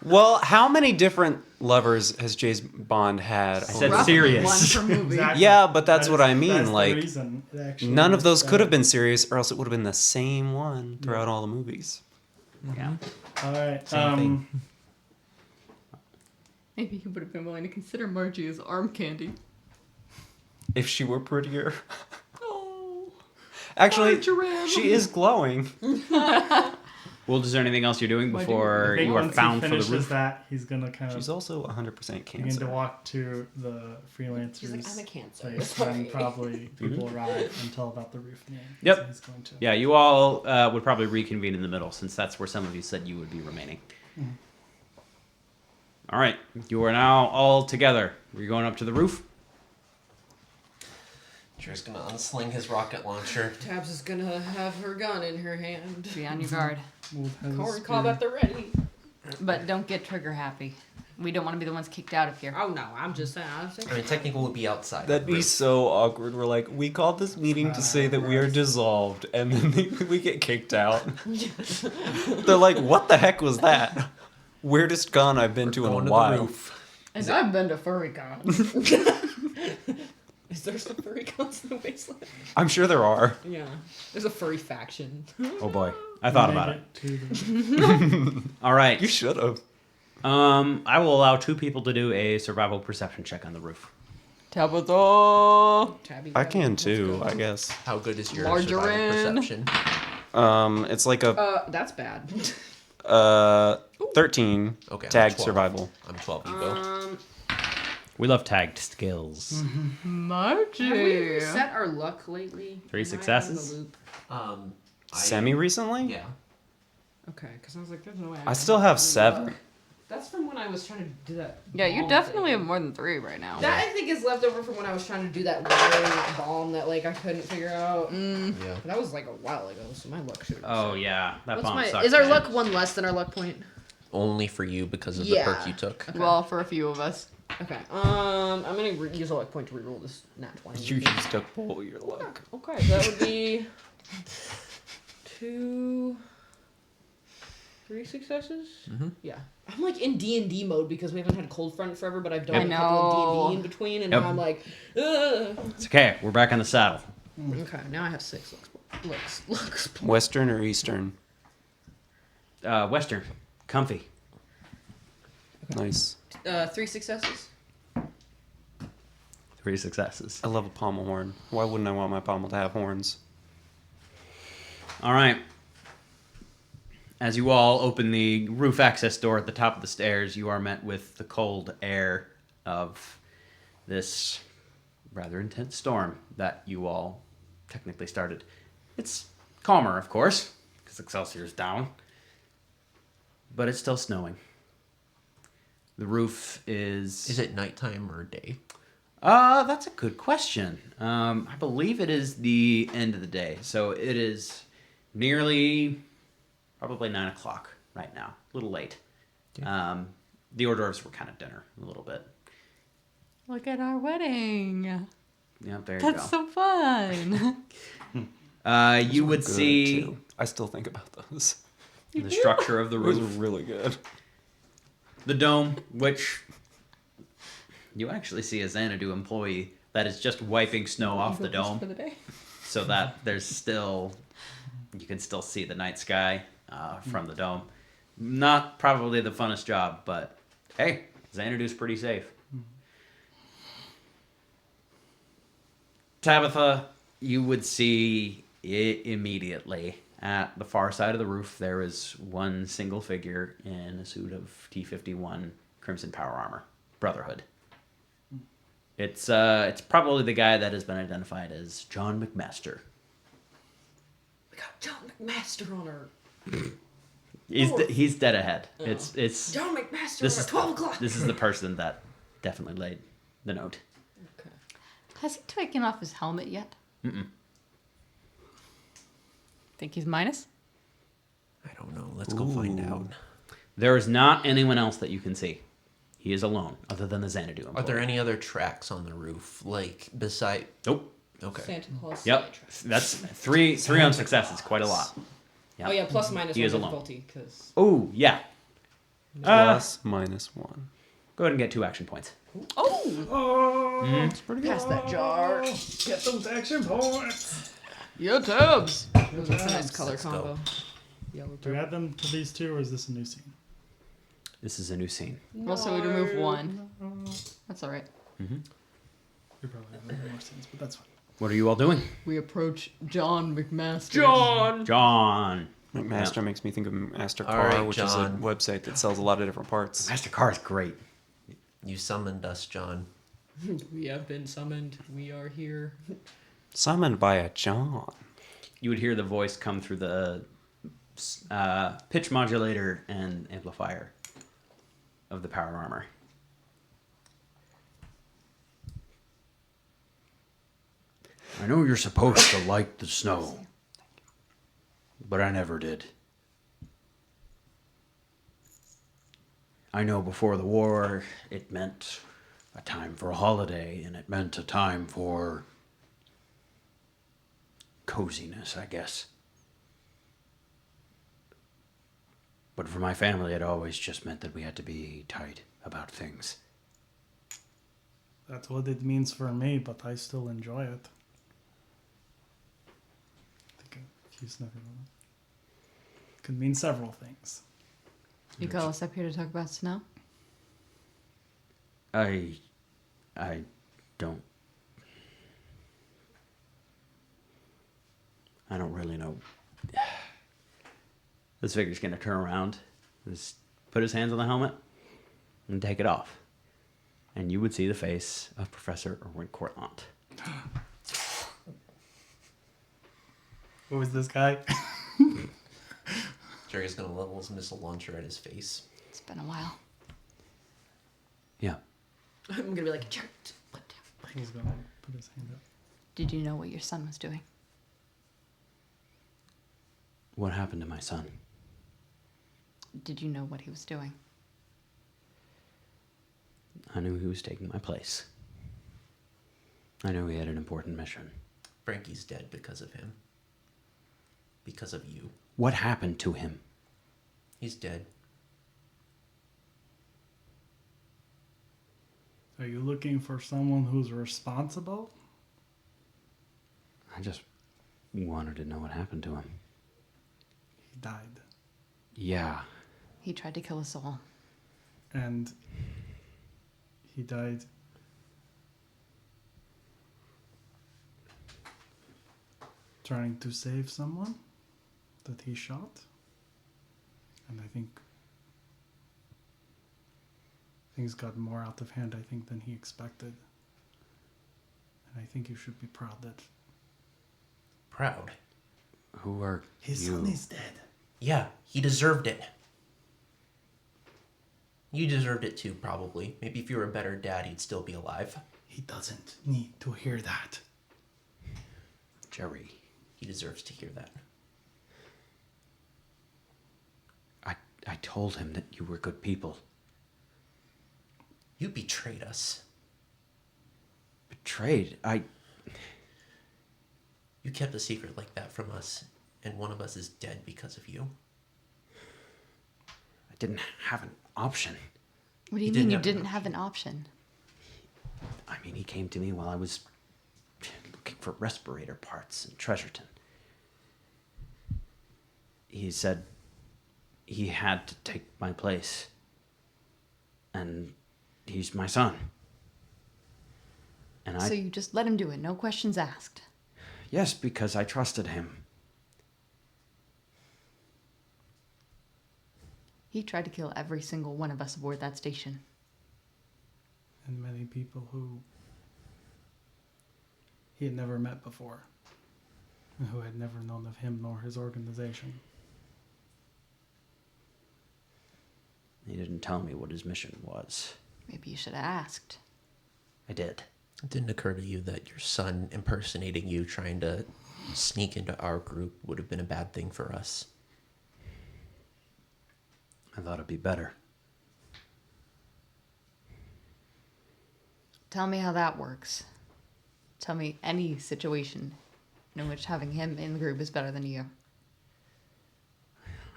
Well, how many different lovers has James Bond had? I said Roughly serious. One per movie. Exactly. Yeah, but that's That what is- I mean, that's the like, reason it actually None of is those could have better. been serious, or else it would have been the same one throughout all the movies. Yeah. All right. Same thing. Maybe he would have been willing to consider Margie as arm candy. If she were prettier. Oh. Actually, Marjoram. she is glowing. Well, is there anything else you're doing Why do- before I think you are once found he for the finishes roof? that, he's gonna kind of She's also 100% begin to cancer. walk to the freelancers. She's like, I'm a Cancer. place, Sorry. and probably people arrive and tell about the roof name. Yep. So he's going to. Yeah, you all would probably reconvene in the middle, since that's where some of you said you would be remaining. All right, you are now all together. Are you going up to the roof? Drew's gonna unsling his rocket launcher. Tabs is gonna have her gun in her hand. Be on your guard. Wolf has a Corn spear. cob at the ready. But don't get trigger happy. We don't want to be the ones kicked out of here. Oh no, I'm just saying. I mean, technically, we'll be outside. That'd be so awkward. We're like, we called this meeting to say that we are dissolved, and then we get kicked out. They're like, what the heck was that? Weirdest con I've been to in Going a to the while. roof. And I've been to FurryCon. Is there some furry cons in the wasteland? I'm sure there are. Yeah. There's a furry faction. Oh boy, I thought about it. To the- All right. You should have. I will allow 2 people to do a survival perception check on the roof. Tabitha. Tabby. I can too, I guess. How good is your Margarine. survival perception? It's like a That's bad. 13 Okay, I'm tag 12. survival. I'm 12. You go. We love tagged skills. Have we Margie. reset our luck lately? 3 Am I successes? in the loop? Semi recently? Yeah. Okay, because I was like, there's no way. I still have 7. That's from when I was trying to do that. Yeah, you bomb definitely thing. have more than 3 right now. That I think is left over from when I was trying to do that wiring bomb that like I couldn't figure out. Yeah. That was like a while ago, so my luck should. Oh yeah, that What's bomb my? sucks. Is our man. luck 1 less than our luck point? Only for you because of Yeah. the perk you took. Okay. Well, for a few of us. Okay. I'm gonna use a luck point to reroll this nat 20. You used up all your luck. Okay, that would be 2, 3 successes. Mhm. Yeah, I'm like in D&D mode because we haven't had Cold Front forever, but I've done Yep. a couple of I know. D&D in between, and Yep. now I'm like, ugh. It's okay. We're back on the saddle. Okay, now I have 6 looks. Western or Eastern? Western, comfy. Nice. 3 successes. 3 successes. I love a pommel horn. Why wouldn't I want my pommel to have horns? All right. As you all open the roof access door at the top of the stairs, you are met with the cold air of this rather intense storm that you all technically started. It's calmer, of course, because Excelsior's down, but it's still snowing. The roof is... Is it nighttime or day? That's a good question. I believe it is the end of the day, so it is nearly probably 9 o'clock right now. A little late. The hors d'oeuvres were kind of dinner a little bit. Look at our wedding. Yeah, there you That's go. so fun. You would Good, see too. I still think about those. the structure of the Those are roof, really good. the dome, which you actually see a Xanadu employee that is just wiping snow off the dome, For the day. so that there's still, you can still see the night sky from the dome. Not probably the funnest job, but hey, Xanadu's pretty safe. Tabitha, you would see it immediately. At the far side of the roof, there is one single figure in a suit of T-51 Crimson Power Armor, Brotherhood. It's probably the guy that has been identified as John McMaster. We got John McMaster on our. He's dead ahead. It's John McMaster this on is our 12 o'clock. This is the person that definitely laid the note. Okay. Has he taken off his helmet yet? Think he's minus? I don't know. Let's go find out. There is not anyone else that you can see. He is alone, other than the Xanadu employee. Are there any other tracks on the roof, like beside? Nope. Okay. Santa Claus. Yep. sidetrack. That's three on successes. Quite a lot. Yep. Oh yeah, plus minus He one is alone. difficulty because. Oh yeah. Plus minus 1. Go ahead and get 2 action points. Oh, Pass that jar. get those action points. Yeah, Tabs. That's a nice color Let's go. combo. Yellow. Do we add them to these two, or is this a new scene? This is a new scene. Well, so we remove 1. That's all right. We probably have more scenes, but that's fine. What are you all doing? We approach John McMaster. John. McMaster makes me think of MasterCar, All right, which John. is a website that sells a lot of different parts. Master Car is great. You summoned us, John. We have been summoned. We are here. Summoned by a John. You would hear the voice come through the pitch modulator and amplifier of the power armor. I know you're supposed to like the snow, but I never did. I know before the war, it meant a time for a holiday, and it meant a time for coziness, I guess. But for my family, it always just meant that we had to be tight about things. That's what it means for me, but I still enjoy it. I think a few sniffers. Could mean several things. You call us up here to talk about snow? I don't. I don't really know. This figure's gonna turn around, just put his hands on the helmet, and take it off. And you would see the face of Professor Erwin Cortland. Who is this guy? Jerry's gonna level his missile launcher at his face. It's been a while. Yeah. I'm gonna be like, Jared, put down. He's gonna put his hand up. Did you know what your son was doing? What happened to my son? Did you know what he was doing? I knew he was taking my place. I knew he had an important mission. Frankie's dead because of him. Because of you. What happened to him? He's dead. Are you looking for someone who's responsible? I just wanted to know what happened to him. He died. Yeah. He tried to kill us all. And he died trying to save someone that he shot. And I think things got more out of hand, I think, than he expected. And I think you should be proud that Proud. Who are his you? son is dead. Yeah, he deserved it. You deserved it too, probably. Maybe if you were a better dad, he'd still be alive. He doesn't need to hear that. Jerry. He deserves to hear that. I told him that you were good people. You betrayed us. Betrayed? You kept a secret like that from us, and one of us is dead because of you. I didn't have an option. What do you He mean didn't you have an didn't have an option? I mean, he came to me while I was looking for respirator parts in Treasureton. He said he had to take my place. And he's my son. And So you just let him do it, no questions asked. Yes, because I trusted him. He tried to kill every single one of us aboard that station. And many people who he had never met before, and who had never known of him nor his organization. He didn't tell me what his mission was. Maybe you should have asked. I did. It didn't occur to you that your son impersonating you, trying to sneak into our group, would have been a bad thing for us. I thought it'd be better. Tell me how that works. Tell me any situation in which having him in the group is better than you.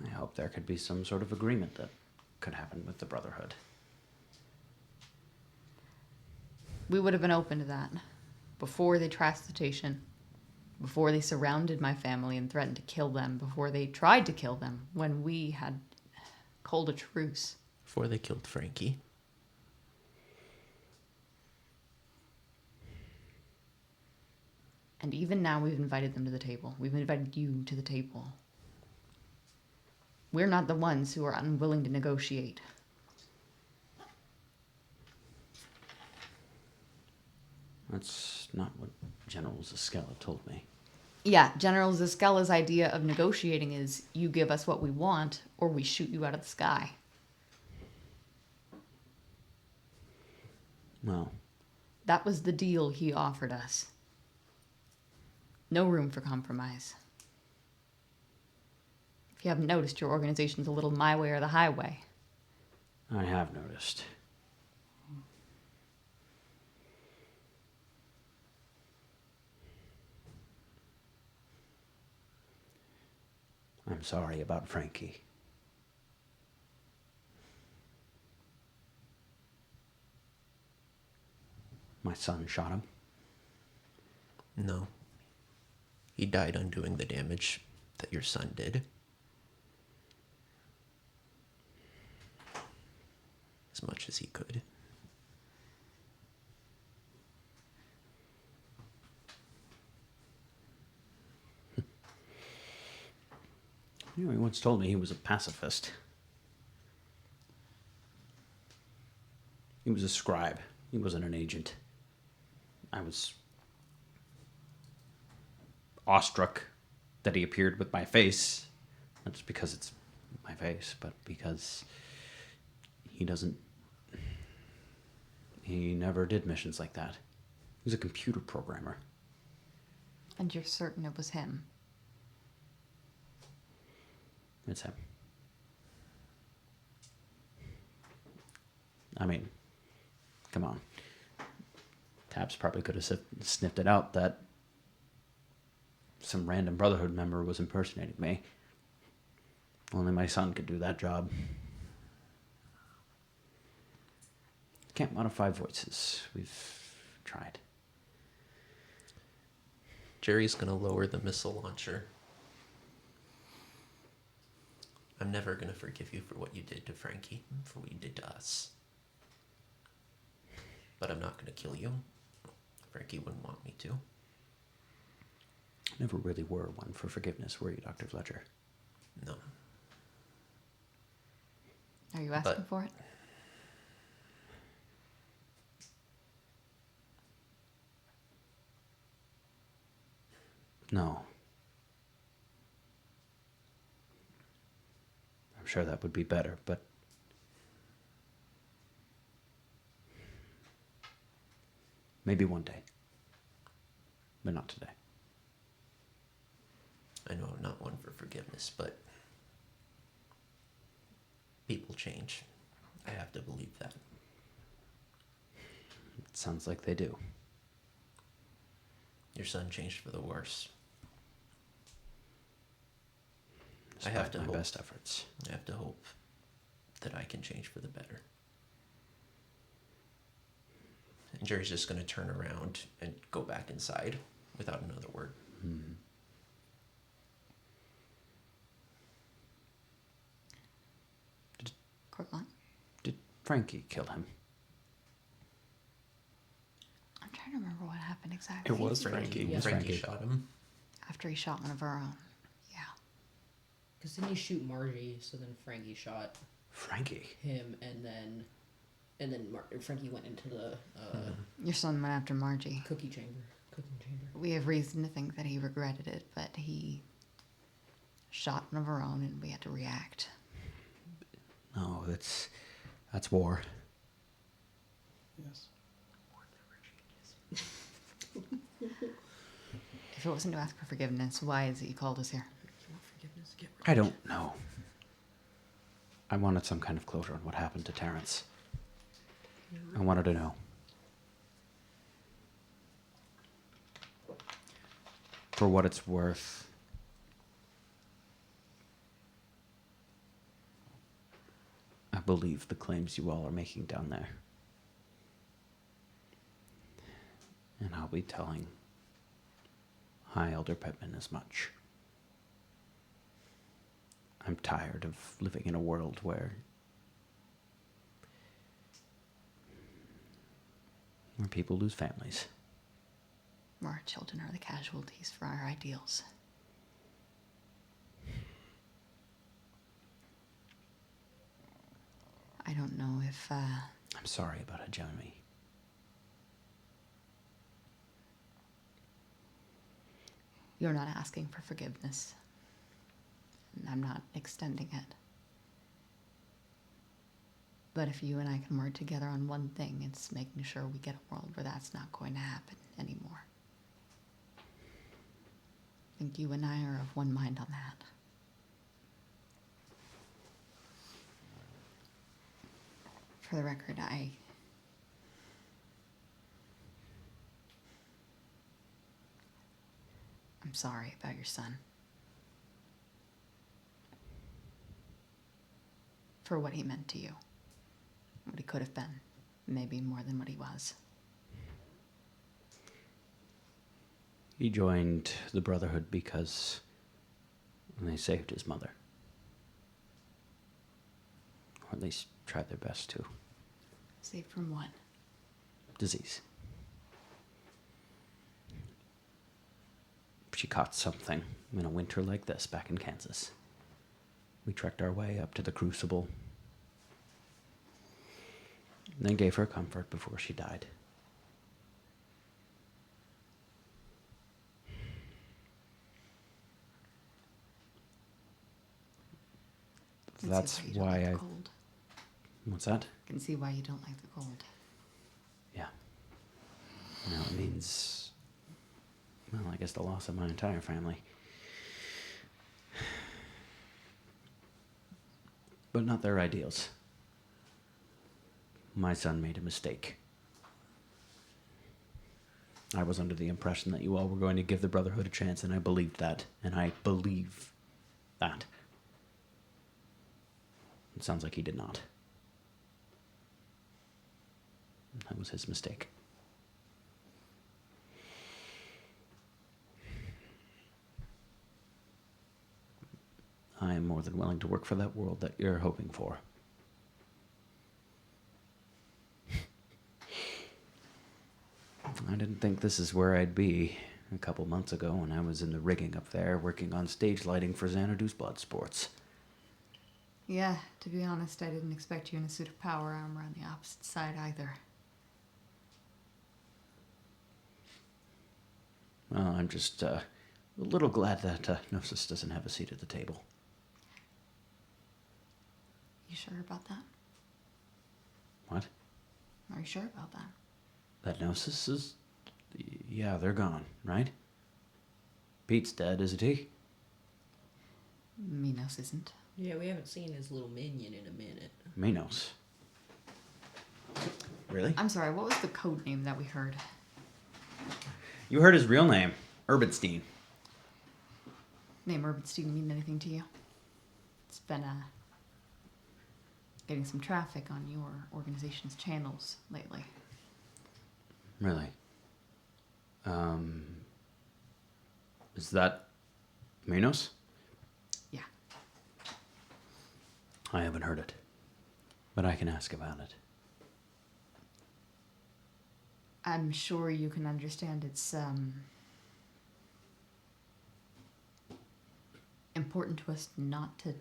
I hope there could be some sort of agreement that could happen with the Brotherhood. We would have been open to that before they trashed the station, before they surrounded my family and threatened to kill them, before they tried to kill them, when we had called a truce. Before they killed Frankie. And even now we've invited them to the table. We've invited you to the table. We're not the ones who are unwilling to negotiate. That's not what General Zaskella told me. Yeah, General Zaskella's idea of negotiating is you give us what we want or we shoot you out of the sky. Well, That was the deal he offered us. No room for compromise. If you haven't noticed, your organization's a little my way or the highway. I have noticed. I'm sorry about Frankie. My son shot him. No. He died undoing the damage that your son did. As much as he could. You know, he once told me he was a pacifist. He was a scribe. He wasn't an agent. I was awestruck that he appeared with my face. Not just because it's my face, but because he doesn't. He never did missions like that. He was a computer programmer. And you're certain it was him? It's him. I mean, come on. Taps probably could have sniffed it out that some random Brotherhood member was impersonating me. Only my son could do that job. Can't modify voices. We've tried. Jerry's gonna lower the missile launcher. I'm never gonna forgive you for what you did to Frankie, for what you did to us. But I'm not gonna kill you. Frankie wouldn't want me to. Never really were one for forgiveness, were you, Dr. Fletcher? No. Are you asking But- for it? No. I'm sure that would be better, but maybe one day. But not today. I know I'm not one for forgiveness, but people change. I have to believe that. It sounds like they do. Your son changed for the worse. Despite have to my hope. best efforts. I have to hope that I can change for the better. And Jerry's just going to turn around and go back inside without another word. Cortland? Did Frankie kill him? I'm trying to remember what happened exactly. It was Frankie. Yeah. Frankie Frankie. shot him. After he shot one of our own. Yeah. Because didn't he shoot Margie? So then Frankie shot Frankie? him, and then Frankie went into the Your son went after Margie. cooking chamber. We have reason to think that he regretted it, but he shot one of our own and we had to react. No, that's war. Yes. If it wasn't to ask for forgiveness, why is it you called us here? Forgiveness, get I don't know. I wanted some kind of closure on what happened to Terrence. I wanted to know. For what it's worth, I believe the claims you all are making down there. And I'll be telling High Elder Pittman as much. I'm tired of living in a world where people lose families. Where our children are the casualties for our ideals. I don't know if, I'm sorry about it, Jeremy. you're not asking for forgiveness. And I'm not extending it. But if you and I can work together on one thing, it's making sure we get a world where that's not going to happen anymore. think you and I are of one mind on that. For the record, I'm sorry about your son. For what he meant to you. What he could have been. Maybe more than what he was. He joined the Brotherhood because they saved his mother. Or at least tried their best to. Saved from what? Disease. She caught something in a winter like this back in Kansas. We trekked our way up to the Crucible. Then gave her comfort before she died. That's why I. Cold. What's that? I can see why you don't like the cold. Yeah. Now it means, well, I guess the loss of my entire family. But not their ideals. My son made a mistake. I was under the impression that you all were going to give the Brotherhood a chance, and I believed that, and I believe that. It sounds like he did not. That was his mistake. I am more than willing to work for that world that you're hoping for. I didn't think this is where I'd be a couple months ago when I was in the rigging up there working on stage lighting for Xanadu's Bloodsports. Yeah, to be honest, I didn't expect you in a suit of power armor on the opposite side either. Well, I'm just a little glad that Gnosis doesn't have a seat at the table. You sure about that? What? Are you sure about that? That Gnosis is... Yeah, they're gone, right? Pete's dead, isn't he? Minos isn't. Yeah, we haven't seen his little minion in a minute. Minos. Really? I'm sorry, what was the code name that we heard? You heard his real name, Urbanstein. Name Urbanstein mean anything to you? It's been getting some traffic on your organization's channels lately. Really? Is that Minos? Yeah. I haven't heard it, but I can ask about it. I'm sure you can understand it's important to us not to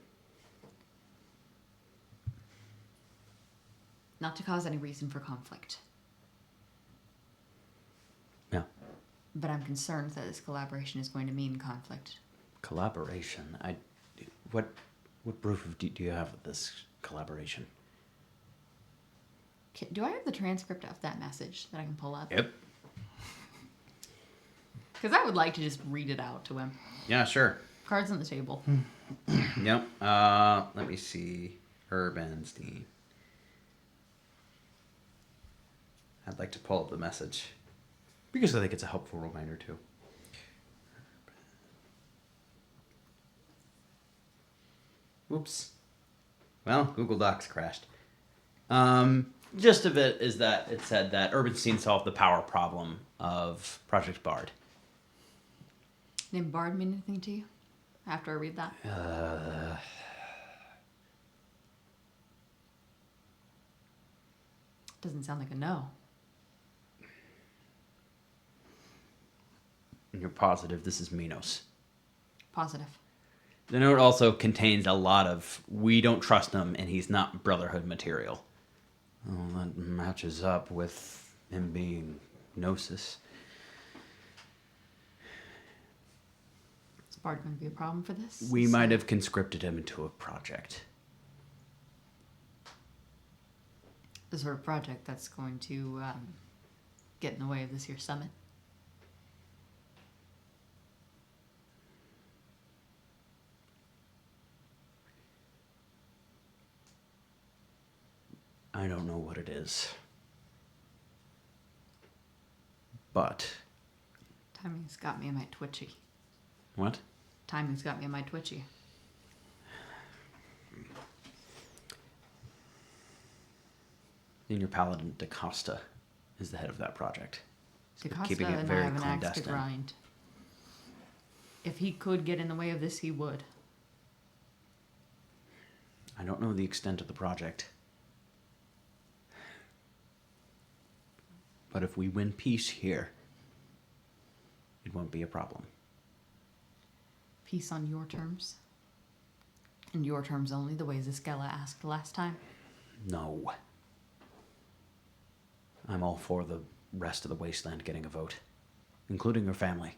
cause any reason for conflict. Yeah. But I'm concerned that this collaboration is going to mean conflict. Collaboration. What proof do you have of this collaboration? Do I have the transcript of that message that I can pull up? Yep. Because I would like to just read it out to him. Yeah, sure. Cards on the table. Yep. Let me see. Urbanstein. I'd like to pull up the message because I think it's a helpful reminder too. Whoops. Well, Google Docs crashed. Gist of it is that it said that Urbanstein solved the power problem of Project Bard. Name Bard mean anything to you? After I read that? Doesn't sound like a no. And you're positive this is Minos. Positive. The note also contains a lot of, we don't trust him and he's not Brotherhood material. Well, that matches up with him being Gnosis. Is Bard going to be a problem for this? We might have conscripted him into a project. The sort of project that's going to get in the way of this year's summit. I don't know what it is. But Timing's got me in my twitchy. what? Timing's got me in my twitchy. Senior Paladin DaCosta is the head of that project. He's DaCosta keeping it and I very have an axe to clandestine. grind. If he could get in the way of this, he would. I don't know the extent of the project. But if we win peace here, it won't be a problem. Peace on your terms. And your terms only, the way Ziskella asked last time. No. I'm all for the rest of the wasteland getting a vote, including your family.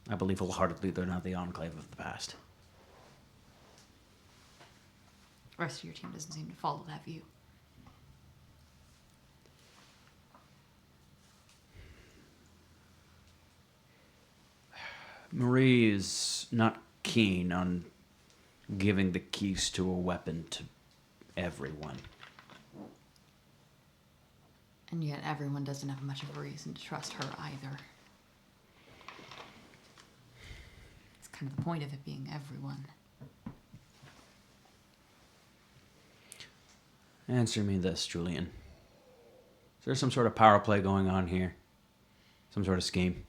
I believe wholeheartedly they're not the enclave of the past. The rest of your team doesn't seem to follow that view. Marie is not keen on giving the keys to a weapon to everyone. And yet everyone doesn't have much of a reason to trust her either. It's kind of the point of it being everyone. Answer me this, Julian. Is there some sort of power play going on here? Some sort of scheme?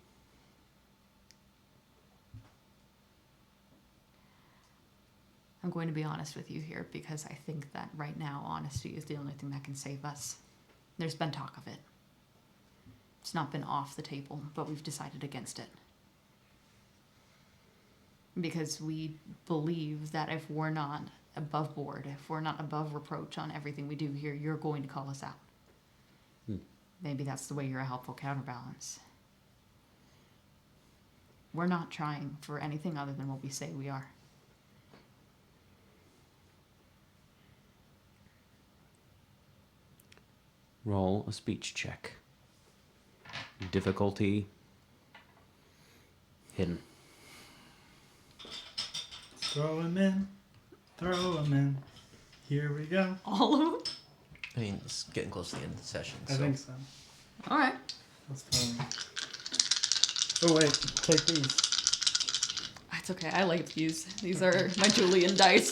I'm going to be honest with you here because I think that right now honesty is the only thing that can save us. There's been talk of it. It's not been off the table, but we've decided against it. Because we believe that if we're not above board, if we're not above reproach on everything we do here, you're going to call us out. Maybe that's the way you're a helpful counterbalance. We're not trying for anything other than what we say we are. Roll a speech check. Difficulty hidden. Throw him in. Throw him in. Here we go. All of them? I mean, it's getting close to the end of the session. I So. think so. All right. Let's throw him. Oh wait, take these. That's okay. I like these. These are my Julian dice.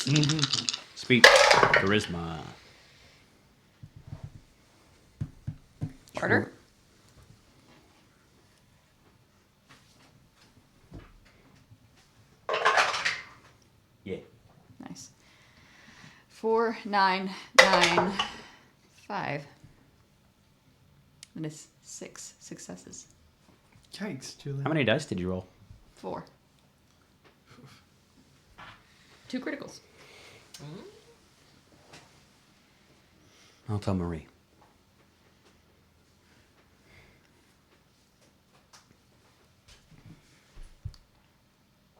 Speech. Charisma. Carter? Yeah. Nice. 4, 9, 9, 5. That is 6 successes. Yikes, Julie. How many dice did you roll? 4. 2 criticals. I'll tell Marie.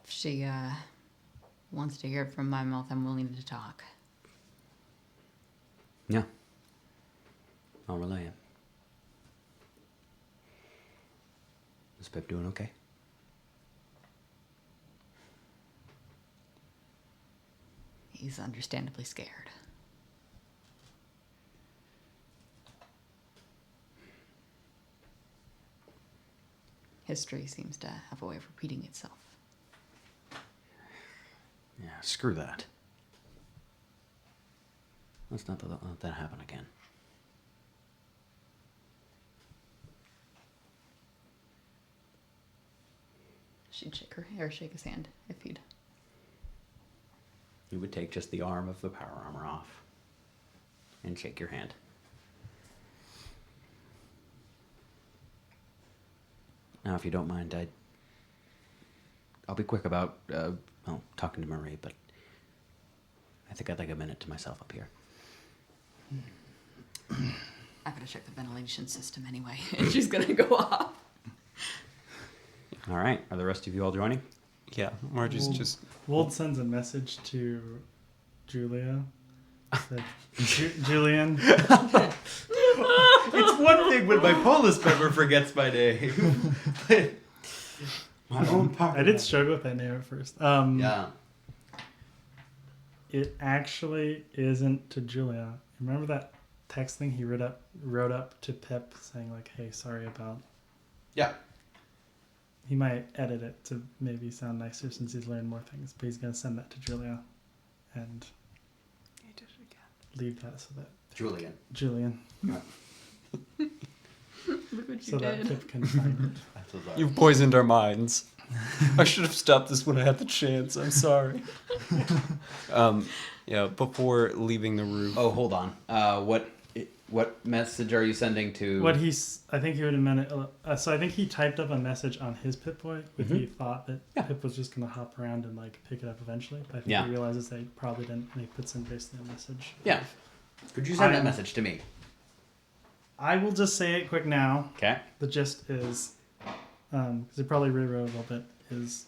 If she wants to hear it from my mouth, I'm willing to talk. Yeah. I'll relay it. Is Pip doing okay? He's understandably scared. History seems to have a way of repeating itself. Yeah, screw that. Let's not let that happen again. She'd shake her or shake his hand if he'd. You would take just the arm of the power armor off and shake your hand. Now, if you don't mind, I'll be quick about talking to Marie, but I think I'd like a minute to myself up here. I gotta check the ventilation system anyway, and she's gonna go off. All right. Are the rest of you all joining? Yeah, Margie's Well- just. Wold sends a message to Julia. Said, Julian. It's one thing when my Polis member forgets my name. My own power. I did struggle with that name at first. Yeah. It actually isn't to Julia. It Remember that text thing he wrote up to Pip saying like, "Hey, sorry about." Yeah. He might edit it to maybe sound nicer since he's learned more things, but he's gonna send that to Julia, and He did it again. leave that so that Julian. Julian, Look what so that Pip can find it. You've poisoned our minds. I should have stopped this when I had the chance. I'm sorry. Yeah, before leaving the room. Oh, hold on. What message are you sending to? What I think he would have meant it. So I think he typed up a message on his Pip-Boy with the thought that Pip was just gonna hop around and like pick it up eventually. But I think Yeah. he realizes they probably didn't, and he puts in basically a message. Yeah. Could you send that message to me? I will just say it quick now. Okay. The gist is, because it probably rewrote a little bit, is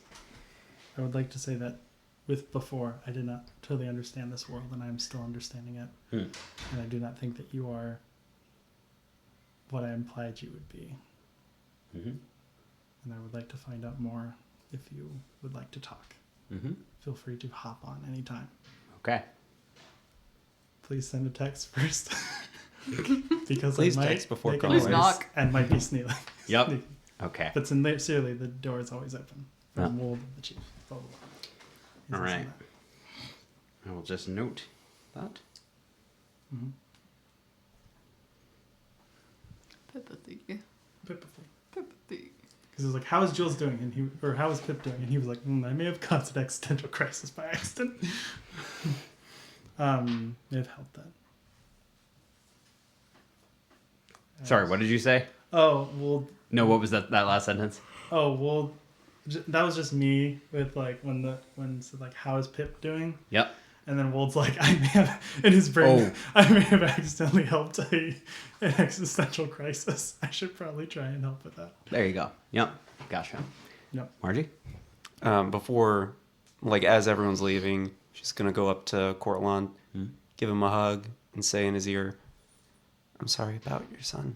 I would like to say that with before, I did not totally understand this world, and I am still understanding it. And I do not think that you are what I implied you would be. Mm-hmm. And I would like to find out more if you would like to talk. Mm-hmm. Feel free to hop on anytime. Okay. Please send a text first. Because Please I might text before make a calling. Please noise knock. and might be sneaking. Yep. Sneaking. Okay. But sincerely, the door is always open. Yeah. From Wold and the Chief. Blah, blah, blah. He's All listening right. to I will just note that. that. Mhm. Pipathy. Pipathy. Pipathy. Because he was like, "How is Jules doing?" And how is Pip doing? And he was like, "I may have caused an existential crisis by accident." May have helped that. Sorry, what did you say? Oh well. No, what was that last sentence? Oh well. That was just me with like when said like, "How is Pip doing?" Yep. And then Wold's like, I may have, in his brain, I may have accidentally helped an existential crisis. I should probably try and help with that. There you go. Yep. Gotcha. Yep. Margie? Before, like, as everyone's leaving, she's going to go up to Cortland, give him a hug, and say in his ear, "I'm sorry about your son,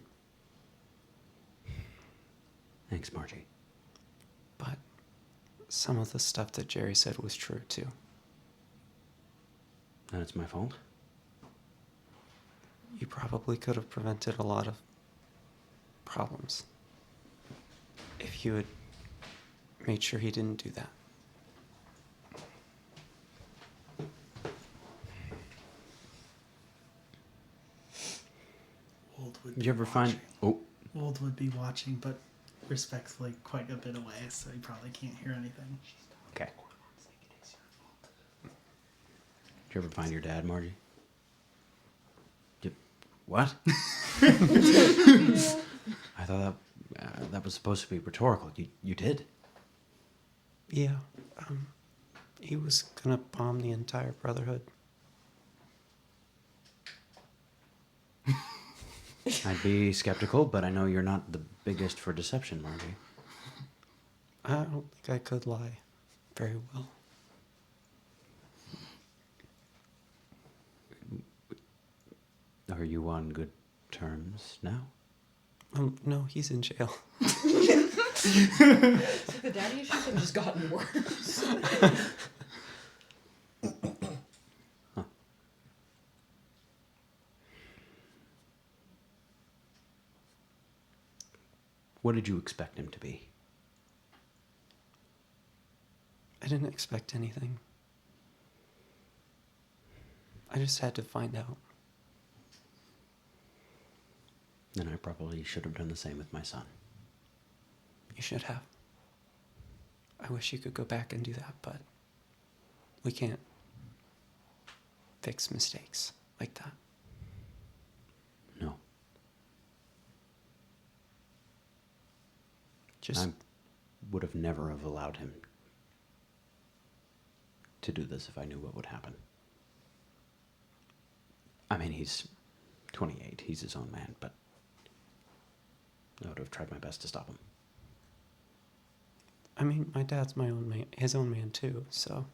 Thanks, Margie. but some of the stuff that Jerry said was true, too." That it's my fault? You probably could have prevented a lot of problems if you had made sure he didn't do that. Wold would Did you ever find... Oh, Wold would be watching, but respectfully quite a bit away, so he probably can't hear anything. okay. Did you ever find your dad, Margie? What? I thought that was supposed to be rhetorical. You did? Yeah, he was gonna bomb the entire Brotherhood. I'd be skeptical, but I know you're not the biggest for deception, Margie. I don't think I could lie very well. Are you on good terms now? No, he's in jail. So the daddy issues have just gotten worse. What did you expect him to be? I didn't expect anything. I just had to find out. Then I probably should have done the same with my son. You should have. I wish you could go back and do that, but we can't fix mistakes like that. No. Just I would have never have allowed him to do this if I knew what would happen. I mean, he's 28. He's his own man, but I would have tried my best to stop him. I mean, my dad's my own man, his own man too, so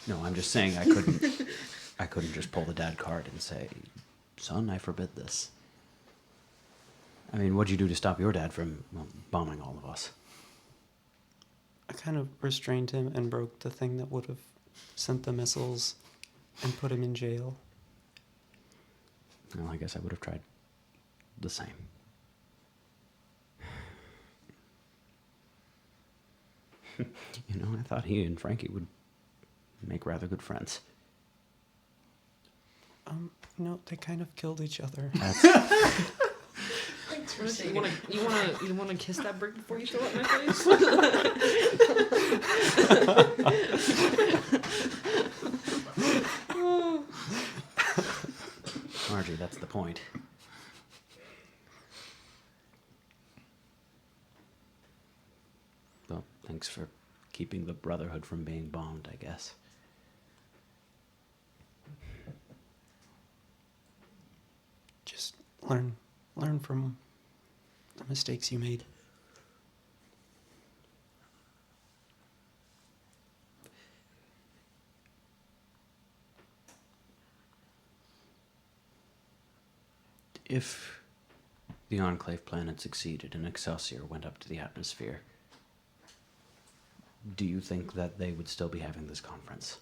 No, I'm just saying I couldn't just pull the dad card and say, "Son, I forbid this." I mean, what'd you do to stop your dad from bombing all of us? I kind of restrained him and broke the thing that would have sent the missiles and put him in jail. Well, I guess I would have tried the same. You know, I thought he and Frankie would make rather good friends. No, they kind of killed each other. You wanna kiss that brick before you throw it in my face? Margie, that's the point. Well, thanks for keeping the Brotherhood from being bombed, I guess. Just learn from the mistakes you made. If the Enclave plan had succeeded and Excelsior went up to the atmosphere, do you think that they would still be having this conference?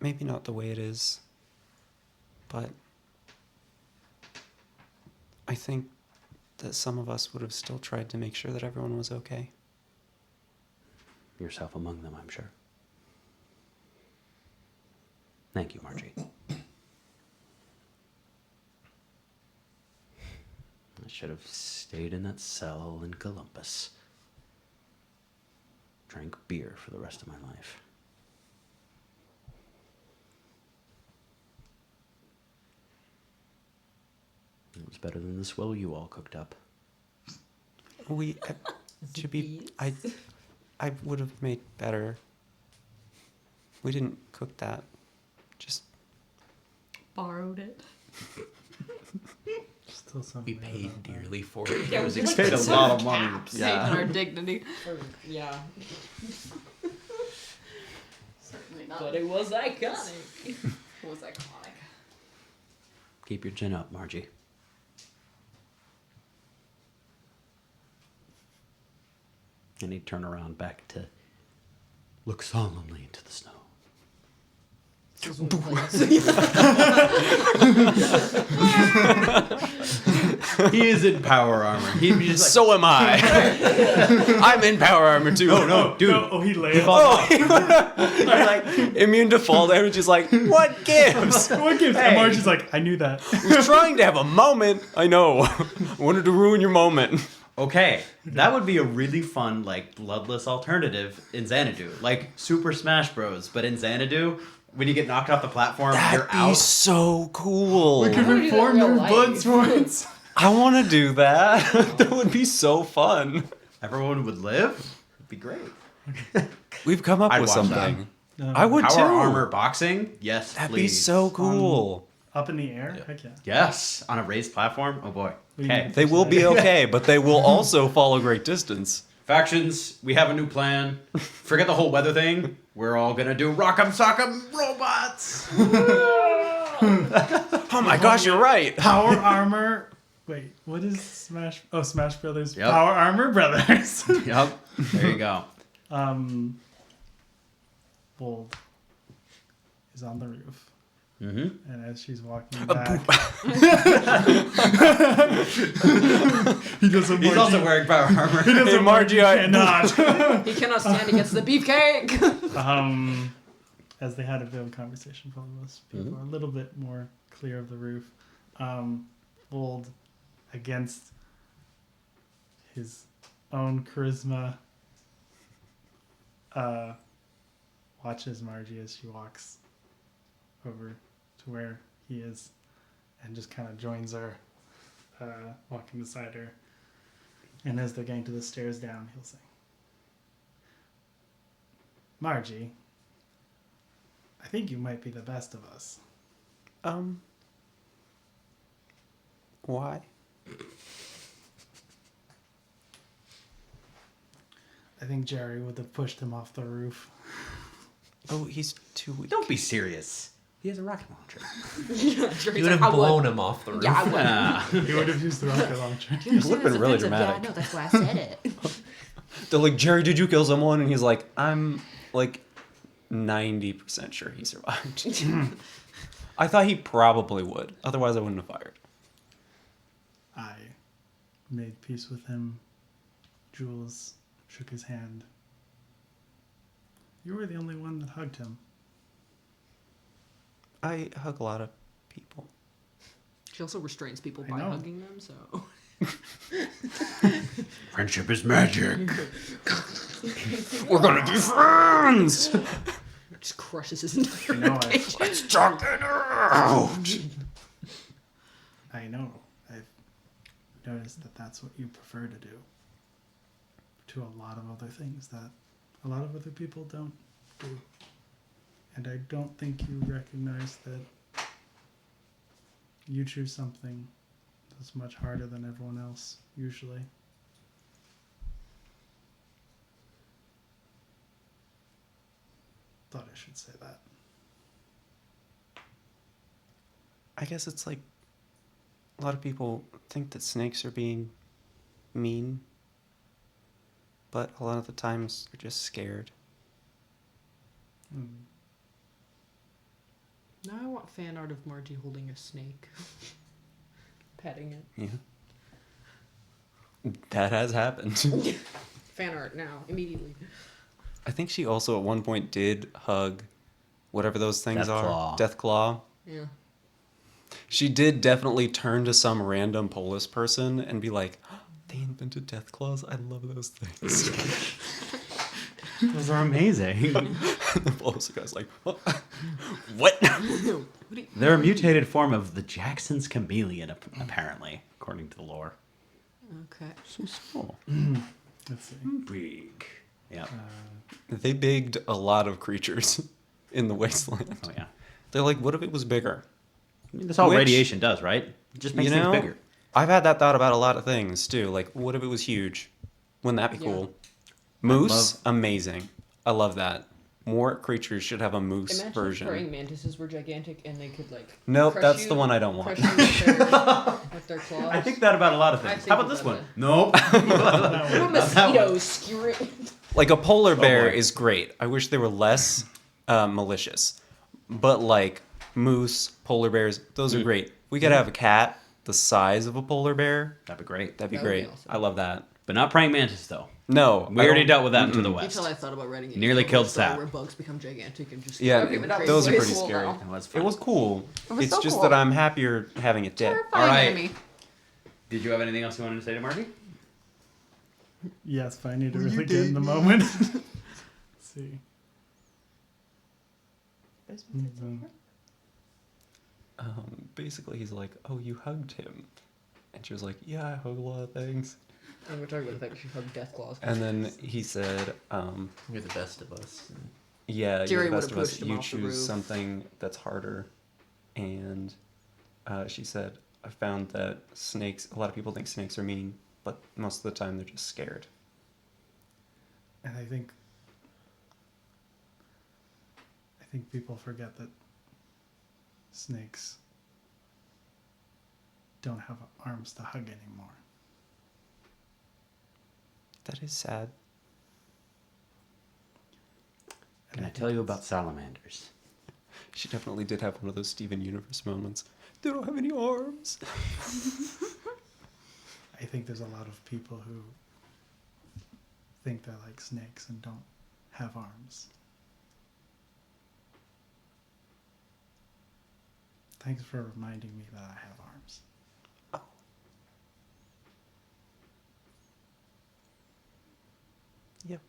Maybe not the way it is, but I think that some of us would have still tried to make sure that everyone was okay. Yourself among them, I'm sure. Thank you, Margie. I should have stayed in that cell in Columbus. Drank beer for the rest of my life. It was better than the swill you all cooked up. I would have made better. We didn't cook that. Just Borrowed it. Still We something. paid about that. dearly for it. Yeah, It was we expensive. Paid a lot of money. Saving our dignity. Yeah, Certainly not. but it was iconic. It was iconic. Keep your chin up, Margie. And he'd turn around back to look solemnly into the snow. He is in power armor. He'd be just like, so am I. I'm in power armor too. no, dude. No, he lands. Like immune to fall damage is like, what gives? What gives? And Margie's like, I knew that. I was trying to have a moment. I know. I wanted to ruin your moment. Okay, that would be a really fun, like, bloodless alternative in Xanadu. Like Super Smash Bros. But in Xanadu, when you get knocked off the platform, you're That'd be out. so cool. We could wanna do that reform in real their life. blood sports. I want to do that. That would be so fun. Everyone would live. It'd be great. We've come up I'd with watch something. that. I would Power too. armor boxing? Yes, That'd please. be so cool. Up in the air? Heck yeah. Yes, on a raised platform. Oh boy. What do you Okay. mean? They will be okay, but they will also fall a great distance. Factions, we have a new plan. Forget the whole weather thing. We're all gonna do rock'em sock'em robots. Oh my gosh, you're right. Power armor. Wait, what is Smash? Oh, Smash Brothers. Yep. Power Armor Brothers. Yep. There you go. Bold is on the roof. Mm-hmm. And as she's walking back, he does a He's also wearing power armor. He does Hey, a Margie, cannot. He cannot stand against the beefcake. As they had a bit of a conversation, probably most people are a little bit more clear of the roof. Bold against his own charisma. Watches Margie as she walks over to where he is and just kind of joins her, walking beside her. And as they're getting to the stairs down, he'll say, Margie, I think you might be the best of us. Why? I think Jerry would have pushed him off the roof. Oh, he's too weak. Don't be serious. He has a rocket launcher. You would have blown him off the roof. Yeah, I would. He would have used the rocket launcher. It would have been really Yeah, I dramatic. know, that's why I said it. They're like, Jerry, did you kill someone? And he's like, I'm like 90% sure he survived. I thought he probably would. Otherwise, I wouldn't have fired. I made peace with him. Jules shook his hand. You were the only one that hugged him. I hug a lot of people. She also restrains people I by know. hugging them, so. Friendship is magic. We're gonna be friends! Just crushes his entire I know. Let's talk it out. I know. I've noticed that that's what you prefer to do. To a lot of other things that a lot of other people don't do. And I don't think you recognize that you choose something that's much harder than everyone else, usually. Thought I should say that. I guess it's like a lot of people think that snakes are being mean, but a lot of the times they're just scared. Mm. Now I want fan art of Margie holding a snake. Petting it. Yeah. That has happened. Fan art now, immediately. I think she also at one point did hug whatever those things are. Deathclaw. Deathclaw. Yeah. She did definitely turn to some random Polish person and be like, "Oh, they invented Deathclaws? I love those things." Those are amazing. The Polish guy's like, what? They're a mutated form of the Jackson's chameleon, apparently, according to the lore. Okay. So small. Let's see. Big. Yeah. They bigged a lot of creatures in the wasteland. Oh, yeah. They're like, what if it was bigger? I mean, that's all Which- radiation does, right? It just makes things bigger. I've had that thought about a lot of things too. Like, what if it was huge? Wouldn't that be Yeah. cool? Moose, love- amazing. I love that. More creatures should have a moose Imagine version. if praying mantises were gigantic and they could, like. Nope, crush that's you- the one I don't want. crush you with their claws. I think that about a lot of I things. think How about this about one? that. Nope. What about mosquitoes skewering? Like a polar bear boy. is great. I wish they were less malicious. But like moose, polar bears, those are great. We could have a cat the size of a polar bear. That'd be great. That'd be That would be great. awesome. I love that. But not praying mantis, though. No, We I already don't- dealt with that in To the You West. tell I thought about writing it. Nearly in a killed story Sap. Where bugs become gigantic and just. Yeah, scream in crazy those are ways. pretty Cool, scary. though. That was It fun. was cool. It was It's so just cool. that I'm happier having it dead. Terrifying All right. enemy. Did you have anything else you wanted to say to Marty? Yes, but I need to really get in the moment. Let's see. Basically, he's like, "Oh, you hugged him," and she was like, "Yeah, I hug a lot of things." And we're talking about the fact that she hugged death claws. And then he said, You're the best of us. And "Yeah, Jerry you're the best would've of us. pushed him You off the choose roof." something that's harder." And she said, "I found that snakes. A lot of people think snakes are mean, but most of the time they're just scared." And I think people forget that snakes don't have arms to hug anymore. That is sad. And Can I think tell you it's- about salamanders? She definitely did have one of those Steven Universe moments. They don't have any arms. I think there's a lot of people who think they're like snakes and don't have arms. Thanks for reminding me that I have arms. Yep.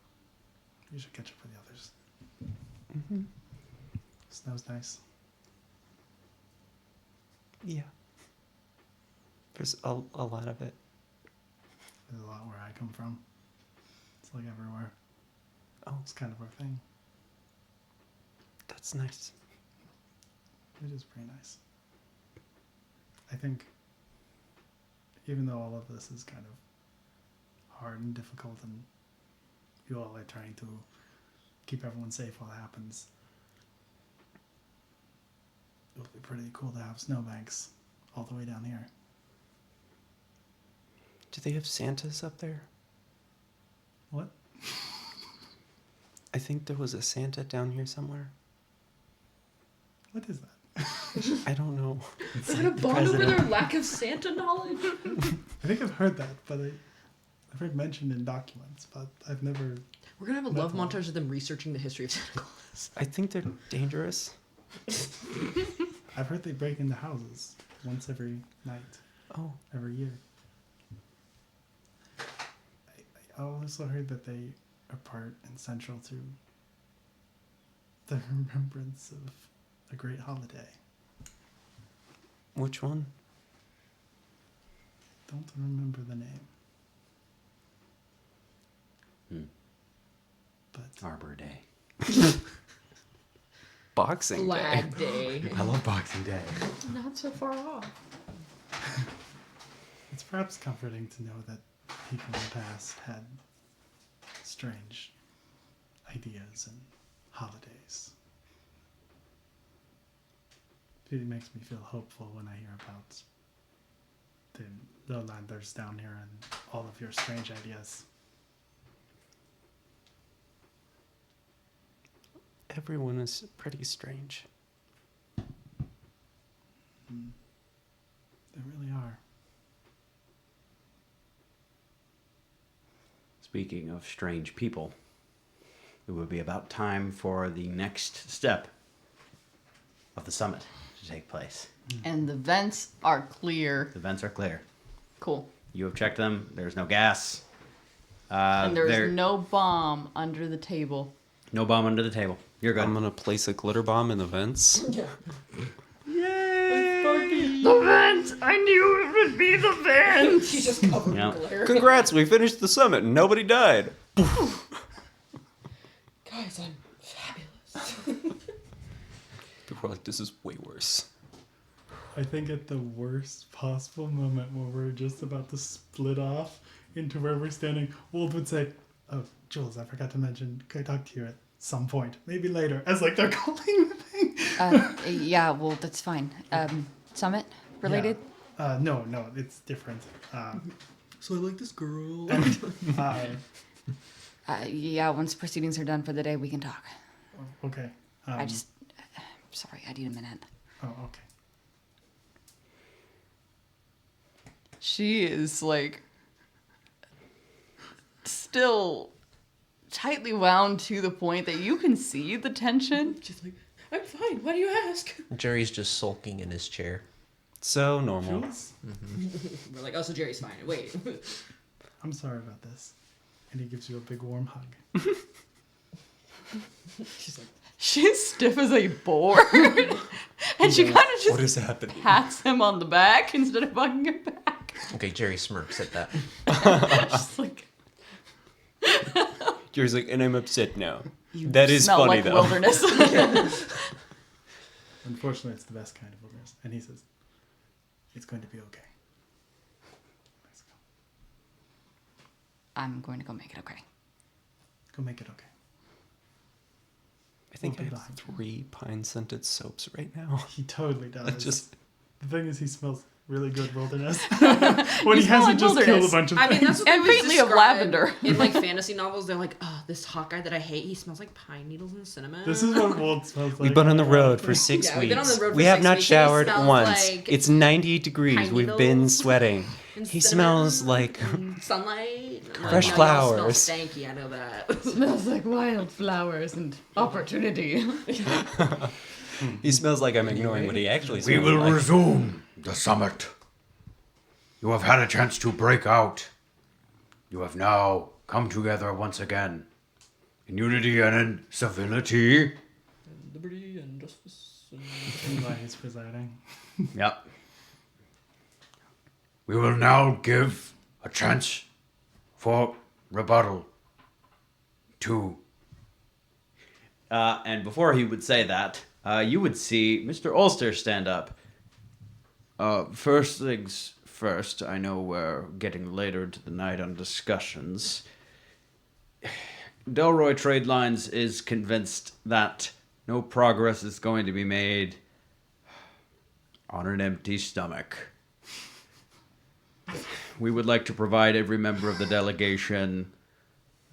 You should catch up with the others. Mm-hmm. Snow's nice. Yeah. There's a lot of it. There's a lot where I come from. It's like everywhere. Oh, It's kind of our thing. that's nice. It is pretty nice. I think even though all of this is kind of hard and difficult and you all are trying to keep everyone safe while it happens, it would be pretty cool to have snowbanks all the way down here. Do they have Santas up there? What? I think there was a Santa down here somewhere. What is that? I don't know. Is it a bond over their lack of Santa knowledge? I think I've heard that, but I've heard mentioned in documents, but I've never. We're gonna have a love Not montage of them researching the history of Santa Claus. I think they're dangerous. I've heard they break into houses once every night, Oh, every year. I also heard that they are part and central to the remembrance of a great holiday. which one? Don't remember the name. But Arbor Day. Boxing Day. Flag Day. I love Boxing Day. Not so far off. it's perhaps comforting to know that people in the past had strange ideas and holidays. It makes me feel hopeful when I hear about the lowlanders down here and all of your strange ideas. Everyone is pretty strange. They really are. Speaking of strange people, it would be about time for the next step of the summit to take place. And the vents are clear. The vents are clear. Cool. You have checked them. There's no gas. And there's there- no bomb under the table. no bomb under the table. You're good. I'm gonna place a glitter bomb in the vents. The vents! I knew it would be the vents! She's just covered Yeah. in glare. Congrats, we finished the summit and nobody died. Guys, I'm fabulous. People are like, this is way worse. I think at the worst possible moment where we're just about to split off into where we're standing, Wold would say, "Oh, Jules, I forgot to mention, can I talk to you at some point? Maybe later." As like they're calling the thing. Yeah, well, that's fine. Summit related? Yeah. No, it's different. So I like this girl. Yeah, once proceedings are done for the day, we can talk. Okay. Sorry, I need a minute. Oh, okay. She is like still tightly wound to the point that you can see the tension. She's like, I'm fine. Why do you ask? Jerry's just sulking in his chair. So normal. Jules, We're like, oh, so Jerry's fine. Wait. I'm sorry about this. And he gives you a big warm hug. She's like, She's stiff as a board. And she kind of What just is happening? pats him on the back instead of hugging him back. Okay, Jerry smirks at that. Just like, Jerry's like, and I'm upset now. That is smell funny like though. wilderness. Unfortunately, it's the best kind of wilderness. And he says, it's going to be okay. Let's go. I'm going to go make it okay. Go make it okay. I think I We'll be have behind. 3 pine-scented soaps right now. He totally does. I just The thing is, he smells really good wilderness. You when he smell hasn't like just killed a wilderness. bunch of I mean, things. that's what And they always faintly of describe lavender. in like fantasy novels. They're like, oh, this hot guy that I hate, he smells like pine needles and cinnamon. This is what Wold smells like. We've been on the road for 6 Yeah, we've been on weeks. the road for We have 6 not weeks, and he showered smells once. like It's 90 degrees. pine We've been needles sweating. and He cinnamon smells like and sunlight. I'm fresh like, no, y'all flowers. Smell stanky, I know that. Smells like wildflowers and opportunity. he smells like I'm ignoring what he actually We smells will like. resume the summit. You have had a chance to break out. You have now come together once again in unity and in civility. Liberty and justice. Eli is presiding. Yep. We will now give a chance for rebuttal to And before he would say that, you would see Mr. Ulster stand up. First things first, I know we're getting later into the night on discussions. Delroy Trade Lines is convinced that no progress is going to be made on an empty stomach. We would like to provide every member of the delegation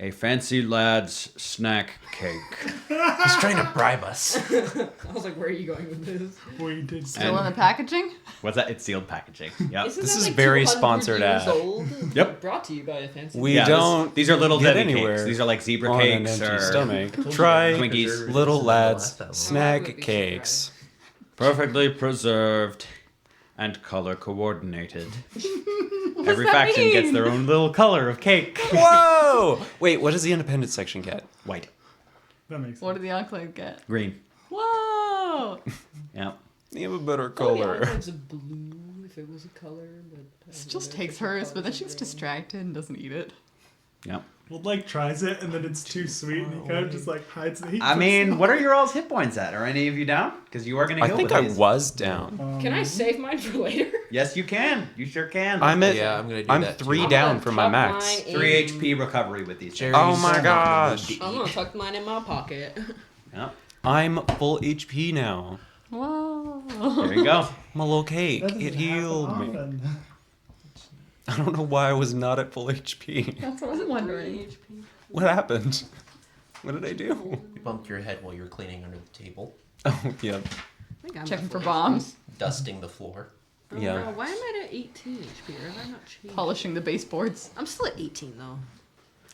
a fancy lad's snack cake. He's trying to bribe us. I was like, where are you going with this? We did Still in the packaging? What's that? It's sealed packaging. Yep. Isn't This that is like very 200 sponsored years ad. old? Yep. Brought to you by a fancy. We Yeah, don't. these are little get Debbie anywhere cakes. These are like zebra on an cakes empty or stomach. Try Twinkies. little lads Last that long. snack Would be cakes. perfectly preserved and color coordinated. Every that faction mean? gets their own little color of cake. Whoa! Wait, what does the independent section get? White, That makes sense. What did the Enclave get? green. Whoa! Yep. They have a better Oh, yeah, color. it's a blue if it was a color, but She just takes hers, but then she was distracted and doesn't eat it. Yep. Well, like tries it and then it's too sweet and he kind of just like hides the heat. I mean, what are your all's hit points at? Are any of you down? Because you are going to I heal think with I these. was down. Can I save mine for later? Yes, you can. You sure can. I'm at. Yeah, I'm gonna do I'm that too. 3 I'm down gonna from my tuck max. mine 3 in- HP recovery with these. Jerry, Oh you my said gosh. I'm gonna tuck mine in my pocket. Yep. I'm full HP now. Whoa! There you go. I'm a little cake. That doesn't It happen healed me. often. I don't know why I was not at full HP. That's what I was wondering. What happened? What did I do? You bumped your head while you were cleaning under the table, Oh, yeah. I think I'm Checking at for full bombs, dusting the floor. HP. Yeah. No, why am I at 18 HP? Or have I not changed? polishing the baseboards. I'm still at 18 though.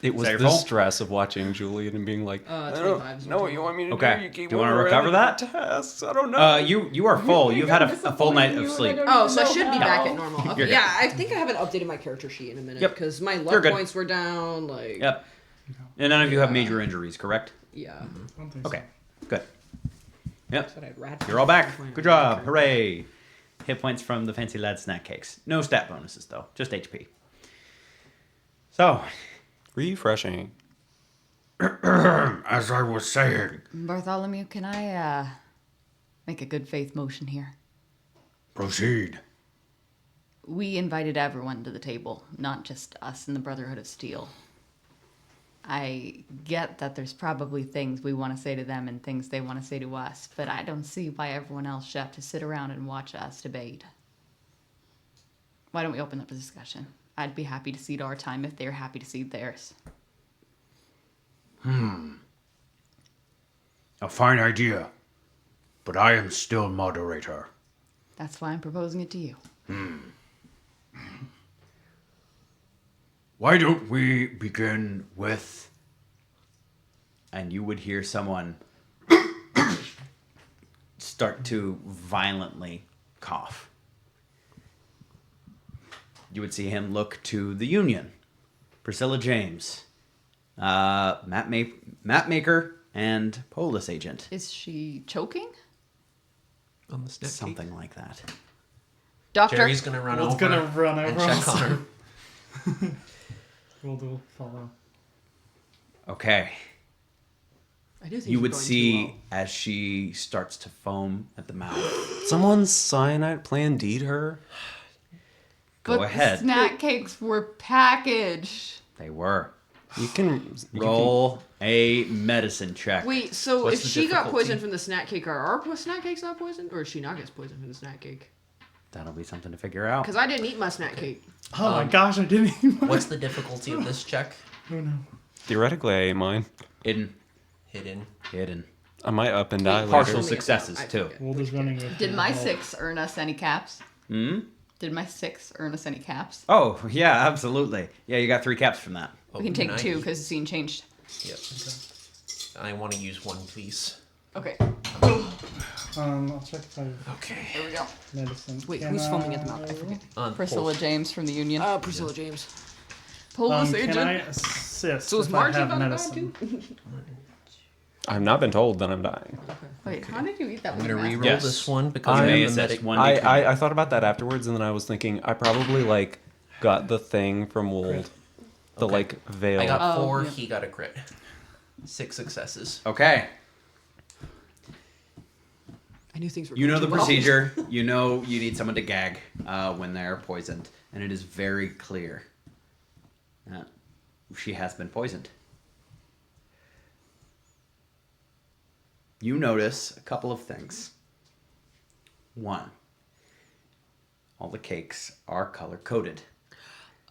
It was that your the fault? stress of watching Julian and being like, I 25 is don't know what my you want me to Okay. do. You keep Do you wanna moving recover around that? Tasks. I don't know. You are full. You've had a full night of sleep. Oh, so I should be back at normal. Okay. You're good. Yeah, I think I haven't updated my character sheet in a minute Yep. because my You're luck good. points were down. Like, Yep. And none of you have major injuries, correct? yeah. I don't think so. Okay. Good. Yep. But I'd rather You're all back. Good job. Hooray. Hit points from the fancy lad snack cakes. No stat bonuses though, just HP. So, Refreshing. As I was saying, Bartholomew, can I make a good faith motion here? proceed. We invited everyone to the table, not just us in the Brotherhood of Steel. I get that there's probably things we want to say to them and things they want to say to us, but I don't see why everyone else should have to sit around and watch us debate. Why don't we open up a discussion? I'd be happy to cede our time if they're happy to cede theirs. A fine idea. But I am still moderator. That's why I'm proposing it to you. Why don't we begin with... And you would hear someone start to violently cough. You would see him look to the Union, Priscilla James, map maker, and Polis agent. Is she choking? On the snack cake. Something like that. Doctor. Jerry's gonna run It's over gonna run and over check us. on her. We'll follow. Okay. I do think You you're would going too see low. as she starts to foam at the mouth. Someone's cyanide plan D'd her? Go but ahead. The snack cakes were packaged. They were. You can Roll a medicine check. Wait, so What's if the she got difficulty? poisoned from the snack cake, are our snack cakes not poisoned? Or is she not gets poisoned from the snack cake? That'll be something to figure out. Because I didn't eat my snack cake. Oh my gosh, I didn't even. What's the difficulty of this check? Oh no. Theoretically, I ate mine. Hidden. Hidden. I might up and die Partial later. successes, I too. took it. Wolf is running with Did you. my Oh. 6 earn us any caps? Hmm? Did my 6 earn us any caps? Oh, yeah, absolutely. Yeah, you got 3 caps from that. Oh, We can take nice. 2 because the scene changed. Yep. I want to use one, please. Okay. I'll check if I have Okay. There we go. medicine. Wait, Can who's foaming at the mouth? I forget. On Priscilla pulse. James from the Union. Priscilla James. Polis Can agent. I assist So is if I Margie have about to die medicine? too? I've not been told that I'm dying. Wait, how did you eat that I'm with gonna your mask? re-roll Yes. this one because I I may am the assist medic. one. I thought about that afterwards, and then I was thinking I probably like got the thing from Wold, the Okay. like veil. I got Oh, 4. yeah. He got a crit. 6 successes. Okay. I knew things were You know the going well. procedure. You know you need someone to gag when they're poisoned. And it is very clear that she has been poisoned. You notice a couple of things. One, all the cakes are color coded.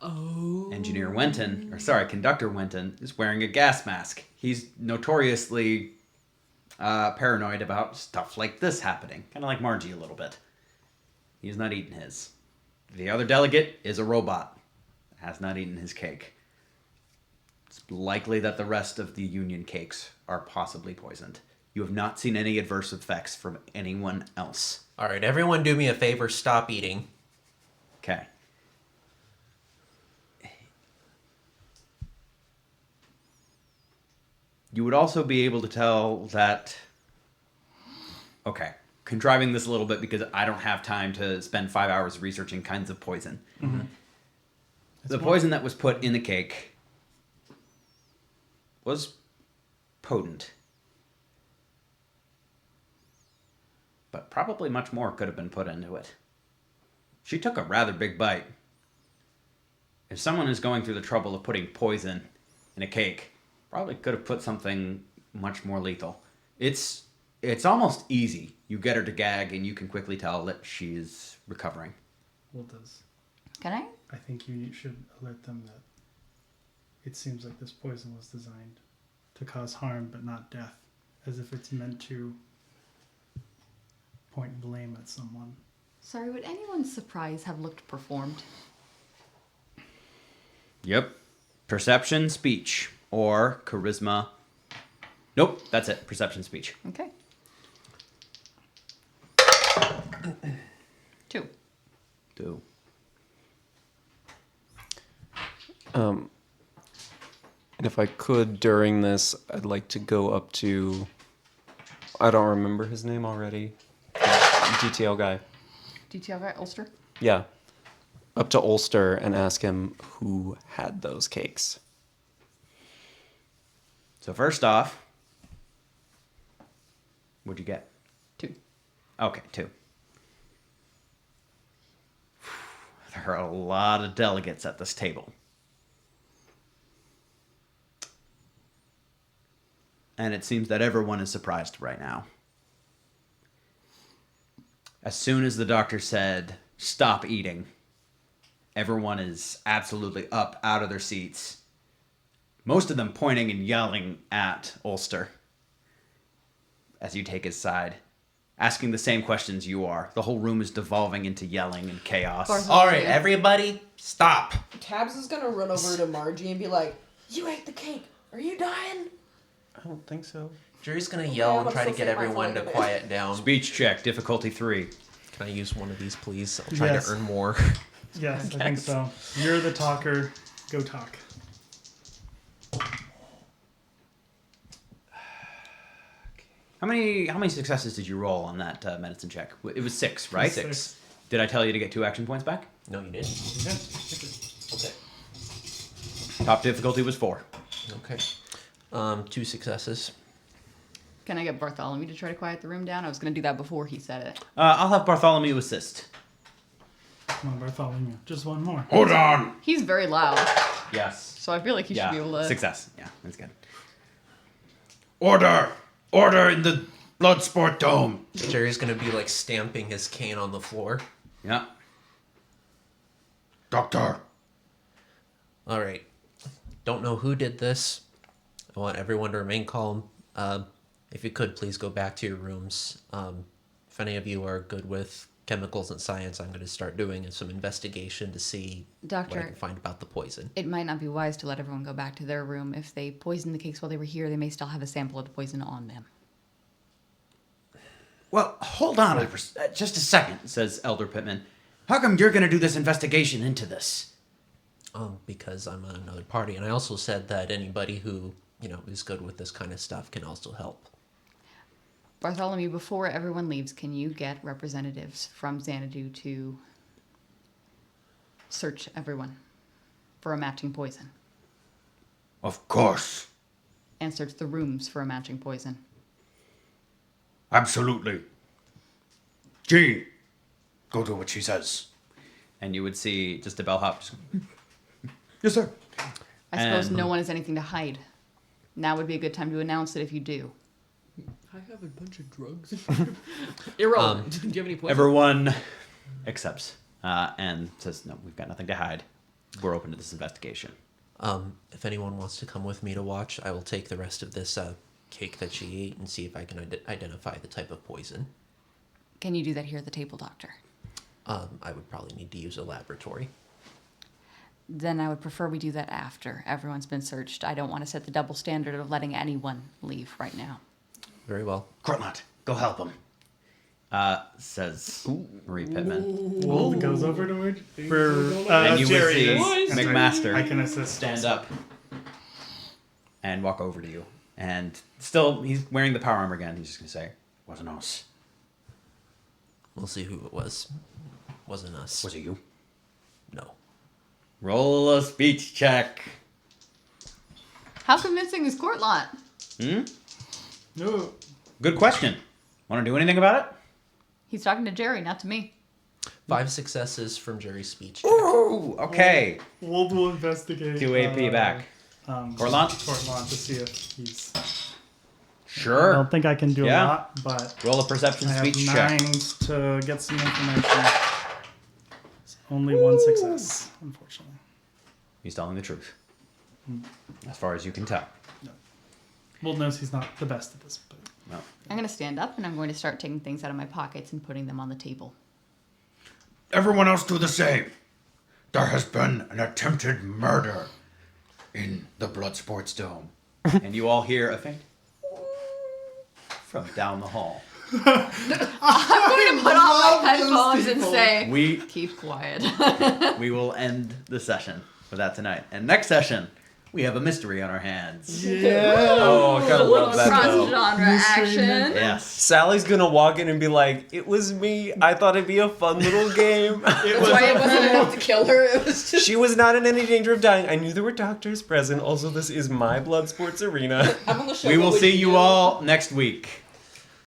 Engineer Wenton, Conductor Wenton, is wearing a gas mask. He's notoriously paranoid about stuff like this happening. Kind of like Margie a little bit. He's not eating his. The other delegate is a robot. Has not eaten his cake. It's likely that the rest of the Union cakes are possibly poisoned. You have not seen any adverse effects from anyone else. All right, everyone do me a favor, stop eating. Okay. You would also be able to tell that... Okay, contriving this a little bit because I don't have time to spend 5 hours researching kinds of poison. Mm-hmm. The poison that was put in the cake was potent. But probably much more could have been put into it. She took a rather big bite. If someone is going through the trouble of putting poison in a cake, probably could have put something much more lethal. It's almost easy. You get her to gag and you can quickly tell that she's recovering. Well, does Can I? I think you should alert them that it seems like this poison was designed to cause harm but not death, as if it's meant to point blame at someone. Sorry, would anyone's surprise have looked performed? Yep. Perception, speech, or charisma. Nope, that's it. Perception, speech. Okay. 2. 2. And if I could, during this, I'd like to go up to... I don't remember his name already. DTL guy. DTL guy, Ulster? Yeah. Up to Ulster and ask him who had those cakes. So first off, what'd you get? 2. Okay, 2. There are a lot of delegates at this table. And it seems that everyone is surprised right now. As soon as the doctor said, stop eating, everyone is absolutely up out of their seats. Most of them pointing and yelling at Ulster as you take his side, asking the same questions you are. The whole room is devolving into yelling and chaos. All right, everybody, stop. Tabs is gonna run over to Margie and be like, "You ate the cake. Are you dying?" I don't think so. Jerry's gonna yell and I'm try to still get saying my everyone to flag. quiet down. Speech check, difficulty 3. Can I use one of these, please? I'll try Yes. to earn more. Yes, I think so. You're the talker. Go talk. How many successes did you roll on that medicine check? It was 6, right? 6. Did I tell you to get 2 action points back? No, you didn't. Yeah. Okay. Top difficulty was 4. Okay. 2 successes. Can I get Bartholomew to try to quiet the room down? I was going to do that before he said it. I'll have Bartholomew assist. Come on, Bartholomew. Just one more. Hold on. He's very loud, Yes. so I feel like he should be able to... Success. Yeah, that's good. Order. Order in the Bloodsport Dome. Jerry's gonna be like stamping his cane on the floor. Yeah. Doctor. All right. Don't know who did this. I want everyone to remain calm. If you could, please go back to your rooms. If any of you are good with chemicals and science, I'm going to start doing some investigation to see what I Doctor, can find about the poison. it might not be wise to let everyone go back to their room. If they poisoned the cakes while they were here, they may still have a sample of the poison on them. Well, hold on just a second, says Elder Pittman. How come you're going to do this investigation into this? Because I'm on another party, and I also said that anybody who is good with this kind of stuff can also help. Bartholomew, before everyone leaves, can you get representatives from Xanadu to search everyone for a matching poison? Of course. And search the rooms for a matching poison? Absolutely. Jean, go do what she says. And you would see just a bellhop. Yes, sir. I suppose And- no one has anything to hide. Now would be a good time to announce it if you do. I have a bunch of drugs. Irrelevant. Do you have any poison? Everyone accepts and says, no, we've got nothing to hide. we're open to this investigation. If anyone wants to come with me to watch, I will take the rest of this cake that she ate and see if I can identify the type of poison. Can you do that here at the table, Doctor? I would probably need to use a laboratory. Then I would prefer we do that after everyone's been searched. I don't want to set the double standard of letting anyone leave right now. Very well. Cortland, go help him. Says Marie Pittman. Wolf goes over to her. And you would Jerry see is- McMaster I can assist. stand up and walk over to you. And still, he's wearing the power armor again. He's just going to say, wasn't us. We'll see who it was. Wasn't us. Was it you? No. Roll a speech check. How convincing is Courtland? No. Good question. Want to do anything about it? He's talking to Jerry, not to me. 5 successes from Jerry's speech. Ooh, okay. Wolf will investigate. 2 AP back. Cortland? Cortland to see if he's. I Sure. don't think I can do Yeah. a lot, but Roll a perception I have speech check. 9s to get some information. It's only 1 success, unfortunately. He's telling the truth. As far as you can tell. Wolf knows he's not the best at this, but No. I'm going to stand up and I'm going to start taking things out of my pockets and putting them on the table. Everyone else do the same. There has been an attempted murder in the Bloodsports Dome. And you all hear a faint from down the hall. I'm going to put on my headphones and say, We keep quiet. we will end the session with that tonight. And next session, we have a mystery on our hands. Oh, I kind of love that though. Cross-genre action. Yes. Sally's gonna walk in and be like, "It was me. I thought it'd be a fun little game." That's why it wasn't enough to kill her. It was just. She was not in any danger of dying. I knew there were doctors present. Also, this is my blood sports arena. I'm on the show. We will but see would you all next week.